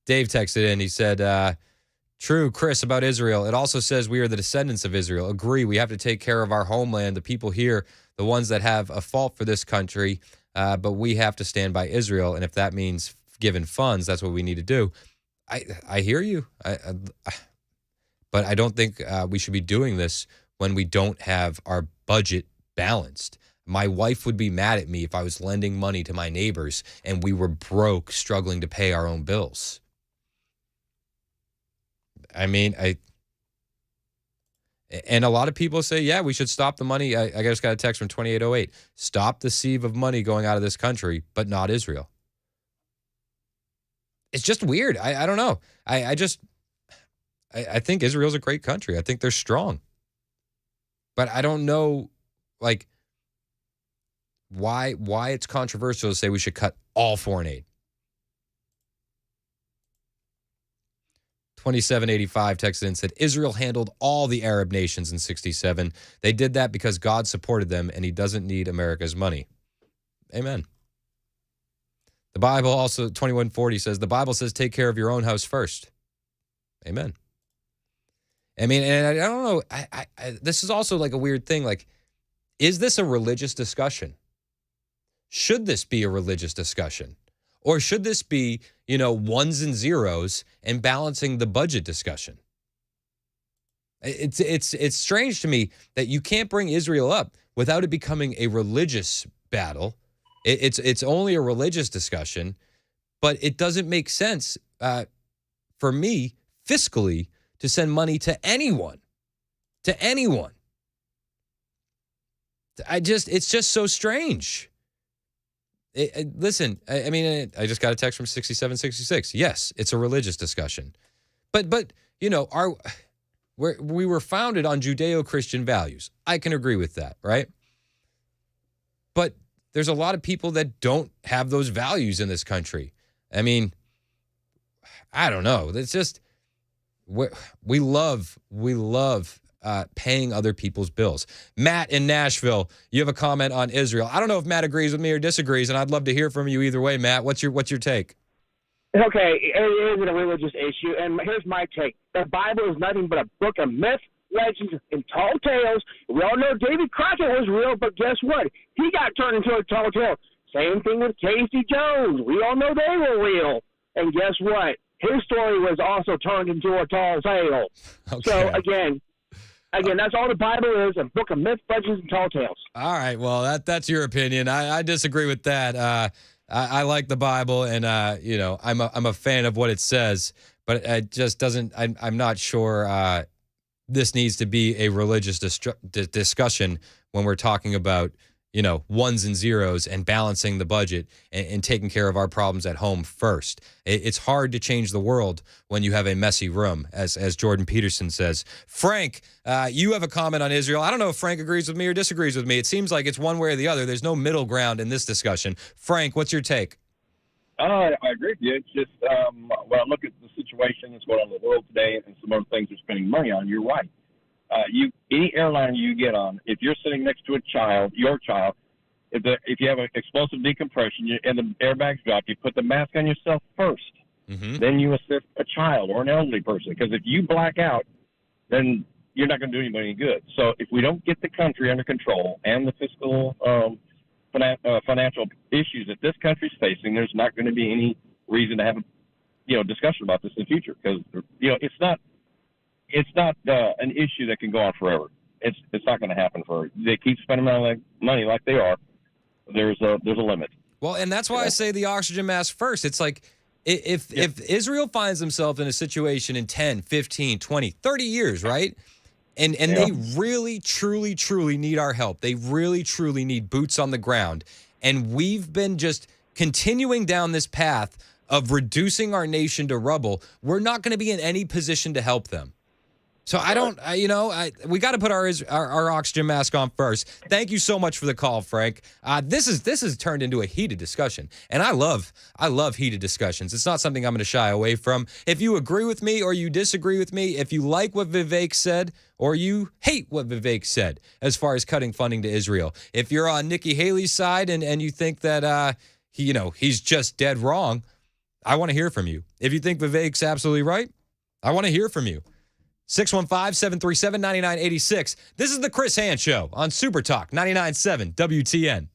Dave texted in. He said, true, Chris, about Israel. It also says we are the descendants of Israel. Agree, we have to take care of our homeland, the people here, the ones that have a fault for this country. but we have to stand by Israel. And if that means giving funds, that's what we need to do. I hear you. But I don't think we should be doing this when we don't have our budget balanced. My wife would be mad at me if I was lending money to my neighbors and we were broke, struggling to pay our own bills. I mean, and a lot of people say, yeah, we should stop the money. I just got a text from 2808. Stop the sieve of money going out of this country, but not Israel. It's just weird. I don't know. I think Israel's a great country. I think they're strong. But I don't know, like, why it's controversial to say we should cut all foreign aid. 2785 texted in and said, Israel handled all the Arab nations in 67. They did that because God supported them and he doesn't need America's money. Amen. The Bible also, 2140 says, the Bible says take care of your own house first. Amen. I mean, and I don't know, this is also like a weird thing. Like, is this a religious discussion? Should this be a religious discussion? Or should this be, ones and zeros and balancing the budget discussion? It's strange to me that you can't bring Israel up without it becoming a religious battle. It's only a religious discussion, but it doesn't make sense for me fiscally to send money to anyone. It's just so strange. Listen, I mean, I just got a text from 6766. Yes, it's a religious discussion. But we were founded on Judeo-Christian values. I can agree with that, right? But there's a lot of people that don't have those values in this country. I mean, I don't know. It's just we love paying other people's bills. Matt in Nashville, you have a comment on Israel. I don't know if Matt agrees with me or disagrees, and I'd love to hear from you either way, Matt. What's your take? Okay, it is a religious issue, and here's my take. The Bible is nothing but a book of myths, legends, and tall tales. We all know David Crockett was real, but guess what? He got turned into a tall tale. Same thing with Casey Jones. We all know they were real. And guess what? His story was also turned into a tall tale. Okay. So, again, that's all the Bible is, a book of myths, legends, and tall tales. All right, well, that's your opinion. I disagree with that. I like the Bible, and I'm a fan of what it says, but it just doesn't. I'm not sure this needs to be a religious discussion when we're talking about ones and zeros and balancing the budget and taking care of our problems at home first. It's hard to change the world when you have a messy room, as Jordan Peterson says. Frank, you have a comment on Israel. I don't know if Frank agrees with me or disagrees with me. It seems like it's one way or the other. There's no middle ground in this discussion. Frank, what's your take? I agree with you. It's just when I look at the situation that's going on in the world today and some other things they're spending money on, you're right. Any airline you get on, if you're sitting next to your child, if you have an explosive decompression and the airbags drop, you put the mask on yourself first. Mm-hmm. Then you assist a child or an elderly person. Because if you black out, then you're not going to do anybody any good. So if we don't get the country under control and the fiscal financial issues that this country's facing, there's not going to be any reason to have a discussion about this in the future. Because it's not an issue that can go on forever. It's not going to happen forever. They keep spending money like they are. There's a limit. Well, and that's why I say the oxygen mask first. It's like if Israel finds themselves in a situation in 10, 15, 20, 30 years, right? And they really, truly, truly need our help. They really, truly need boots on the ground. And we've been just continuing down this path of reducing our nation to rubble. We're not going to be in any position to help them. So we got to put our oxygen mask on first. Thank you so much for the call, Frank. This has turned into a heated discussion, and I love heated discussions. It's not something I'm going to shy away from. If you agree with me or you disagree with me, if you like what Vivek said or you hate what Vivek said as far as cutting funding to Israel, if you're on Nikki Haley's side and you think that he's just dead wrong, I want to hear from you. If you think Vivek's absolutely right, I want to hear from you. 615-737-9986. This is the Chris Hand Show on Super Talk 99.7 WTN.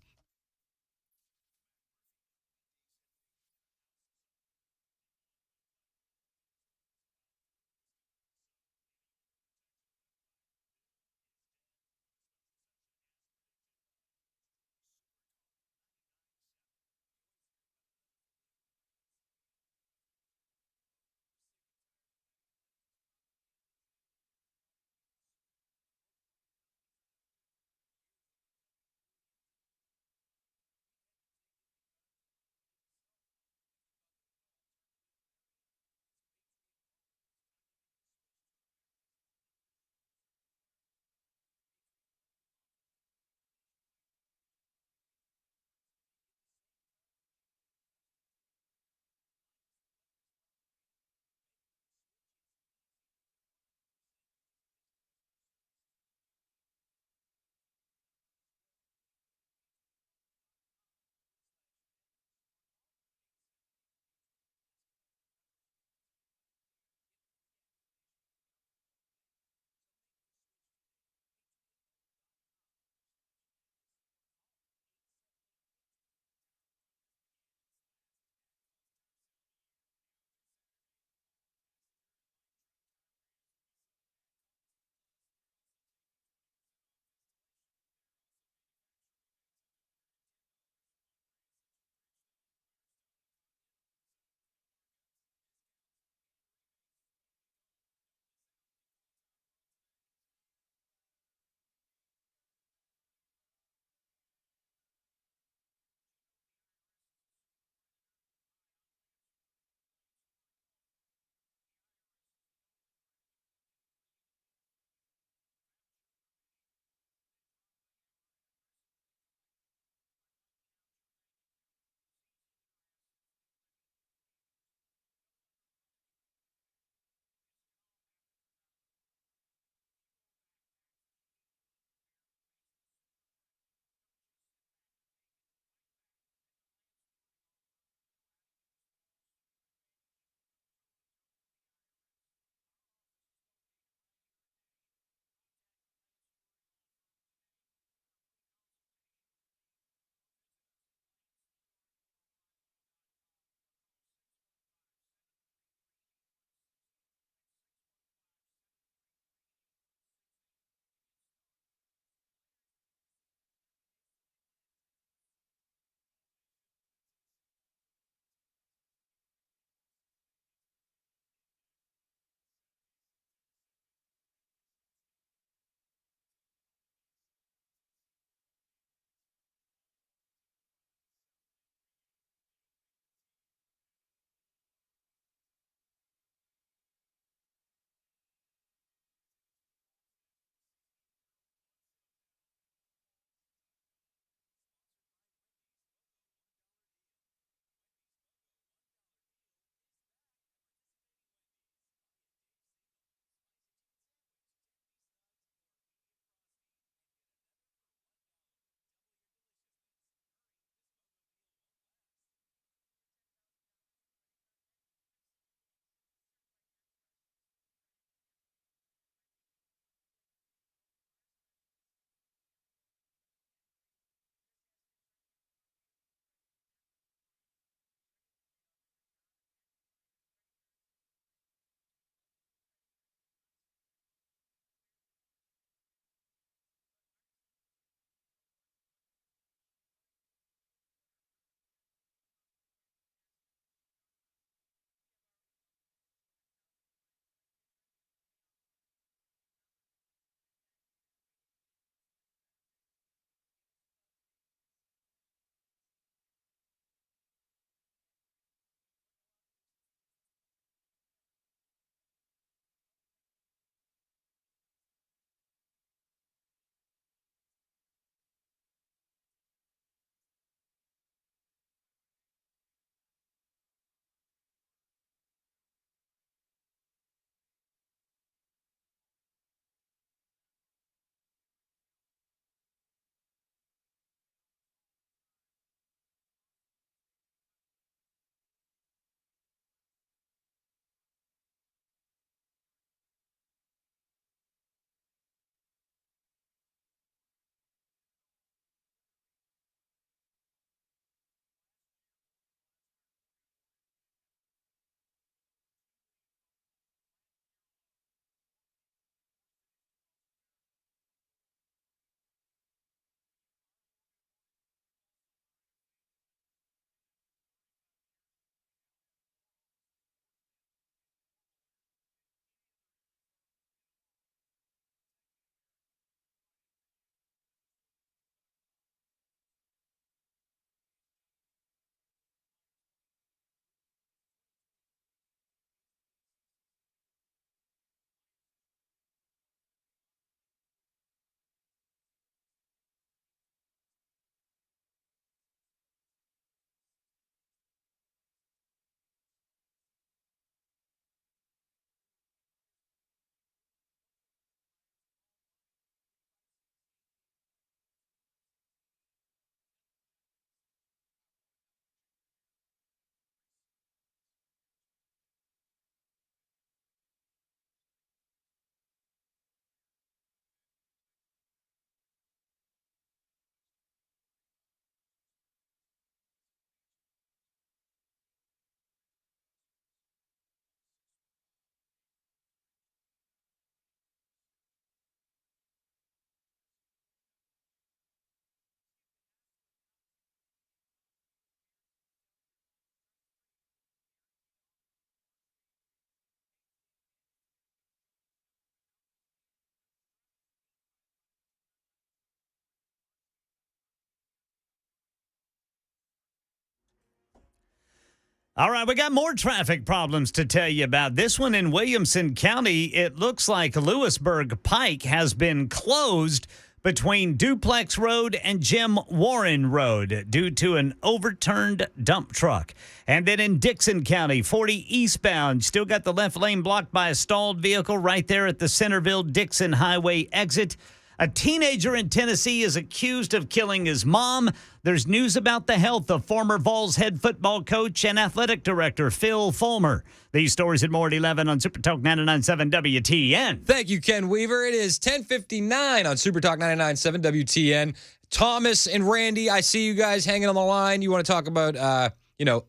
All right, we got more traffic problems to tell you about. This one in Williamson County, it looks like Lewisburg Pike has been closed between Duplex Road and Jim Warren Road due to an overturned dump truck. And then in Dixon County, 40 eastbound, still got the left lane blocked by a stalled vehicle right there at the Centerville-Dixon Highway exit. A teenager in Tennessee is accused of killing his mom. There's news about the health of former Vols head football coach and athletic director Phil Fulmer. These stories and more at 11 on Super Talk 99.7 WTN. Thank you, Ken Weaver. It is 10:59 on Super Talk 99.7 WTN. Thomas and Randy, I see you guys hanging on the line. You want to talk about,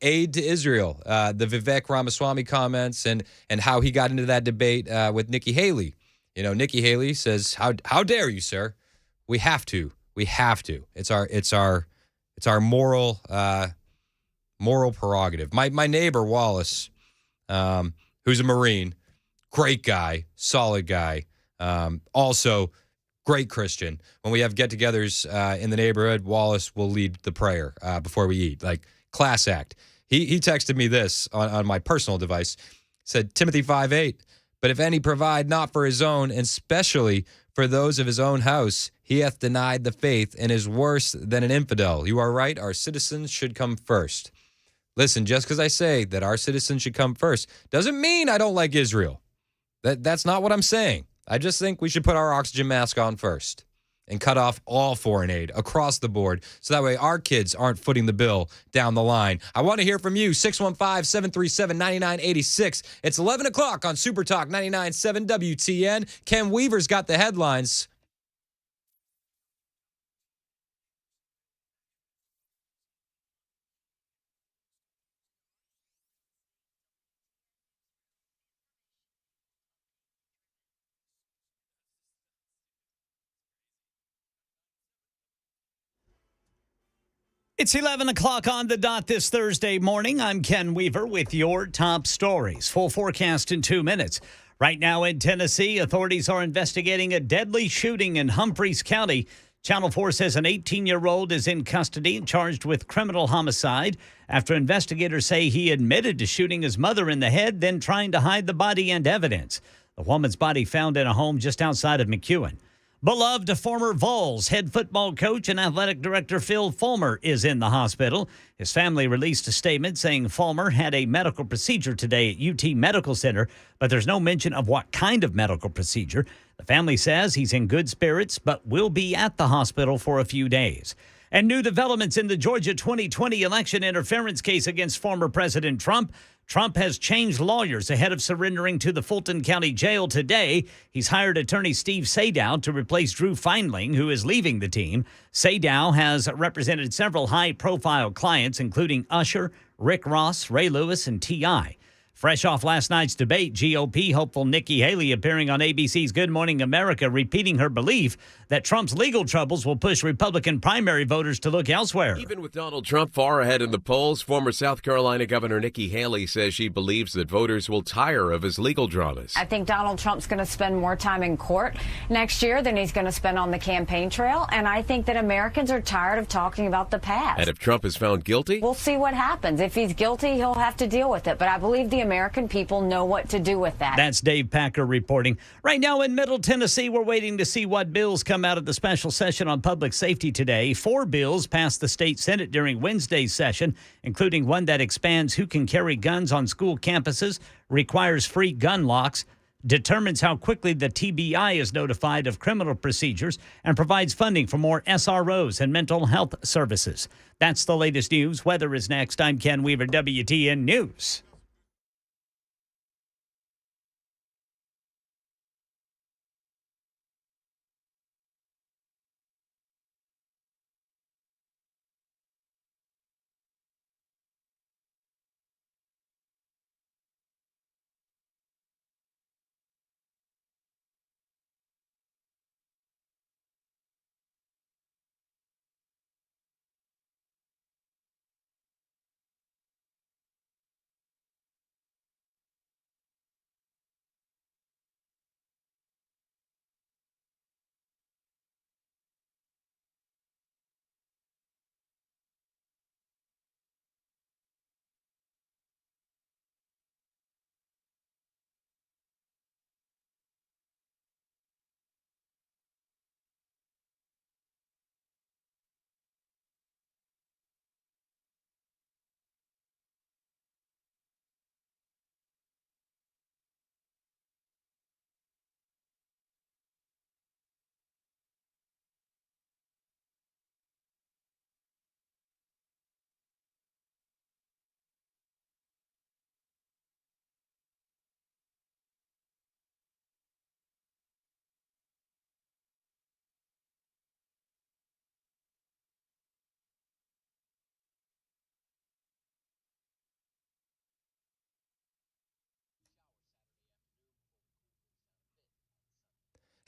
aid to Israel, the Vivek Ramaswamy comments and how he got into that debate with Nikki Haley. Nikki Haley says, "How dare you, sir? We have to. We have to. It's our moral prerogative." My neighbor Wallace, who's a Marine, great guy, solid guy, also great Christian. When we have get-togethers in the neighborhood, Wallace will lead the prayer before we eat. Like, class act. He texted me this on my personal device. Said Timothy 5:8. But if any provide not for his own, and specially for those of his own house, he hath denied the faith and is worse than an infidel. You are right. Our citizens should come first. Listen, just because I say that our citizens should come first doesn't mean I don't like Israel. That's not what I'm saying. I just think we should put our oxygen mask on first and cut off all foreign aid across the board so that way our kids aren't footing the bill down the line. I want to hear from you, 615-737-9986. It's 11 o'clock on Super Talk 99.7 WTN. Ken Weaver's got the headlines. It's 11 o'clock on the dot this Thursday morning. I'm Ken Weaver with your top stories. Full forecast in 2 minutes. Right now in Tennessee, authorities are investigating a deadly shooting in Humphreys County. Channel 4 says an 18-year-old is in custody and charged with criminal homicide after investigators say he admitted to shooting his mother in the head, then trying to hide the body and evidence. The woman's body found in a home just outside of McEwen. Beloved former Vols head football coach and athletic director Phil Fulmer is in the hospital. His family released a statement saying Fulmer had a medical procedure today at UT Medical Center, but there's no mention of what kind of medical procedure. The family says he's in good spirits, but will be at the hospital for a few days. And new developments in the Georgia 2020 election interference case against former President Trump. Trump has changed lawyers ahead of surrendering to the Fulton County Jail today. He's hired attorney Steve Sadow to replace Drew Feinling, who is leaving the team. Sadow has represented several high-profile clients, including Usher, Rick Ross, Ray Lewis, and T.I. Fresh off last night's debate, GOP hopeful Nikki Haley appearing on ABC's Good Morning America, repeating her belief that Trump's legal troubles will push Republican primary voters to look elsewhere. Even with Donald Trump far ahead in the polls, former South Carolina Governor Nikki Haley says she believes that voters will tire of his legal dramas. I think Donald Trump's going to spend more time in court next year than he's going to spend on the campaign trail, and I think that Americans are tired of talking about the past. And if Trump is found guilty? We'll see what happens. If he's guilty, he'll have to deal with it, but I believe the American people know what to do with that. That's Dave Packer reporting. Right now in Middle Tennessee, we're waiting to see what bills come out of the special session on public safety today. 4 bills passed the state Senate during Wednesday's session, including one that expands who can carry guns on school campuses, requires free gun locks, determines how quickly the TBI is notified of criminal procedures, and provides funding for more SROs and mental health services. That's the latest news. Weather is next. I'm Ken Weaver, WTN News.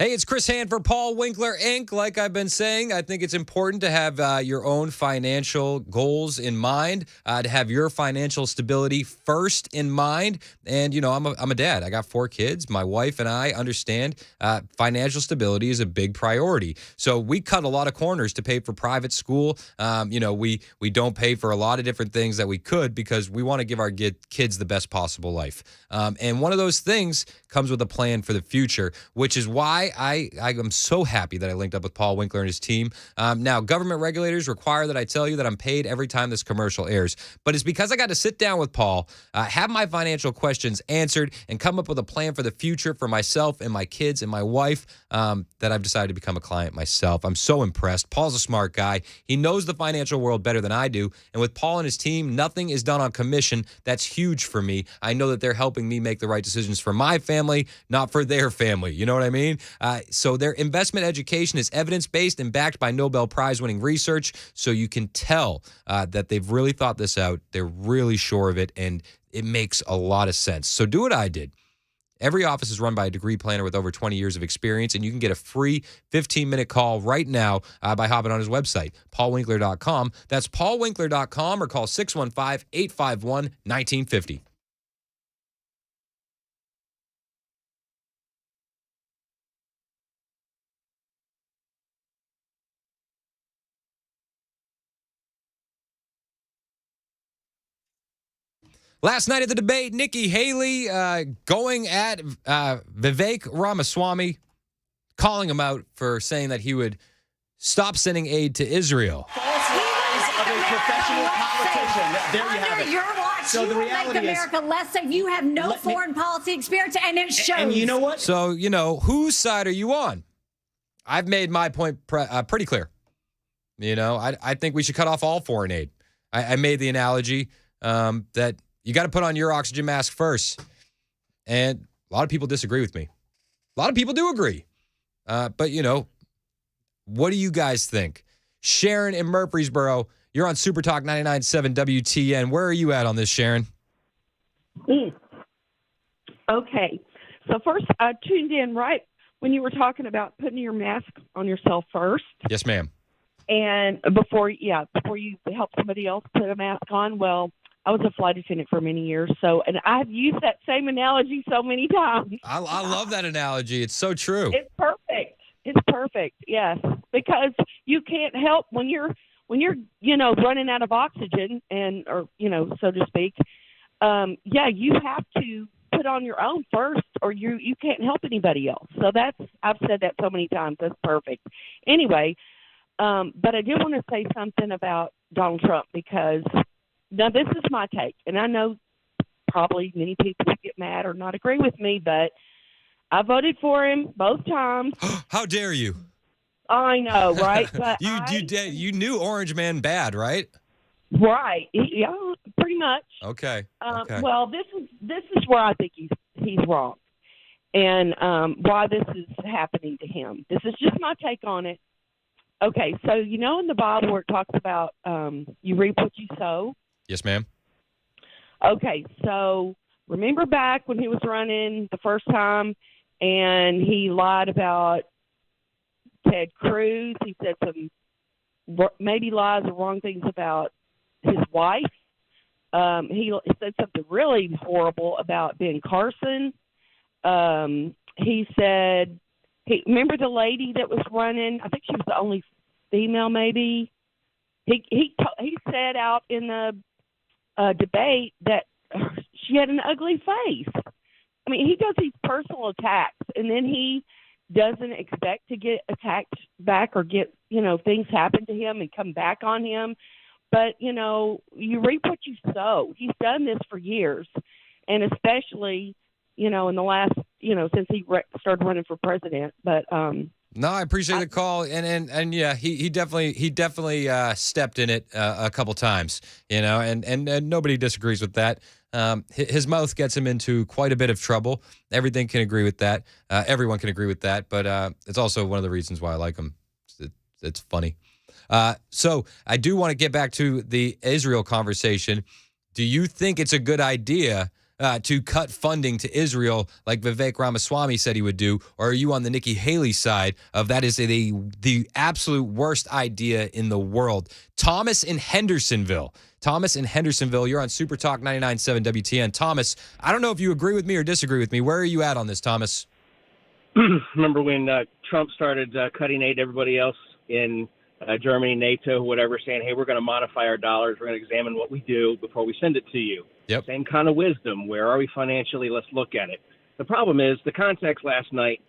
Hey, it's Chris Hand for Paul Winkler, Inc. Like I've been saying, I think it's important to have your own financial goals in mind, to have your financial stability first in mind. And, you know, I'm a dad. I got 4 kids. My wife and I understand financial stability is a big priority. So we cut a lot of corners to pay for private school. You know, we don't pay for a lot of different things that we could because we want to give our kids the best possible life. And one of those things comes with a plan for the future, which is why I am so happy that I linked up with Paul Winkler and his team. Now, government regulators require that I tell you that I'm paid every time this commercial airs, but it's because I got to sit down with Paul, have my financial questions answered, and come up with a plan for the future for myself and my kids and my wife that I've decided to become a client myself. I'm so impressed. Paul's a smart guy. He knows the financial world better than I do, and with Paul and his team, nothing is done on commission. That's huge for me. I know that they're helping me make the right decisions for my family, not for their family. You know what I mean? So their investment education is evidence-based and backed by Nobel Prize-winning research, so you can tell that they've really thought this out. They're really sure of it, and it makes a lot of sense. So do what I did. Every office is run by a degree planner with over 20 years of experience, and you can get a free 15-minute call right now by hopping on his website, paulwinkler.com. That's paulwinkler.com, or call 615-851-1950. Last night at the debate, Nikki Haley going at Vivek Ramaswamy, calling him out for saying that he would stop sending aid to Israel. False lies of a professional politician. There you have it. Your watch, so you the will reality make America less safe. You have no foreign policy experience, and it shows. And you know what? So, you know, whose side are you on? I've made my point pretty clear. You know, I think we should cut off all foreign aid. I made the analogy that you got to put on your oxygen mask first. And a lot of people disagree with me. A lot of people do agree. But, you know, what do you guys think? Sharon in Murfreesboro, you're on Super Talk 99.7 WTN. Where are you at on this, Sharon? Okay. So first, I tuned in right when you were talking about putting your mask on yourself first. Yes, ma'am. And before you help somebody else put a mask on. Well, I was a flight attendant for many years, and I've used that same analogy so many times. I love that analogy. It's so true. It's perfect. It's perfect. Yes, because you can't help when you're running out of oxygen or so to speak. You have to put on your own first, or you can't help anybody else. So I've said that so many times. That's perfect. Anyway, but I did want to say something about Donald Trump because. Now, this is my take, and I know probably many people will get mad or not agree with me, but I voted for him both times. How dare you? I know, right? But you knew Orange Man bad, right? Right. Yeah, pretty much. Okay. Well, this is where I think he's wrong, and why this is happening to him. This is just my take on it. Okay, so in the Bible where it talks about you reap what you sow. Yes, ma'am. Okay, so remember back when he was running the first time and he lied about Ted Cruz. He said some maybe lies or wrong things about his wife. He said something really horrible about Ben Carson. He said, remember the lady that was running? I think she was the only female maybe. He said out in the debate that she had an ugly face. I mean, he does these personal attacks, and then he doesn't expect to get attacked back or get, things happen to him and come back on him. But, you reap what you sow. He's done this for years, and especially, in the last, since he started running for president. But no, I appreciate the call, and yeah, he definitely stepped in it a couple times, and nobody disagrees with that. His mouth gets him into quite a bit of trouble. Everything can agree with that. Everyone can agree with that, but it's also one of the reasons why I like him. It's funny. So I do want to get back to the Israel conversation. Do you think it's a good idea to cut funding to Israel like Vivek Ramaswamy said he would do? Or are you on the Nikki Haley side of that is the absolute worst idea in the world? Thomas in Hendersonville. Thomas in Hendersonville, you're on Super Talk 99.7 WTN. Thomas, I don't know if you agree with me or disagree with me. Where are you at on this, Thomas? Remember when Trump started cutting aid to everybody else in Germany, NATO, whatever, saying, hey, we're going to modify our dollars. We're going to examine what we do before we send it to you. Yep. Same kind of wisdom. Where are we financially? Let's look at it. The problem is the context last night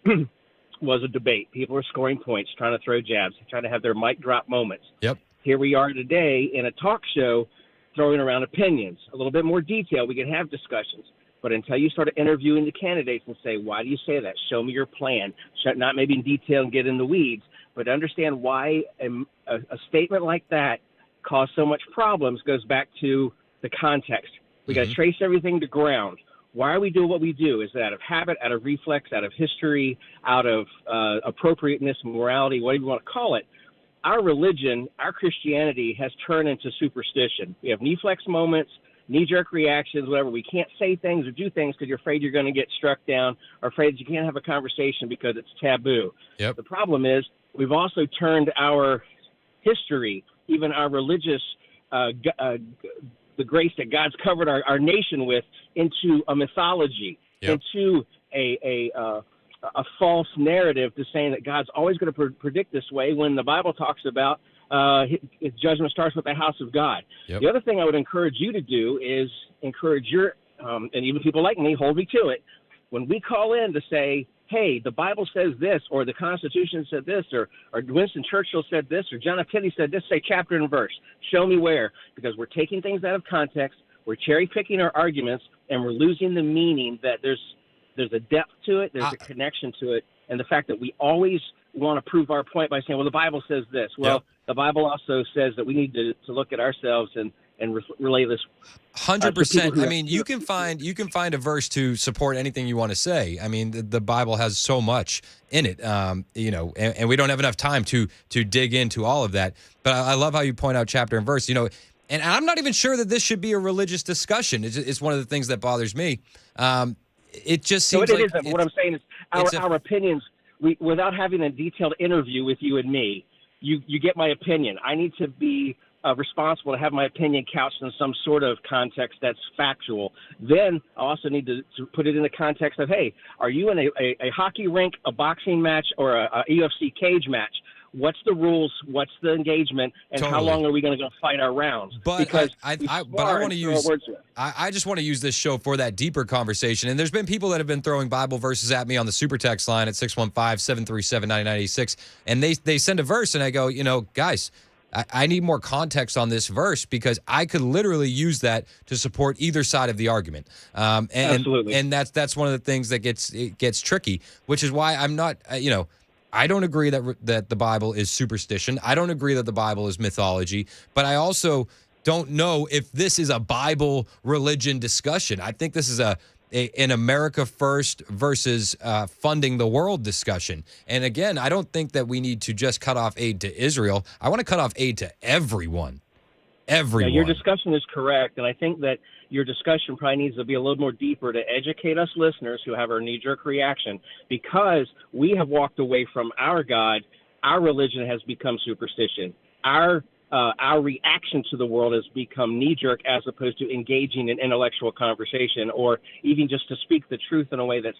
was a debate. People are scoring points, trying to throw jabs, trying to have their mic drop moments. Yep. Here we are today in a talk show throwing around opinions. A little bit more detail. We can have discussions. But until you start interviewing the candidates and say, why do you say that? Show me your plan. Not maybe in detail and get in the weeds, but understand why a statement like that caused so much problems goes back to the context. We got to trace everything to ground. Why are we doing what we do? Is it out of habit, out of reflex, out of history, out of appropriateness, morality, whatever you want to call it? Our religion, our Christianity has turned into superstition. We have knee-flex moments, knee-jerk reactions, whatever. We can't say things or do things because you're afraid you're going to get struck down or afraid you can't have a conversation because it's taboo. Yep. The problem is we've also turned our history, even our religious, the grace that God's covered our nation with, into a mythology, into a false narrative to saying that God's always going to predict this way when the Bible talks about his judgment starts with the house of God. Yep. The other thing I would encourage you to do is encourage your, and even people like me, hold me to it. When we call in to say, hey, the Bible says this, or the Constitution said this, or Winston Churchill said this, or John F. Kennedy said this, say chapter and verse. Show me where. Because we're taking things out of context, we're cherry-picking our arguments, and we're losing the meaning that there's a depth to it, there's a connection to it, and the fact that we always want to prove our point by saying, well, the Bible says this. Well, the Bible also says that we need to look at ourselves and relay this. 100%. I mean, you can find a verse to support anything you want to say. I mean, the Bible has so much in it, and we don't have enough time to dig into all of that. But I love how you point out chapter and verse. And I'm not even sure that this should be a religious discussion. It's one of the things that bothers me. It just seems so it isn't. What I'm saying is our opinions. Without having a detailed interview with you and me, you get my opinion. I need to be responsible to have my opinion couched in some sort of context that's factual. Then I also need to put it in the context of, hey, are you in a hockey rink, a boxing match, or a UFC cage match? What's the rules? What's the engagement? And how long are we going to go fight our rounds? But I want to use. I just want to use this show for that deeper conversation. And there's been people that have been throwing Bible verses at me on the super text line at 615-737-9986, and they send a verse, and I go, guys, I need more context on this verse because I could literally use that to support either side of the argument. Absolutely. And that's one of the things that gets tricky, which is why I'm not, I don't agree that the Bible is superstition. I don't agree that the Bible is mythology, but I also don't know if this is a Bible religion discussion. I think this is an America first versus funding the world discussion. And again, I don't think that we need to just cut off aid to Israel. I want to cut off aid to everyone. Everyone. Yeah, your discussion is correct, and I think that your discussion probably needs to be a little more deeper to educate us listeners who have our knee-jerk reaction, because we have walked away from our God. Our religion has become superstition. Our reaction to the world has become knee-jerk as opposed to engaging in intellectual conversation, or even just to speak the truth in a way that's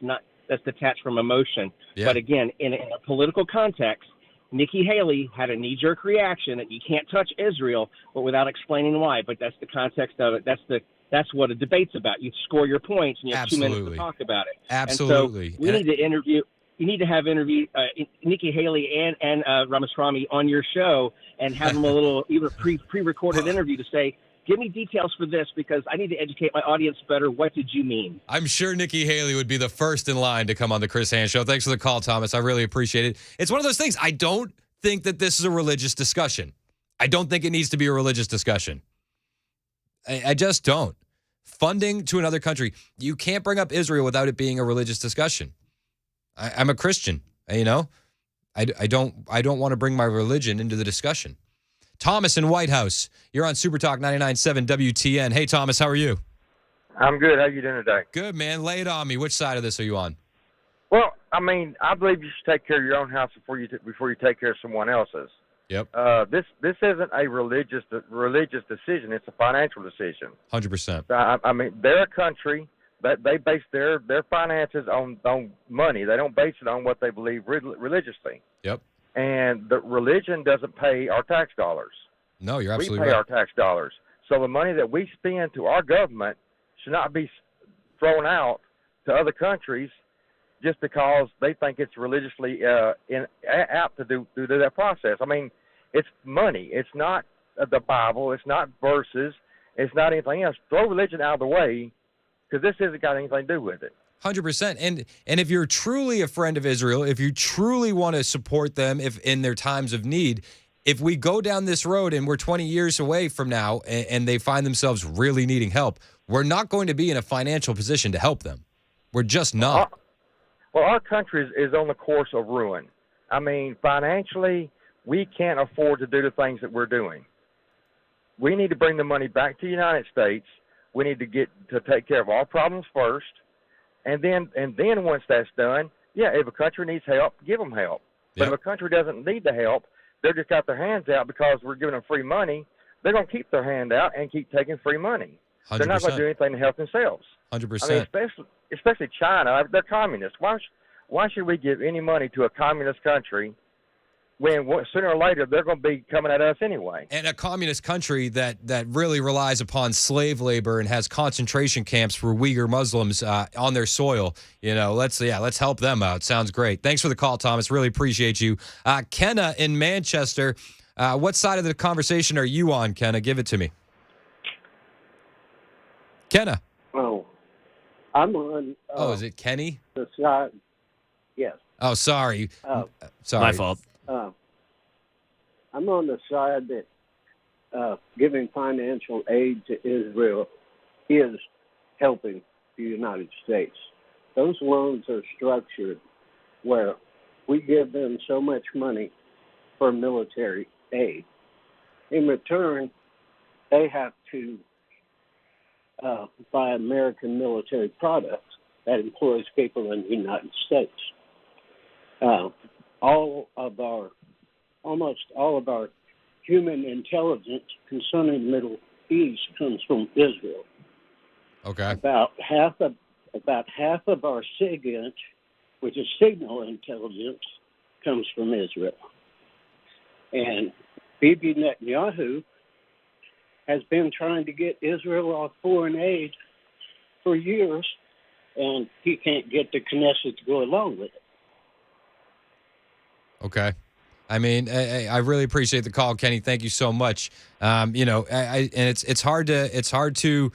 detached from emotion. Yeah. But again, in a political context, Nikki Haley had a knee-jerk reaction that you can't touch Israel, but without explaining why. But that's the context of it. That's what a debate's about. You score your points, and you have 2 minutes to talk about it. Absolutely. And so we need to interview. You need to have Nikki Haley and Ramaswamy on your show and have them a little even pre-recorded interview to say, give me details for this because I need to educate my audience better. What did you mean? I'm sure Nikki Haley would be the first in line to come on the Chris Hand Show. Thanks for the call, Thomas. I really appreciate it. It's one of those things. I don't think that this is a religious discussion. I don't think it needs to be a religious discussion. I just don't. Funding to another country, you can't bring up Israel without it being a religious discussion. I'm a Christian, I don't want to bring my religion into the discussion. Thomas in White House, you're on Super Talk 99.7 WTN. Hey, Thomas, how are you? I'm good. How you doing today? Good, man. Lay it on me. Which side of this are you on? Well, I mean, I believe you should take care of your own house before you take care of someone else's. Yep. This isn't a religious decision. It's a financial decision. 100%. I mean, they're a country that they base their finances on money. They don't base it on what they believe religiously. Yep. And the religion doesn't pay our tax dollars. No, you're absolutely we pay right. our tax dollars. So the money that we spend to our government should not be thrown out to other countries just because they think it's religiously apt to do that process. I mean, it's money. It's not the Bible. It's not verses. It's not anything else. Throw religion out of the way because this hasn't got anything to do with it. 100%. And if you're truly a friend of Israel, if you truly want to support them if in their times of need, if we go down this road and we're 20 years away from now and they find themselves really needing help, we're not going to be in a financial position to help them. We're just not. Well, our country is on the course of ruin. I mean, financially, we can't afford to do the things that we're doing. We need to bring the money back to the United States. We need to take care of our problems first. And then once that's done, yeah, if a country needs help, give them help. But if a country doesn't need the help, they're just got their hands out because we're giving them free money, they're going to keep their hand out and keep taking free money. 100%. They're not going to do anything to help themselves. 100%. I mean, especially China. They're communists. Why should we give any money to a communist country when sooner or later they're going to be coming at us anyway? And a communist country that really relies upon slave labor and has concentration camps for Uyghur Muslims on their soil. You know, let's help them out. Sounds great. Thanks for the call, Thomas. Really appreciate you. Kenna in Manchester, what side of the conversation are you on, Kenna? Give it to me. Kenna. Oh, I'm on. Is it Kenny? The side. Yes. Oh, sorry. Sorry. My fault. I'm on the side that giving financial aid to Israel is helping the United States. Those loans are structured where we give them so much money for military aid. In return, they have to buy American military products that employs people in the United States. Almost all of our human intelligence concerning the Middle East comes from Israel. Okay. About half of our SIGINT, which is signal intelligence, comes from Israel. And Bibi Netanyahu has been trying to get Israel off foreign aid for years, and he can't get the Knesset to go along with it. Okay. I mean, I really appreciate the call, Kenny. Thank you so much. And it's hard to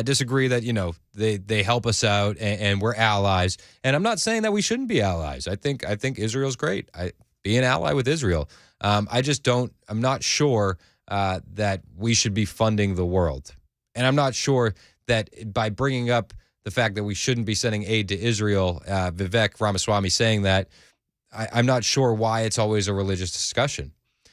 disagree that they help us out and we're allies. And I'm not saying that we shouldn't be allies. I think Israel's great. Be an ally with Israel. I'm not sure that we should be funding the world, and I'm not sure that by bringing up the fact that we shouldn't be sending aid to Israel, Vivek Ramaswamy saying that. I'm not sure why it's always a religious discussion.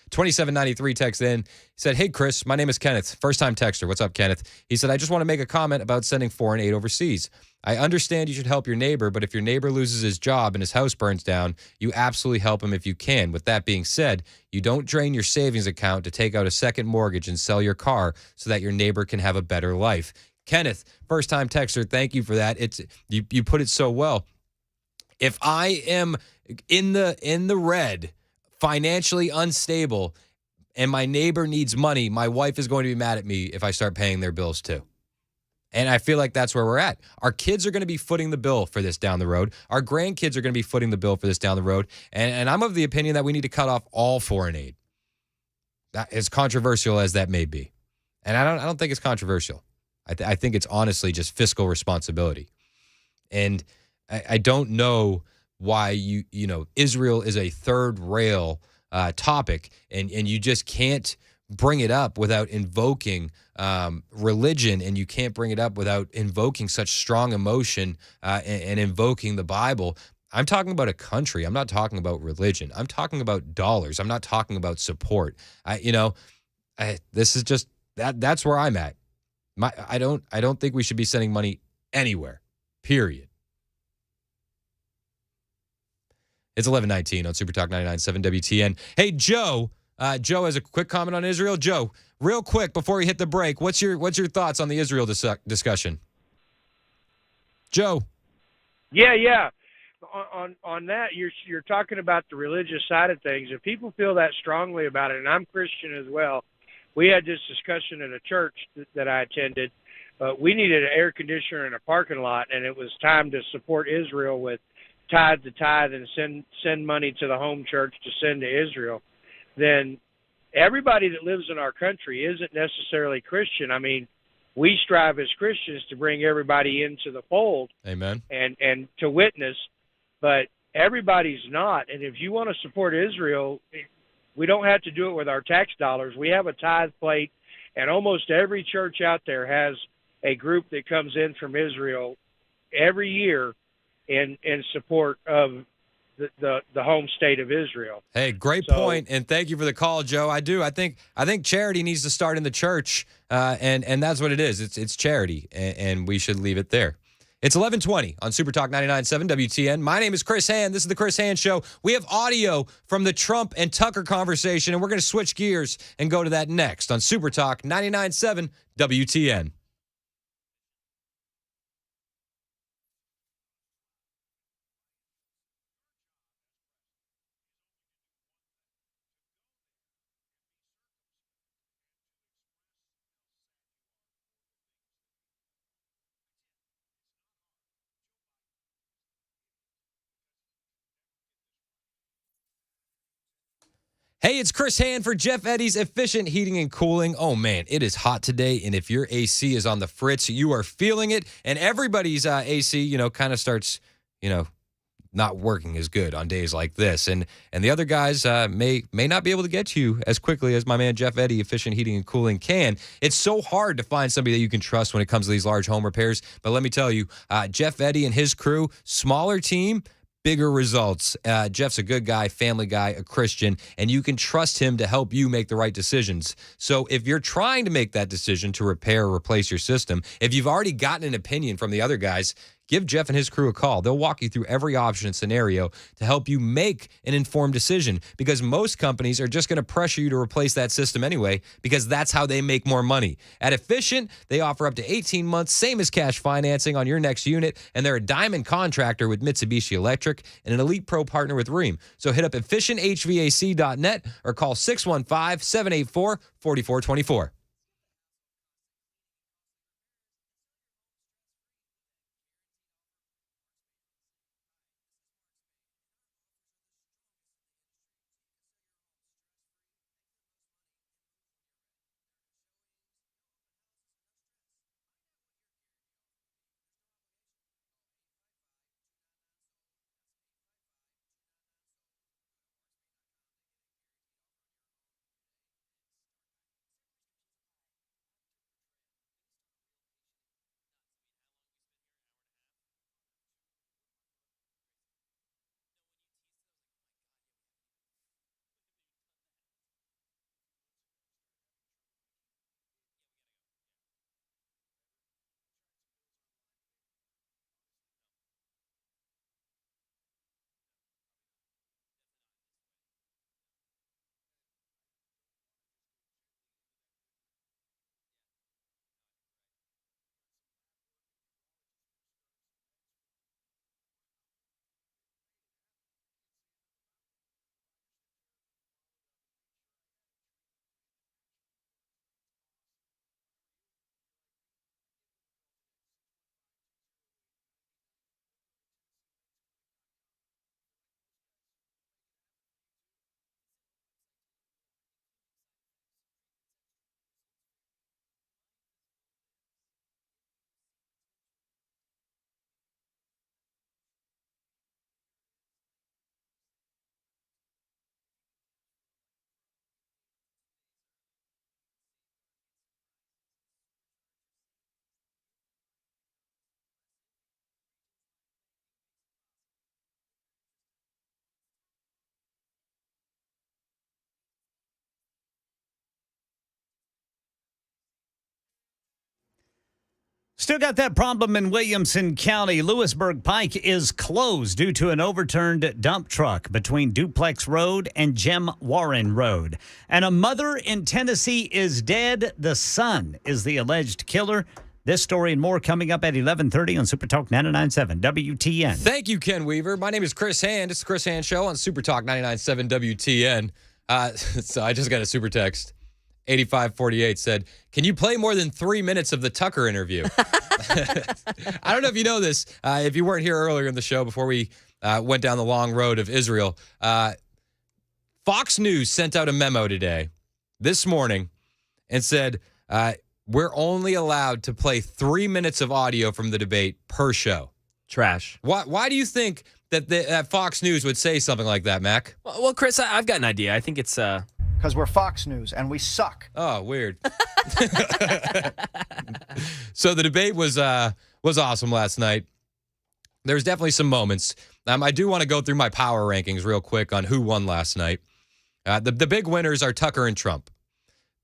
2793 text in. He said, "Hey, Chris, my name is Kenneth. First-time texter. What's up, Kenneth?" He said, "I just want to make a comment about sending foreign aid overseas. I understand you should help your neighbor, but if your neighbor loses his job and his house burns down, you absolutely help him if you can. With that being said, you don't drain your savings account to take out a second mortgage and sell your car so that your neighbor can have a better life." Kenneth, first-time texter, thank you for that. You put it so well. If I am in the red, financially unstable, and my neighbor needs money, my wife is going to be mad at me if I start paying their bills too. And I feel like that's where we're at. Our kids are going to be footing the bill for this down the road. Our grandkids are going to be footing the bill for this down the road. And I'm of the opinion that we need to cut off all foreign aid. That, as controversial as that may be. And I don't think it's controversial. I think it's honestly just fiscal responsibility. And I don't know why Israel is a third rail topic, and you just can't bring it up without invoking religion, and you can't bring it up without invoking such strong emotion and invoking the Bible. I'm talking about a country. I'm not talking about religion. I'm talking about dollars. I'm not talking about support. This is just that's where I'm at. I don't think we should be sending money anywhere. Period. It's 11:19 on Super Talk 99.7 WTN. Hey, Joe. Joe has a quick comment on Israel. Joe, real quick before we hit the break, what's your thoughts on the Israel discussion? Joe. Yeah. On that, you're talking about the religious side of things. If people feel that strongly about it, and I'm Christian as well, we had this discussion at a church that I attended. We needed an air conditioner in a parking lot, and it was time to support Israel with tithe to tithe and send money to the home church to send to Israel. Then everybody that lives in our country isn't necessarily Christian. I mean, we strive as Christians to bring everybody into the fold. Amen. And to witness, but everybody's not. And if you want to support Israel, we don't have to do it with our tax dollars. We have a tithe plate, and almost every church out there has a group that comes in from Israel every year in support of the home state of Israel. Hey, great point, and thank you for the call, Joe. I think charity needs to start in the church, and that's what it is. It's charity, and we should leave it there. It's 11:20 on Super Talk 99.7 WTN. My name is Chris Hand. This is the Chris Hand Show. We have audio from the Trump and Tucker conversation, and we're going to switch gears and go to that next on Super Talk 99.7 WTN. Hey, it's Chris Hand for Jeff Eddy's Efficient Heating and Cooling. Oh, man, it is hot today, and if your AC is on the fritz, you are feeling it, and everybody's AC, kind of starts, not working as good on days like this, and the other guys may not be able to get to you as quickly as my man Jeff Eddy, Efficient Heating and Cooling, can. It's so hard to find somebody that you can trust when it comes to these large home repairs, but let me tell you, Jeff Eddy and his crew, smaller team, bigger results. Jeff's a good guy, family guy, a Christian, and you can trust him to help you make the right decisions. So if you're trying to make that decision to repair or replace your system, if you've already gotten an opinion from the other guys, give Jeff and his crew a call. They'll walk you through every option and scenario to help you make an informed decision, because most companies are just going to pressure you to replace that system anyway, because that's how they make more money. At Efficient, they offer up to 18 months, same as cash financing on your next unit, and they're a diamond contractor with Mitsubishi Electric and an elite pro partner with Rheem. So hit up efficienthvac.net or call 615-784-4424. Still got that problem in Williamson County. Lewisburg Pike is closed due to an overturned dump truck between Duplex Road and Jim Warren Road. And a mother in Tennessee is dead. The son is the alleged killer. This story and more coming up at 11:30 on Super Talk 99.7 WTN. Thank you, Ken Weaver. My name is Chris Hand. It's the Chris Hand Show on Super Talk 99.7 WTN. So I just got a super text. 8548 said, "Can you play more than 3 minutes of the Tucker interview?" I don't know if you know this. If you weren't here earlier in the show before we went down the long road of Israel, Fox News sent out a memo today, this morning, and said, we're only allowed to play 3 minutes of audio from the debate per show. Trash. Why do you think that Fox News would say something like that, Mac? Well, Chris, I've got an idea. I think it's... Because we're Fox News, and we suck. Oh, weird. So the debate was awesome last night. There's definitely some moments. I do want to go through my power rankings real quick on who won last night. The big winners are Tucker and Trump.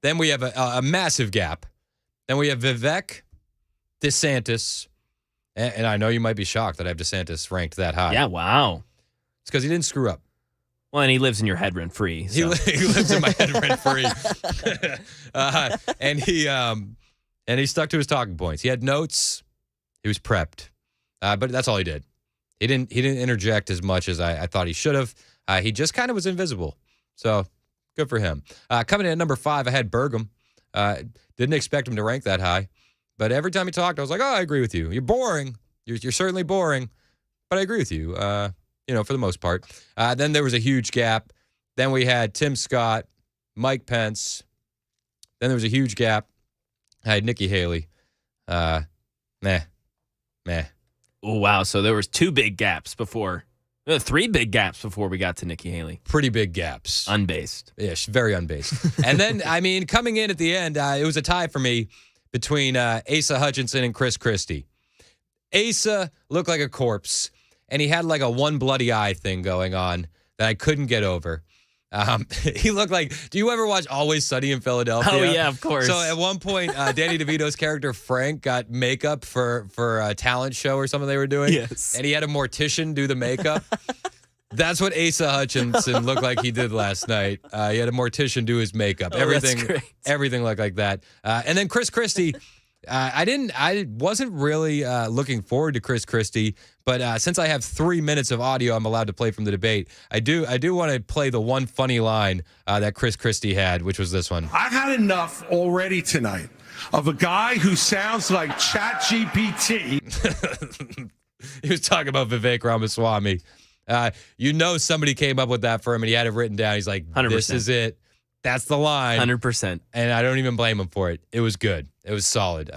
Then we have a massive gap. Then we have Vivek, DeSantis, and I know you might be shocked that I have DeSantis ranked that high. Yeah, wow. It's because he didn't screw up. Well, and he lives in your head rent free. So. He lives in my head rent free, and he stuck to his talking points. He had notes. He was prepped, but that's all he did. He didn't interject as much as I thought he should have. He just kind of was invisible. So good for him. Coming in at number 5, I had Burgum. Didn't expect him to rank that high, but every time he talked, I was like, "Oh, I agree with you. You're boring. You're certainly boring, but I agree with you." For the most part. Then there was a huge gap. Then we had Tim Scott, Mike Pence. Then there was a huge gap. I had Nikki Haley. Meh. Oh, wow. So there was 2 big gaps before. 3 big gaps before we got to Nikki Haley. Pretty big gaps. Unbased. Yeah, she's very unbased. And then, coming in at the end, it was a tie for me between Asa Hutchinson and Chris Christie. Asa looked like a corpse. And he had like a one bloody eye thing going on that I couldn't get over. He looked like, do you ever watch Always Sunny in Philadelphia? Oh, yeah, of course. So at one point, Danny DeVito's character, Frank, got makeup for a talent show or something they were doing. Yes. And he had a mortician do the makeup. That's what Asa Hutchinson looked like he did last night. He had a mortician do his makeup. Oh, Everything looked like that. And then Chris Christie, I wasn't really looking forward to Chris Christie, but since I have 3 minutes of audio I'm allowed to play from the debate, I do want to play the one funny line that Chris Christie had, which was this one. I've had enough already tonight of a guy who sounds like ChatGPT. He was talking about Vivek Ramaswamy. Somebody came up with that for him, and he had it written down. He's like, 100%. This is it. That's the line. 100%. And I don't even blame him for it. It was good. It was solid.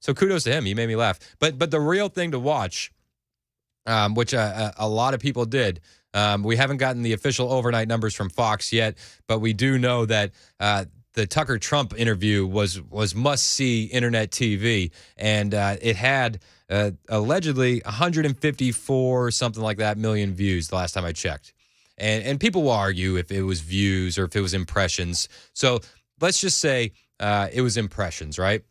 So kudos to him. He made me laugh. But the real thing to watch, which a lot of people did, we haven't gotten the official overnight numbers from Fox yet, but we do know that the Tucker Trump interview was must-see internet TV, and it had allegedly 154, something like that, million views the last time I checked. And people will argue if it was views or if it was impressions. So let's just say it was impressions, right?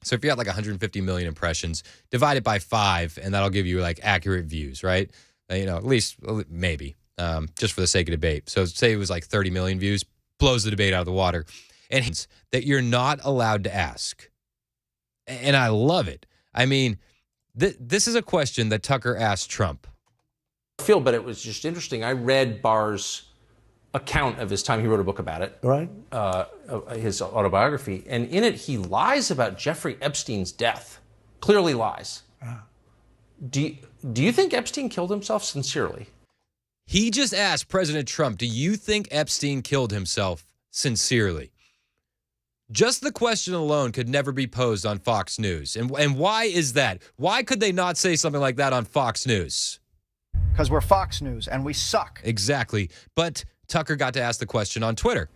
So if you got like 150 million impressions, divide it by 5, and that'll give you like accurate views, right? At least maybe, just for the sake of debate. So say it was like 30 million views, blows the debate out of the water. And that you're not allowed to ask. And I love it. This is a question that Tucker asked Trump. But it was just interesting. I read Barr's account of his time. He wrote a book about it, right? His autobiography, and in it he lies about Jeffrey Epstein's death. Clearly lies. Do you think Epstein killed himself sincerely? He just asked President Trump, "Do you think Epstein killed himself sincerely?" Just the question alone could never be posed on Fox News. And why is that? Why could they not say something like that on Fox News? Because we're Fox News, and we suck. Exactly. But Tucker got to ask the question on Twitter.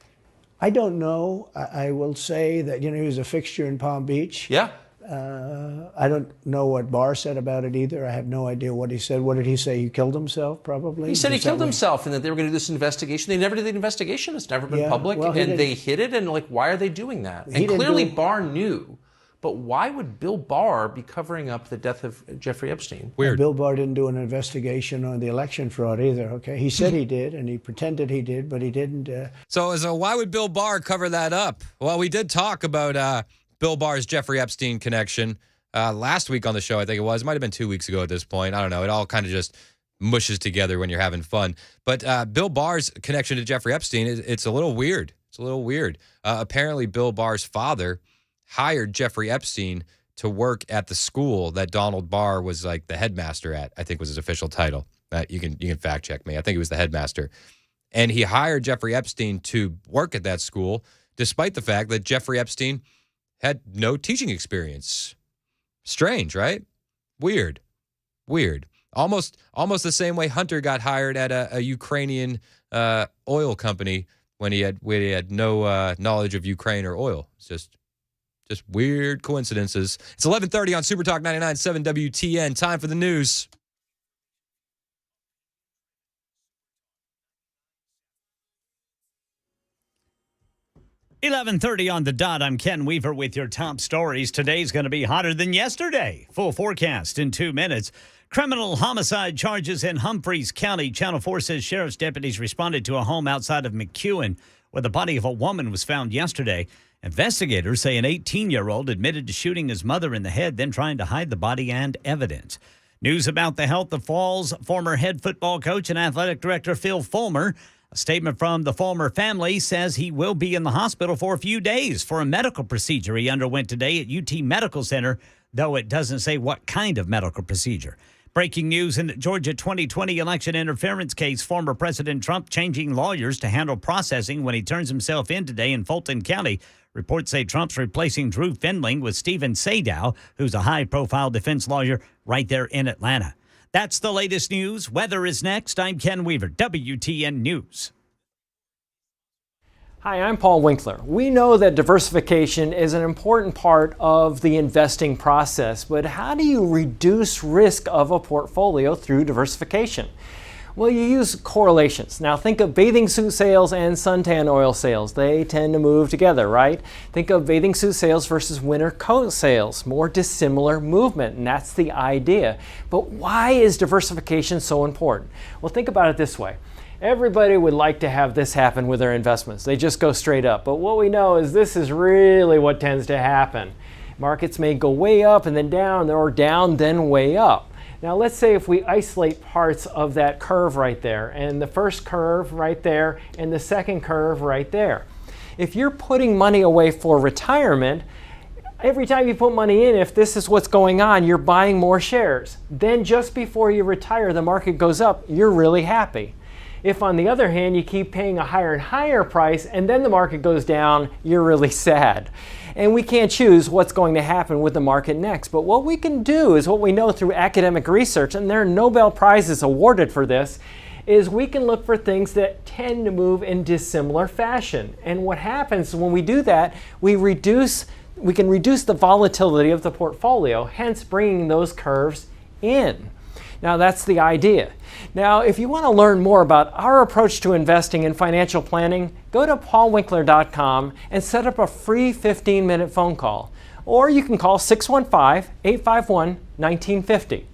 I don't know. I will say that, he was a fixture in Palm Beach. Yeah. I don't know what Barr said about it either. I have no idea what he said. What did he say? He killed himself, probably? He said he killed himself and that they were going to do this investigation. They never did the investigation. It's never been public. Well, and they hid it. And, why are they doing that? And clearly Barr knew. But why would Bill Barr be covering up the death of Jeffrey Epstein? Weird. Bill Barr didn't do an investigation on the election fraud either, okay? He said he did, and he pretended he did, but he didn't. So why would Bill Barr cover that up? Well, we did talk about Bill Barr's Jeffrey Epstein connection last week on the show, I think it was. It might have been 2 weeks ago at this point. I don't know. It all kind of just mushes together when you're having fun. But Bill Barr's connection to Jeffrey Epstein, it's a little weird. It's a little weird. Apparently, Bill Barr's father hired Jeffrey Epstein to work at the school that Donald Barr was like the headmaster at, I think was his official title. You can fact check me. I think he was the headmaster. And he hired Jeffrey Epstein to work at that school, despite the fact that Jeffrey Epstein had no teaching experience. Strange, right? Weird. Almost the same way Hunter got hired at a Ukrainian oil company when he had no knowledge of Ukraine or oil. It's just weird coincidences. It's 11:30 on Super Talk 99.7 WTN. Time for the news. $11:30 on the dot. I'm Ken Weaver with your top stories. Today's going to be hotter than yesterday. Full forecast in 2 minutes. Criminal homicide charges in Humphreys County. Channel 4 says sheriff's deputies responded to a home outside of McEwen where the body of a woman was found yesterday. Investigators say an 18-year-old admitted to shooting his mother in the head, then trying to hide the body and evidence. News about the health of Falls former head football coach and athletic director Phil Fulmer. A statement from the Fulmer family says he will be in the hospital for a few days for a medical procedure he underwent today at UT Medical Center, though it doesn't say what kind of medical procedure. Breaking news in the Georgia 2020 election interference case, former President Trump changing lawyers to handle processing when he turns himself in today in Fulton County. Reports say Trump's replacing Drew Findling with Stephen Sadow, who's a high-profile defense lawyer right there in Atlanta. That's the latest news. Weather is next. I'm Ken Weaver, WTN News. Hi, I'm Paul Winkler. We know that diversification is an important part of the investing process, but how do you reduce risk of a portfolio through diversification? Well, you use correlations. Now think of bathing suit sales and suntan oil sales. They tend to move together, right? Think of bathing suit sales versus winter coat sales. More dissimilar movement, and that's the idea. But why is diversification so important? Well, think about it this way. Everybody would like to have this happen with their investments. They just go straight up. But what we know is this is really what tends to happen. Markets may go way up and then down, or down then way up. Now let's say if we isolate parts of that curve right there, and the first curve right there, and the second curve right there. If you're putting money away for retirement, every time you put money in, if this is what's going on, you're buying more shares. Then just before you retire, the market goes up, you're really happy. If on the other hand, you keep paying a higher and higher price, and then the market goes down, you're really sad. And we can't choose what's going to happen with the market next. But what we can do is what we know through academic research, and there are Nobel Prizes awarded for this, is we can look for things that tend to move in dissimilar fashion. And what happens when we do that, we can reduce the volatility of the portfolio, hence bringing those curves in. Now that's the idea. Now, if you want to learn more about our approach to investing and financial planning, go to paulwinkler.com and set up a free 15-minute phone call. Or you can call 615-851-1950.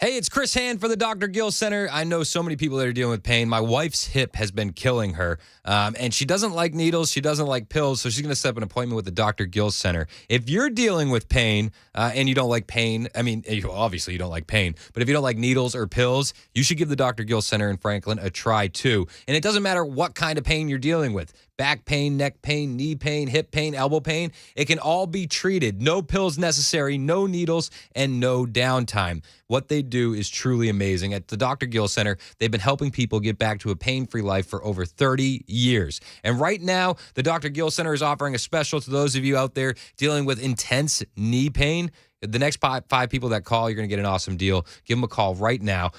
Hey, it's Chris Hand for the Dr. Gill Center. I know so many people that are dealing with pain. My wife's hip has been killing her, and she doesn't like needles. She doesn't like pills, so she's going to set up an appointment with the Dr. Gill Center. If you're dealing with pain and you don't like pain, obviously you don't like pain, but if you don't like needles or pills, you should give the Dr. Gill Center in Franklin a try too. And it doesn't matter what kind of pain you're dealing with. Back pain, neck pain, knee pain, hip pain, elbow pain. It can all be treated. No pills necessary, no needles, and no downtime. What they do is truly amazing. At the Dr. Gill Center, they've been helping people get back to a pain-free life for over 30 years. And right now, the Dr. Gill Center is offering a special to those of you out there dealing with intense knee pain. The next five people that call, you're going to get an awesome deal. Give them a call right now.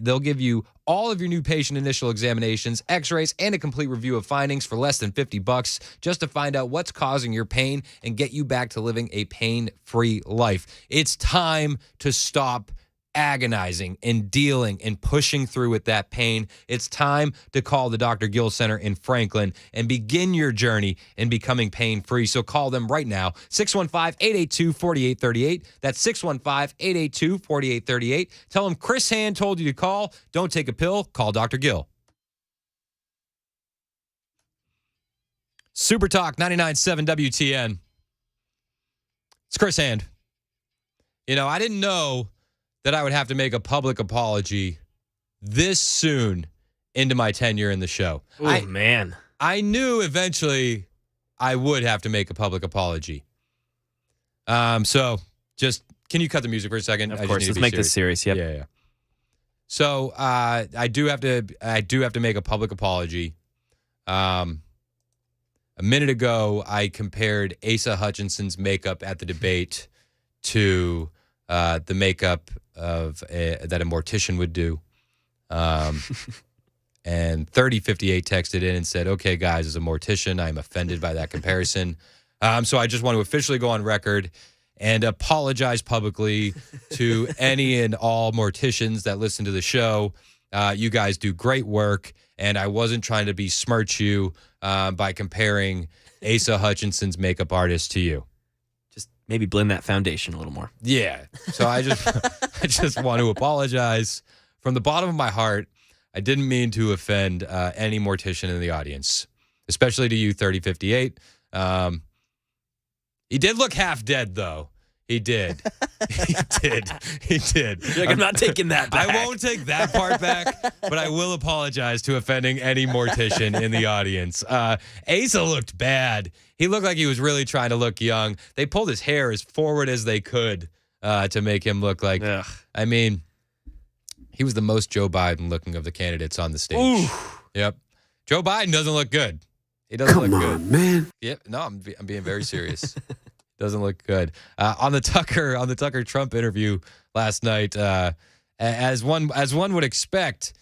They'll give you all of your new patient initial examinations, x-rays, and a complete review of findings for less than $50 just to find out what's causing your pain and get you back to living a pain-free life. It's time to stop agonizing and dealing and pushing through with that pain. It's time to call the Dr. Gill Center in Franklin and begin your journey in becoming pain-free. So call them right now, 615-882-4838. That's 615-882-4838. Tell them Chris Hand told you to call. Don't take a pill. Call Dr. Gill. Super Talk 99.7 WTN. It's Chris Hand. I didn't know that I would have to make a public apology this soon into my tenure in the show. Oh, man. I knew eventually I would have to make a public apology. So just, can you cut the music for a second? Of course, let's make this serious. Yep. Yeah. So I do have to make a public apology. A minute ago, I compared Asa Hutchinson's makeup at the debate to the makeup that a mortician would do. And 3058 texted in and said, okay, guys, as a mortician, I'm offended by that comparison. So I just want to officially go on record and apologize publicly to any and all morticians that listen to the show. You guys do great work, and I wasn't trying to besmirch you by comparing Asa Hutchinson's makeup artist to you. Maybe blend that foundation a little more. Yeah. So I just want to apologize from the bottom of my heart. I didn't mean to offend any mortician in the audience, especially to you, 3058. He did look half dead, though. He did. He did. Like, I'm not taking that back. I won't take that part back, but I will apologize to offending any mortician in the audience. Asa looked bad. He looked like he was really trying to look young. They pulled his hair as forward as they could to make him look like, he was the most Joe Biden looking of the candidates on the stage. Ooh. Yep. Joe Biden doesn't look good. He doesn't look good. Man. Yep. No, I'm being very serious. Doesn't look good. On the Tucker Trump interview last night, as one would expect,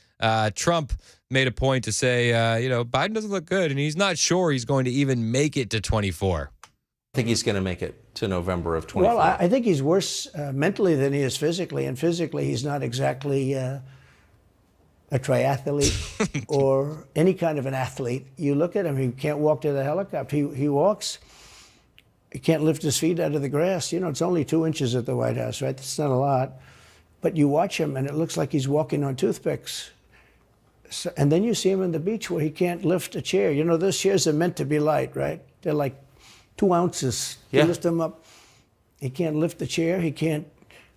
Trump made a point to say, Biden doesn't look good, and he's not sure he's going to even make it to 24. I think he's going to make it to November of 24. Well, I think he's worse mentally than he is physically, and physically he's not exactly a triathlete or any kind of an athlete. You look at him, he can't walk to the helicopter. He walks. He can't lift his feet out of the grass. It's only 2 inches at the White House, right? That's not a lot. But you watch him, and it looks like he's walking on toothpicks. So, and then you see him on the beach where he can't lift a chair. Those chairs are meant to be light, right? They're like 2 ounces. You lift them up. He can't lift the chair. He can't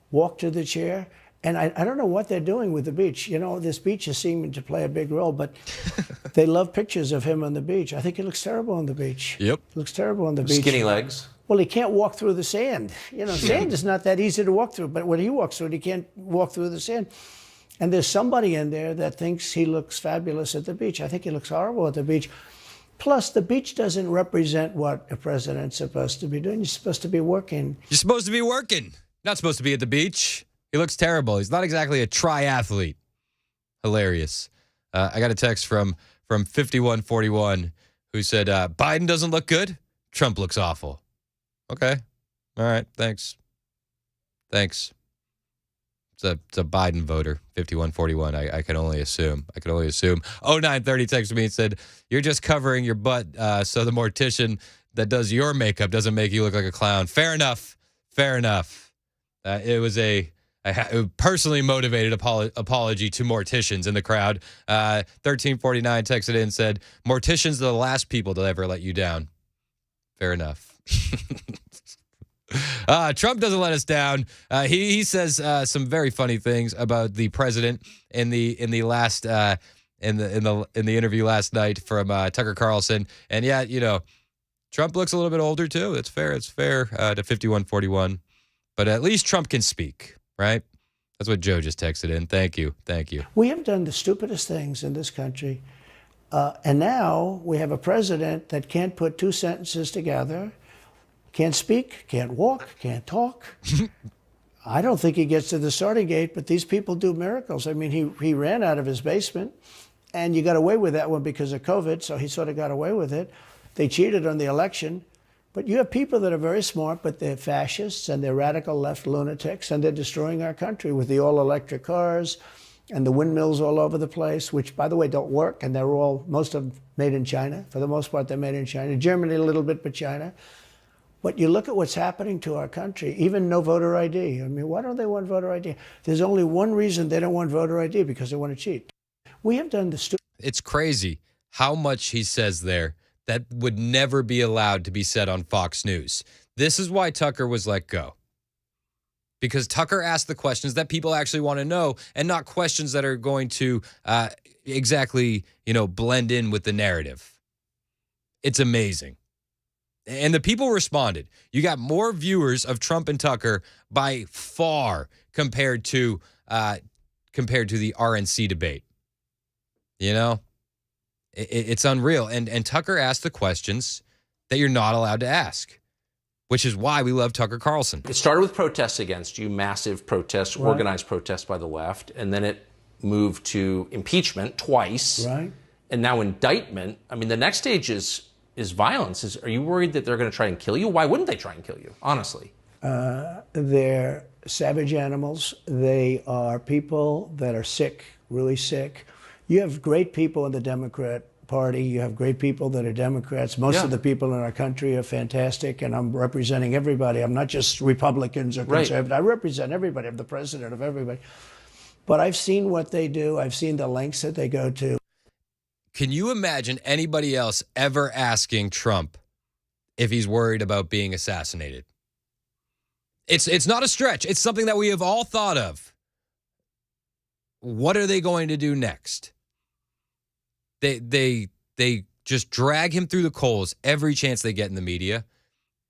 walk to the chair. And I don't know what they're doing with the beach. This beach is seeming to play a big role, but they love pictures of him on the beach. I think he looks terrible on the beach. Yep. He looks terrible on the beach. Skinny legs. Well, he can't walk through the sand. Sand is not that easy to walk through, but when he walks through it, he can't walk through the sand. And there's somebody in there that thinks he looks fabulous at the beach. I think he looks horrible at the beach. Plus, the beach doesn't represent what a president's supposed to be doing. You're supposed to be working. You're supposed to be working. Not supposed to be at the beach. He looks terrible. He's not exactly a triathlete. Hilarious. I got a text from 5141 who said, Biden doesn't look good. Trump looks awful. Okay. All right. Thanks. It's a Biden voter, 5141. I can only assume. 0930 texted me and said, you're just covering your butt so the mortician that does your makeup doesn't make you look like a clown. Fair enough. It was a Personally motivated apology to morticians in the crowd. 1349 texted in and said, morticians are the last people to ever let you down. Fair enough. Trump doesn't let us down. He says some very funny things about the president in the interview last night from Tucker Carlson. And yeah, Trump looks a little bit older too. It's fair. It's fair to 5141. But at least Trump can speak, right? That's what Joe just texted in. Thank you. We have done the stupidest things in this country. And now we have a president that can't put two sentences together, can't speak, can't walk, can't talk. I don't think he gets to the starting gate, but these people do miracles. I mean, he ran out of his basement, and you got away with that one because of COVID, so he sort of got away with it. They cheated on the election. But you have people that are very smart, but they're fascists and they're radical left lunatics, and they're destroying our country with the all-electric cars and the windmills all over the place, which, by the way, don't work, and they're most of them made in China. For the most part, they're made in China. Germany a little bit, but China. But you look at what's happening to our country, even no voter ID. I mean, why don't they want voter ID? There's only one reason they don't want voter ID, because they want to cheat. We have done the stupid. It's crazy how much he says there that would never be allowed to be said on Fox News. This is why Tucker was let go. Because Tucker asked the questions that people actually want to know, and not questions that are going to exactly, blend in with the narrative. It's amazing. And the people responded. You got more viewers of Trump and Tucker by far compared to the RNC debate. It's unreal. And Tucker asked the questions that you're not allowed to ask, which is why we love Tucker Carlson. It started with protests against you, massive protests, right. Organized protests by the left, and then it moved to impeachment twice. Right. And now indictment. I mean, the next stage is violence. Are you worried that they're going to try and kill you? Why wouldn't they try and kill you, honestly? They're savage animals. They are people that are sick, really sick. You have great people in the Democrat Party. You have great people that are Democrats. Most of the people in our country are fantastic, and I'm representing everybody. I'm not just Republicans or conservatives. Right. I represent everybody. I'm the president of everybody. But I've seen what they do. I've seen the lengths that they go to. Can you imagine anybody else ever asking Trump if he's worried about being assassinated? It's not a stretch. It's something that we have all thought of. What are they going to do next? They just drag him through the coals every chance they get in the media.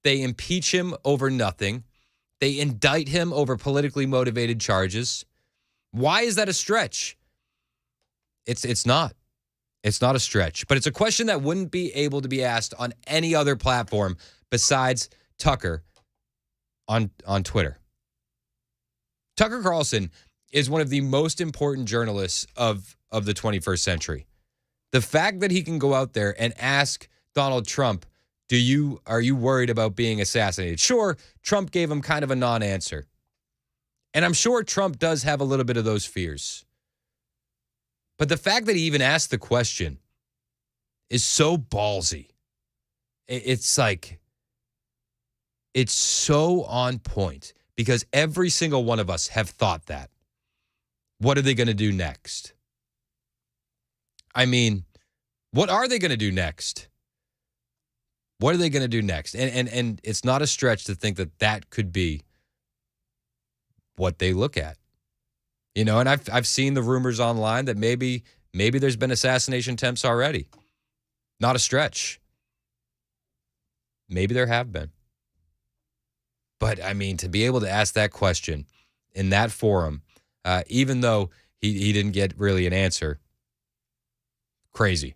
They impeach him over nothing. They indict him over politically motivated charges. Why is that a stretch? It's not. It's not a stretch, but it's a question that wouldn't be able to be asked on any other platform besides Tucker on Twitter. Tucker Carlson is one of the most important journalists of the 21st century. The fact that he can go out there and ask Donald Trump, are you worried about being assassinated? Sure, Trump gave him kind of a non-answer. And I'm sure Trump does have a little bit of those fears. But the fact that he even asked the question is so ballsy. It's so on point because every single one of us have thought that. What are they going to do next? I mean, what are they going to do next? What are they going to do next? And it's not a stretch to think that could be what they look at. And I've seen the rumors online that maybe there's been assassination attempts already. Not a stretch. Maybe there have been. But, I mean, to be able to ask that question in that forum, even though he didn't get really an answer, crazy.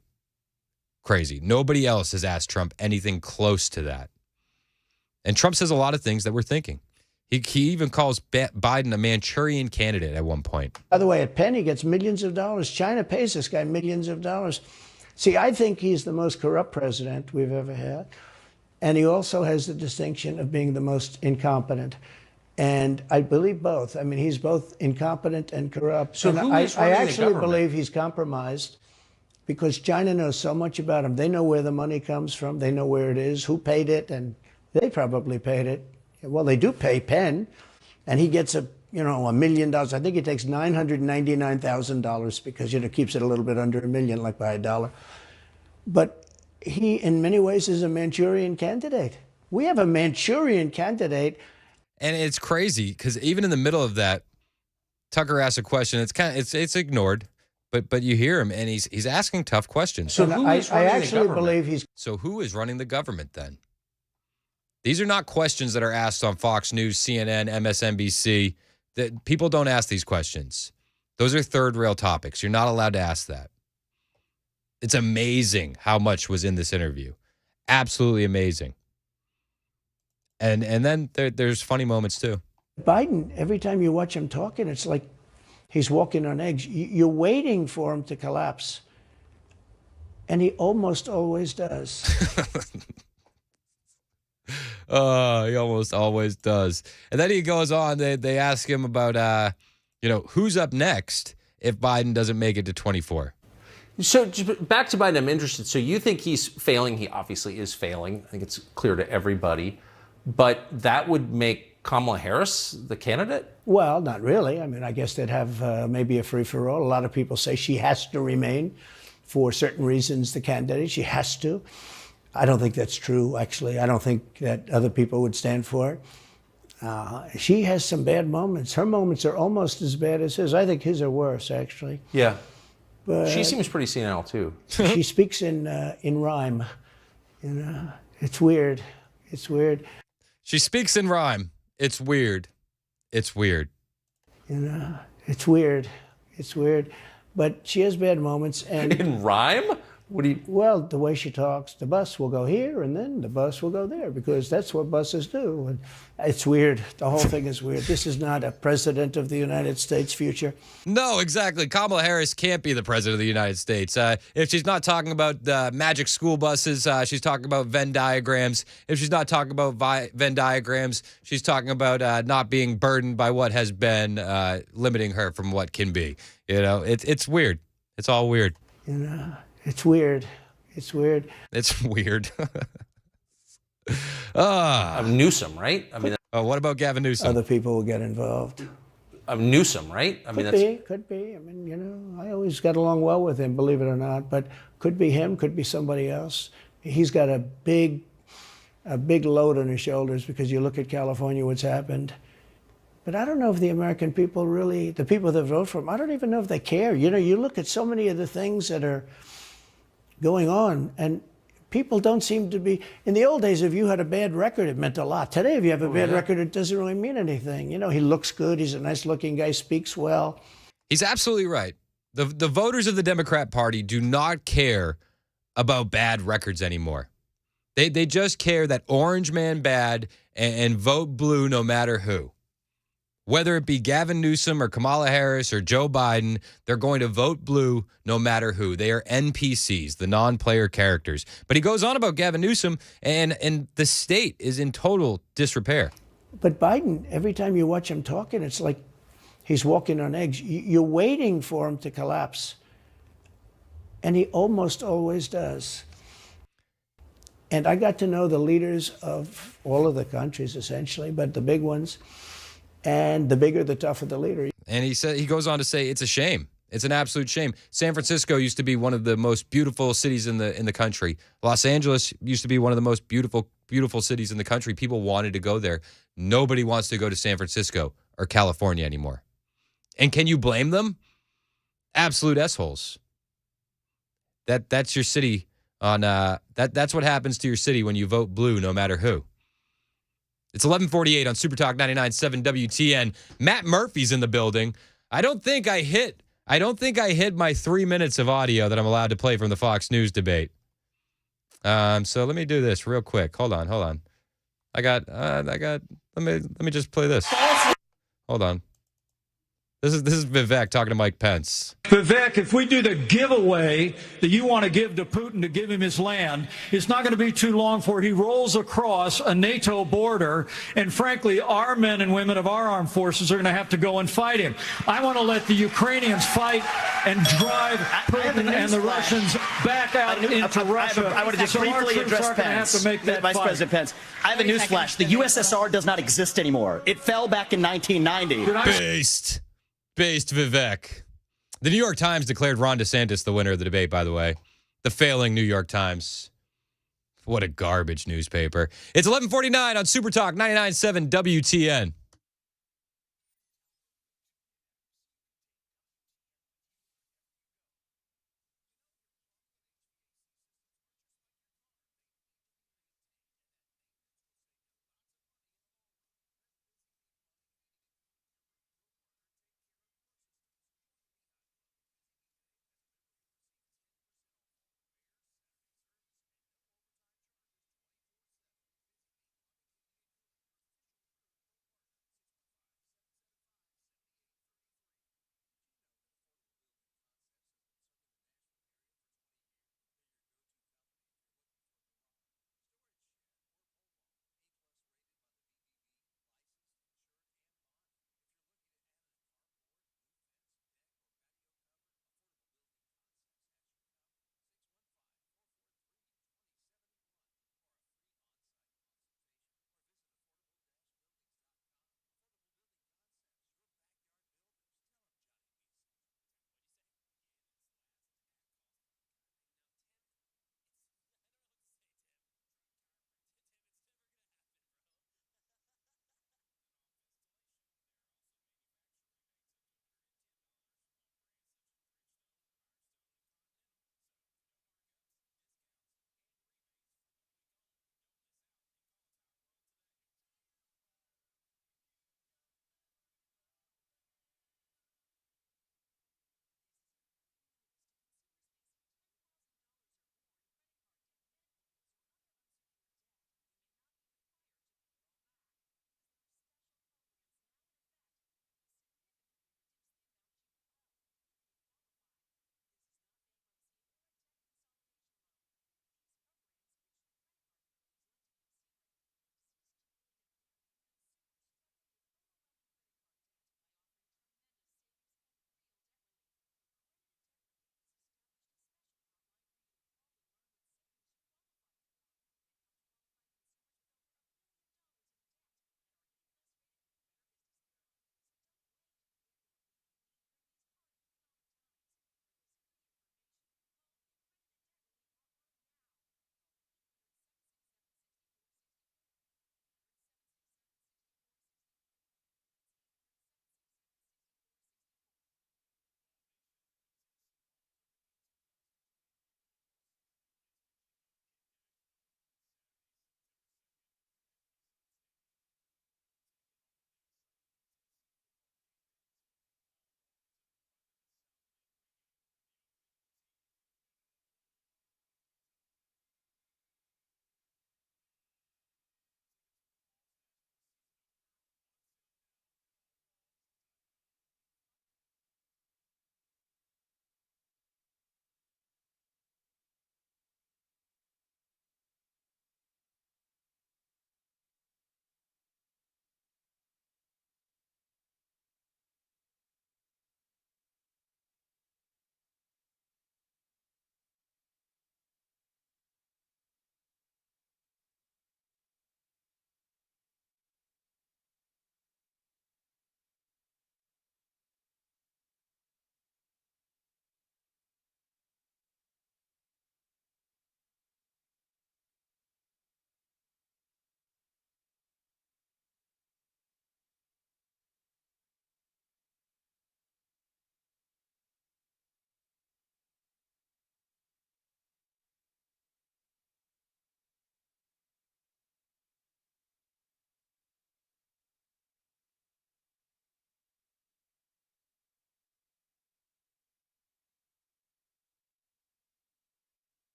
Nobody else has asked Trump anything close to that. And Trump says a lot of things that we're thinking. He even calls Biden a Manchurian candidate at one point. By the way, at Penn, he gets millions of dollars. China pays this guy millions of dollars. See, I think he's the most corrupt president we've ever had. And he also has the distinction of being the most incompetent. And I believe both. I mean, he's both incompetent and corrupt. So and I actually believe he's compromised because China knows so much about him. They know where the money comes from. They know where it is, who paid it, and they probably paid it. Well, they do pay Penn, and he gets a $1 million. I think he takes $999,000 because, keeps it a little bit under $1 million, like by $1. But he, in many ways, is a Manchurian candidate. We have a Manchurian candidate. And it's crazy because even in the middle of that, Tucker asks a question. It's ignored, but you hear him and he's asking tough questions. So I actually believe he's. So who is running the government then? These are not questions that are asked on Fox News, CNN, MSNBC. That people don't ask these questions. Those are third rail topics. You're not allowed to ask that. It's amazing how much was in this interview. Absolutely amazing. And then there's funny moments too. Biden, every time you watch him talking, it's like he's walking on eggs. You're waiting for him to collapse. And he almost always does. He almost always does. And then he goes on. They ask him about, who's up next if Biden doesn't make it to 24. So back to Biden, I'm interested. So you think he's failing? He obviously is failing. I think it's clear to everybody. But that would make Kamala Harris the candidate? Well, not really. I mean, I guess they'd have maybe a free-for-all. A lot of people say she has to remain for certain reasons the candidate. She has to. I don't think that's true, actually. I don't think that other people would stand for it. She has some bad moments. Her moments are almost as bad as his. I think his are worse, actually. Yeah. But she seems pretty senile, too. She speaks in rhyme. It's weird. It's weird. She speaks in rhyme. It's weird. It's weird. It's weird. It's weird. But she has bad moments. And in rhyme? What do you? Well, the way she talks, the bus will go here and then the bus will go there because that's what buses do. And it's weird. The whole thing is weird. This is not a president of the United States future. No, exactly. Kamala Harris can't be the president of the United States. If she's not talking about magic school buses, she's talking about Venn diagrams. If she's not talking about Venn diagrams, she's talking about not being burdened by what has been limiting her from what can be. It's weird. It's all weird. It's weird. It's weird. It's weird. Newsom, right? I mean, what about Gavin Newsom? Other people will get involved. Newsom, right? I mean, could be. I mean, I always got along well with him, believe it or not. But could be him, could be somebody else. He's got a big load on his shoulders because you look at California, what's happened. But I don't know if the American people really, the people that vote for him, I don't even know if they care. You look at so many of the things that are going on, and people don't seem to be. In the old days, if you had a bad record, it meant a lot. Today, if you have a bad record, it doesn't really mean anything. He looks good. He's a nice-looking guy, speaks well. He's absolutely right. The voters of the Democrat Party do not care about bad records anymore. They just care that orange man bad and vote blue no matter who. Whether it be Gavin Newsom or Kamala Harris or Joe Biden, they're going to vote blue no matter who. They are NPCs, the non-player characters. But he goes on about Gavin Newsom, and the state is in total disrepair. But Biden, every time you watch him talking, it's like he's walking on eggs. You're waiting for him to collapse. And he almost always does. And I got to know the leaders of all of the countries, essentially, but the big ones. And the bigger, the tougher the leader. And he goes on to say it's a shame. It's an absolute shame. San Francisco used to be one of the most beautiful cities in the country. Los Angeles used to be one of the most beautiful cities in the country. People wanted to go there. Nobody wants to go to San Francisco or California anymore. And can you blame them? Absolute assholes. That's your city on that's what happens to your city when you vote blue no matter who. It's 11:48 on Super Talk 99.7 WTN. Matt Murphy's in the building. I don't think I hit my 3 minutes of audio that I'm allowed to play from the Fox News debate. So let me do this real quick. Hold on. Let me just play this. Hold on. This is Vivek talking to Mike Pence. Vivek, if we do the giveaway that you want to give to Putin to give him his land, it's not going to be too long before he rolls across a NATO border. And frankly, our men and women of our armed forces are going to have to go and fight him. I want to let the Ukrainians fight and drive Putin and the Russians back out into Russia. I want to just briefly address Pence. Vice President Pence. I have a newsflash. The USSR does not exist anymore. It fell back in 1990. Based Vivek. The New York Times declared Ron DeSantis the winner of the debate, by the way. The failing New York Times. What a garbage newspaper. It's 11:49 on Super Talk 99.7 WTN.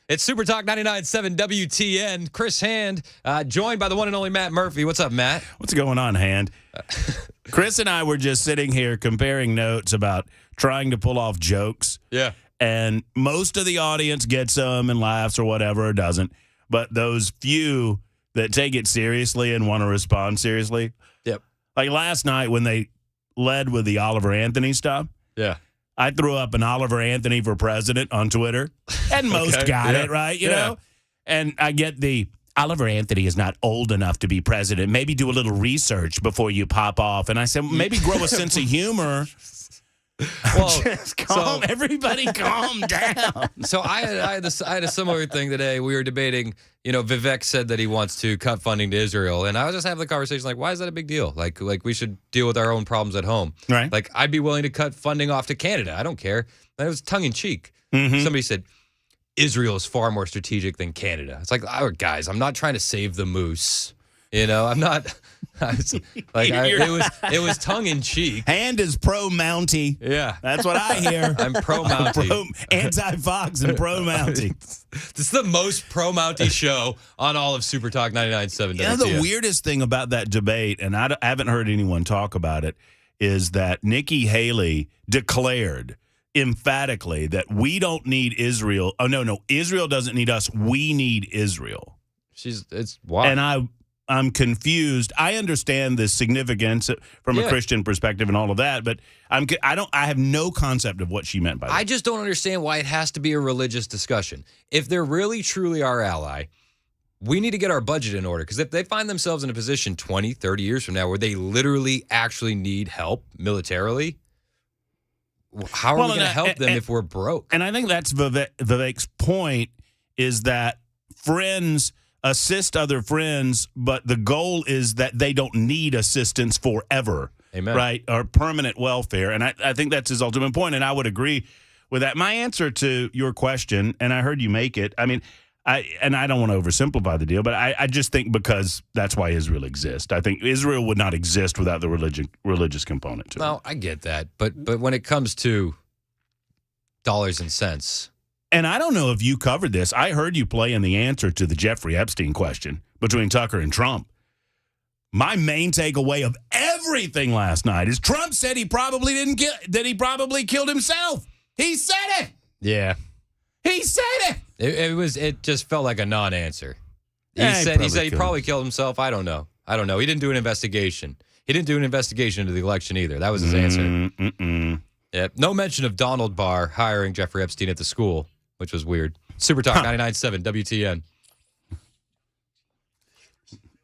It's Super Talk 99.7 WTN. Chris Hand, joined by the one and only Matt Murphy. What's up, Matt? What's going on, Hand? Chris and I were just sitting here comparing notes about trying to pull off jokes. Yeah. And most of the audience gets them and laughs or whatever, or doesn't. But those few that take it seriously and want to respond seriously. Yep. Like last night when they led with the Oliver Anthony stuff. Yeah. I threw up an Oliver Anthony for president on Twitter, and most got it, right? You know? And I get the Oliver Anthony is not old enough to be president. Maybe do a little research before you pop off. And I said, maybe grow a sense of humor. Well, just everybody calm down. So I had a similar thing today. We were debating, Vivek said that he wants to cut funding to Israel. And I was just having the conversation like, why is that a big deal? Like we should deal with our own problems at home. Right. Like I'd be willing to cut funding off to Canada. I don't care. That was tongue in cheek. Mm-hmm. Somebody said, Israel is far more strategic than Canada. It's like, guys, I'm not trying to save the moose. I'm not. It was tongue in cheek. Hand is pro Mountie. Yeah, that's what I hear. I'm pro Mountie, anti-Fox and pro Mountie. This is the most pro Mountie show on all of Super Talk 99.7. Yeah, the weirdest thing about that debate, and I haven't heard anyone talk about it, is that Nikki Haley declared emphatically that we don't need Israel. Oh no, Israel doesn't need us. We need Israel. It's wild. And I'm confused. I understand the significance from a Christian perspective and all of that, but I have no concept of what she meant by that. I just don't understand why it has to be a religious discussion. If they're really, truly our ally, we need to get our budget in order. Because if they find themselves in a position 20, 30 years from now where they literally actually need help militarily, how are we going to help them if we're broke? And I think that's Vivek's point, is that friends assist other friends, but the goal is that they don't need assistance forever. Amen. Right? Or permanent welfare. And I think that's his ultimate point, and I would agree with that. My answer to your question, and I heard you make it, I mean, I don't want to oversimplify the deal, but I just think because that's why Israel exists. I think Israel would not exist without the religious component to it. No, I get that. But when it comes to dollars and cents. And I don't know if you covered this. I heard you play in the answer to the Jeffrey Epstein question between Tucker and Trump. My main takeaway of everything last night is Trump said he probably killed himself. He said it. Yeah. He said it. It just felt like a non-answer. He Yeah, said he probably killed himself. I don't know. He didn't do an investigation. He didn't do an investigation into the election either. That was his answer. Yeah. No mention of Donald Barr hiring Jeffrey Epstein at the school, which was weird. Super Talk 99.7 WTN.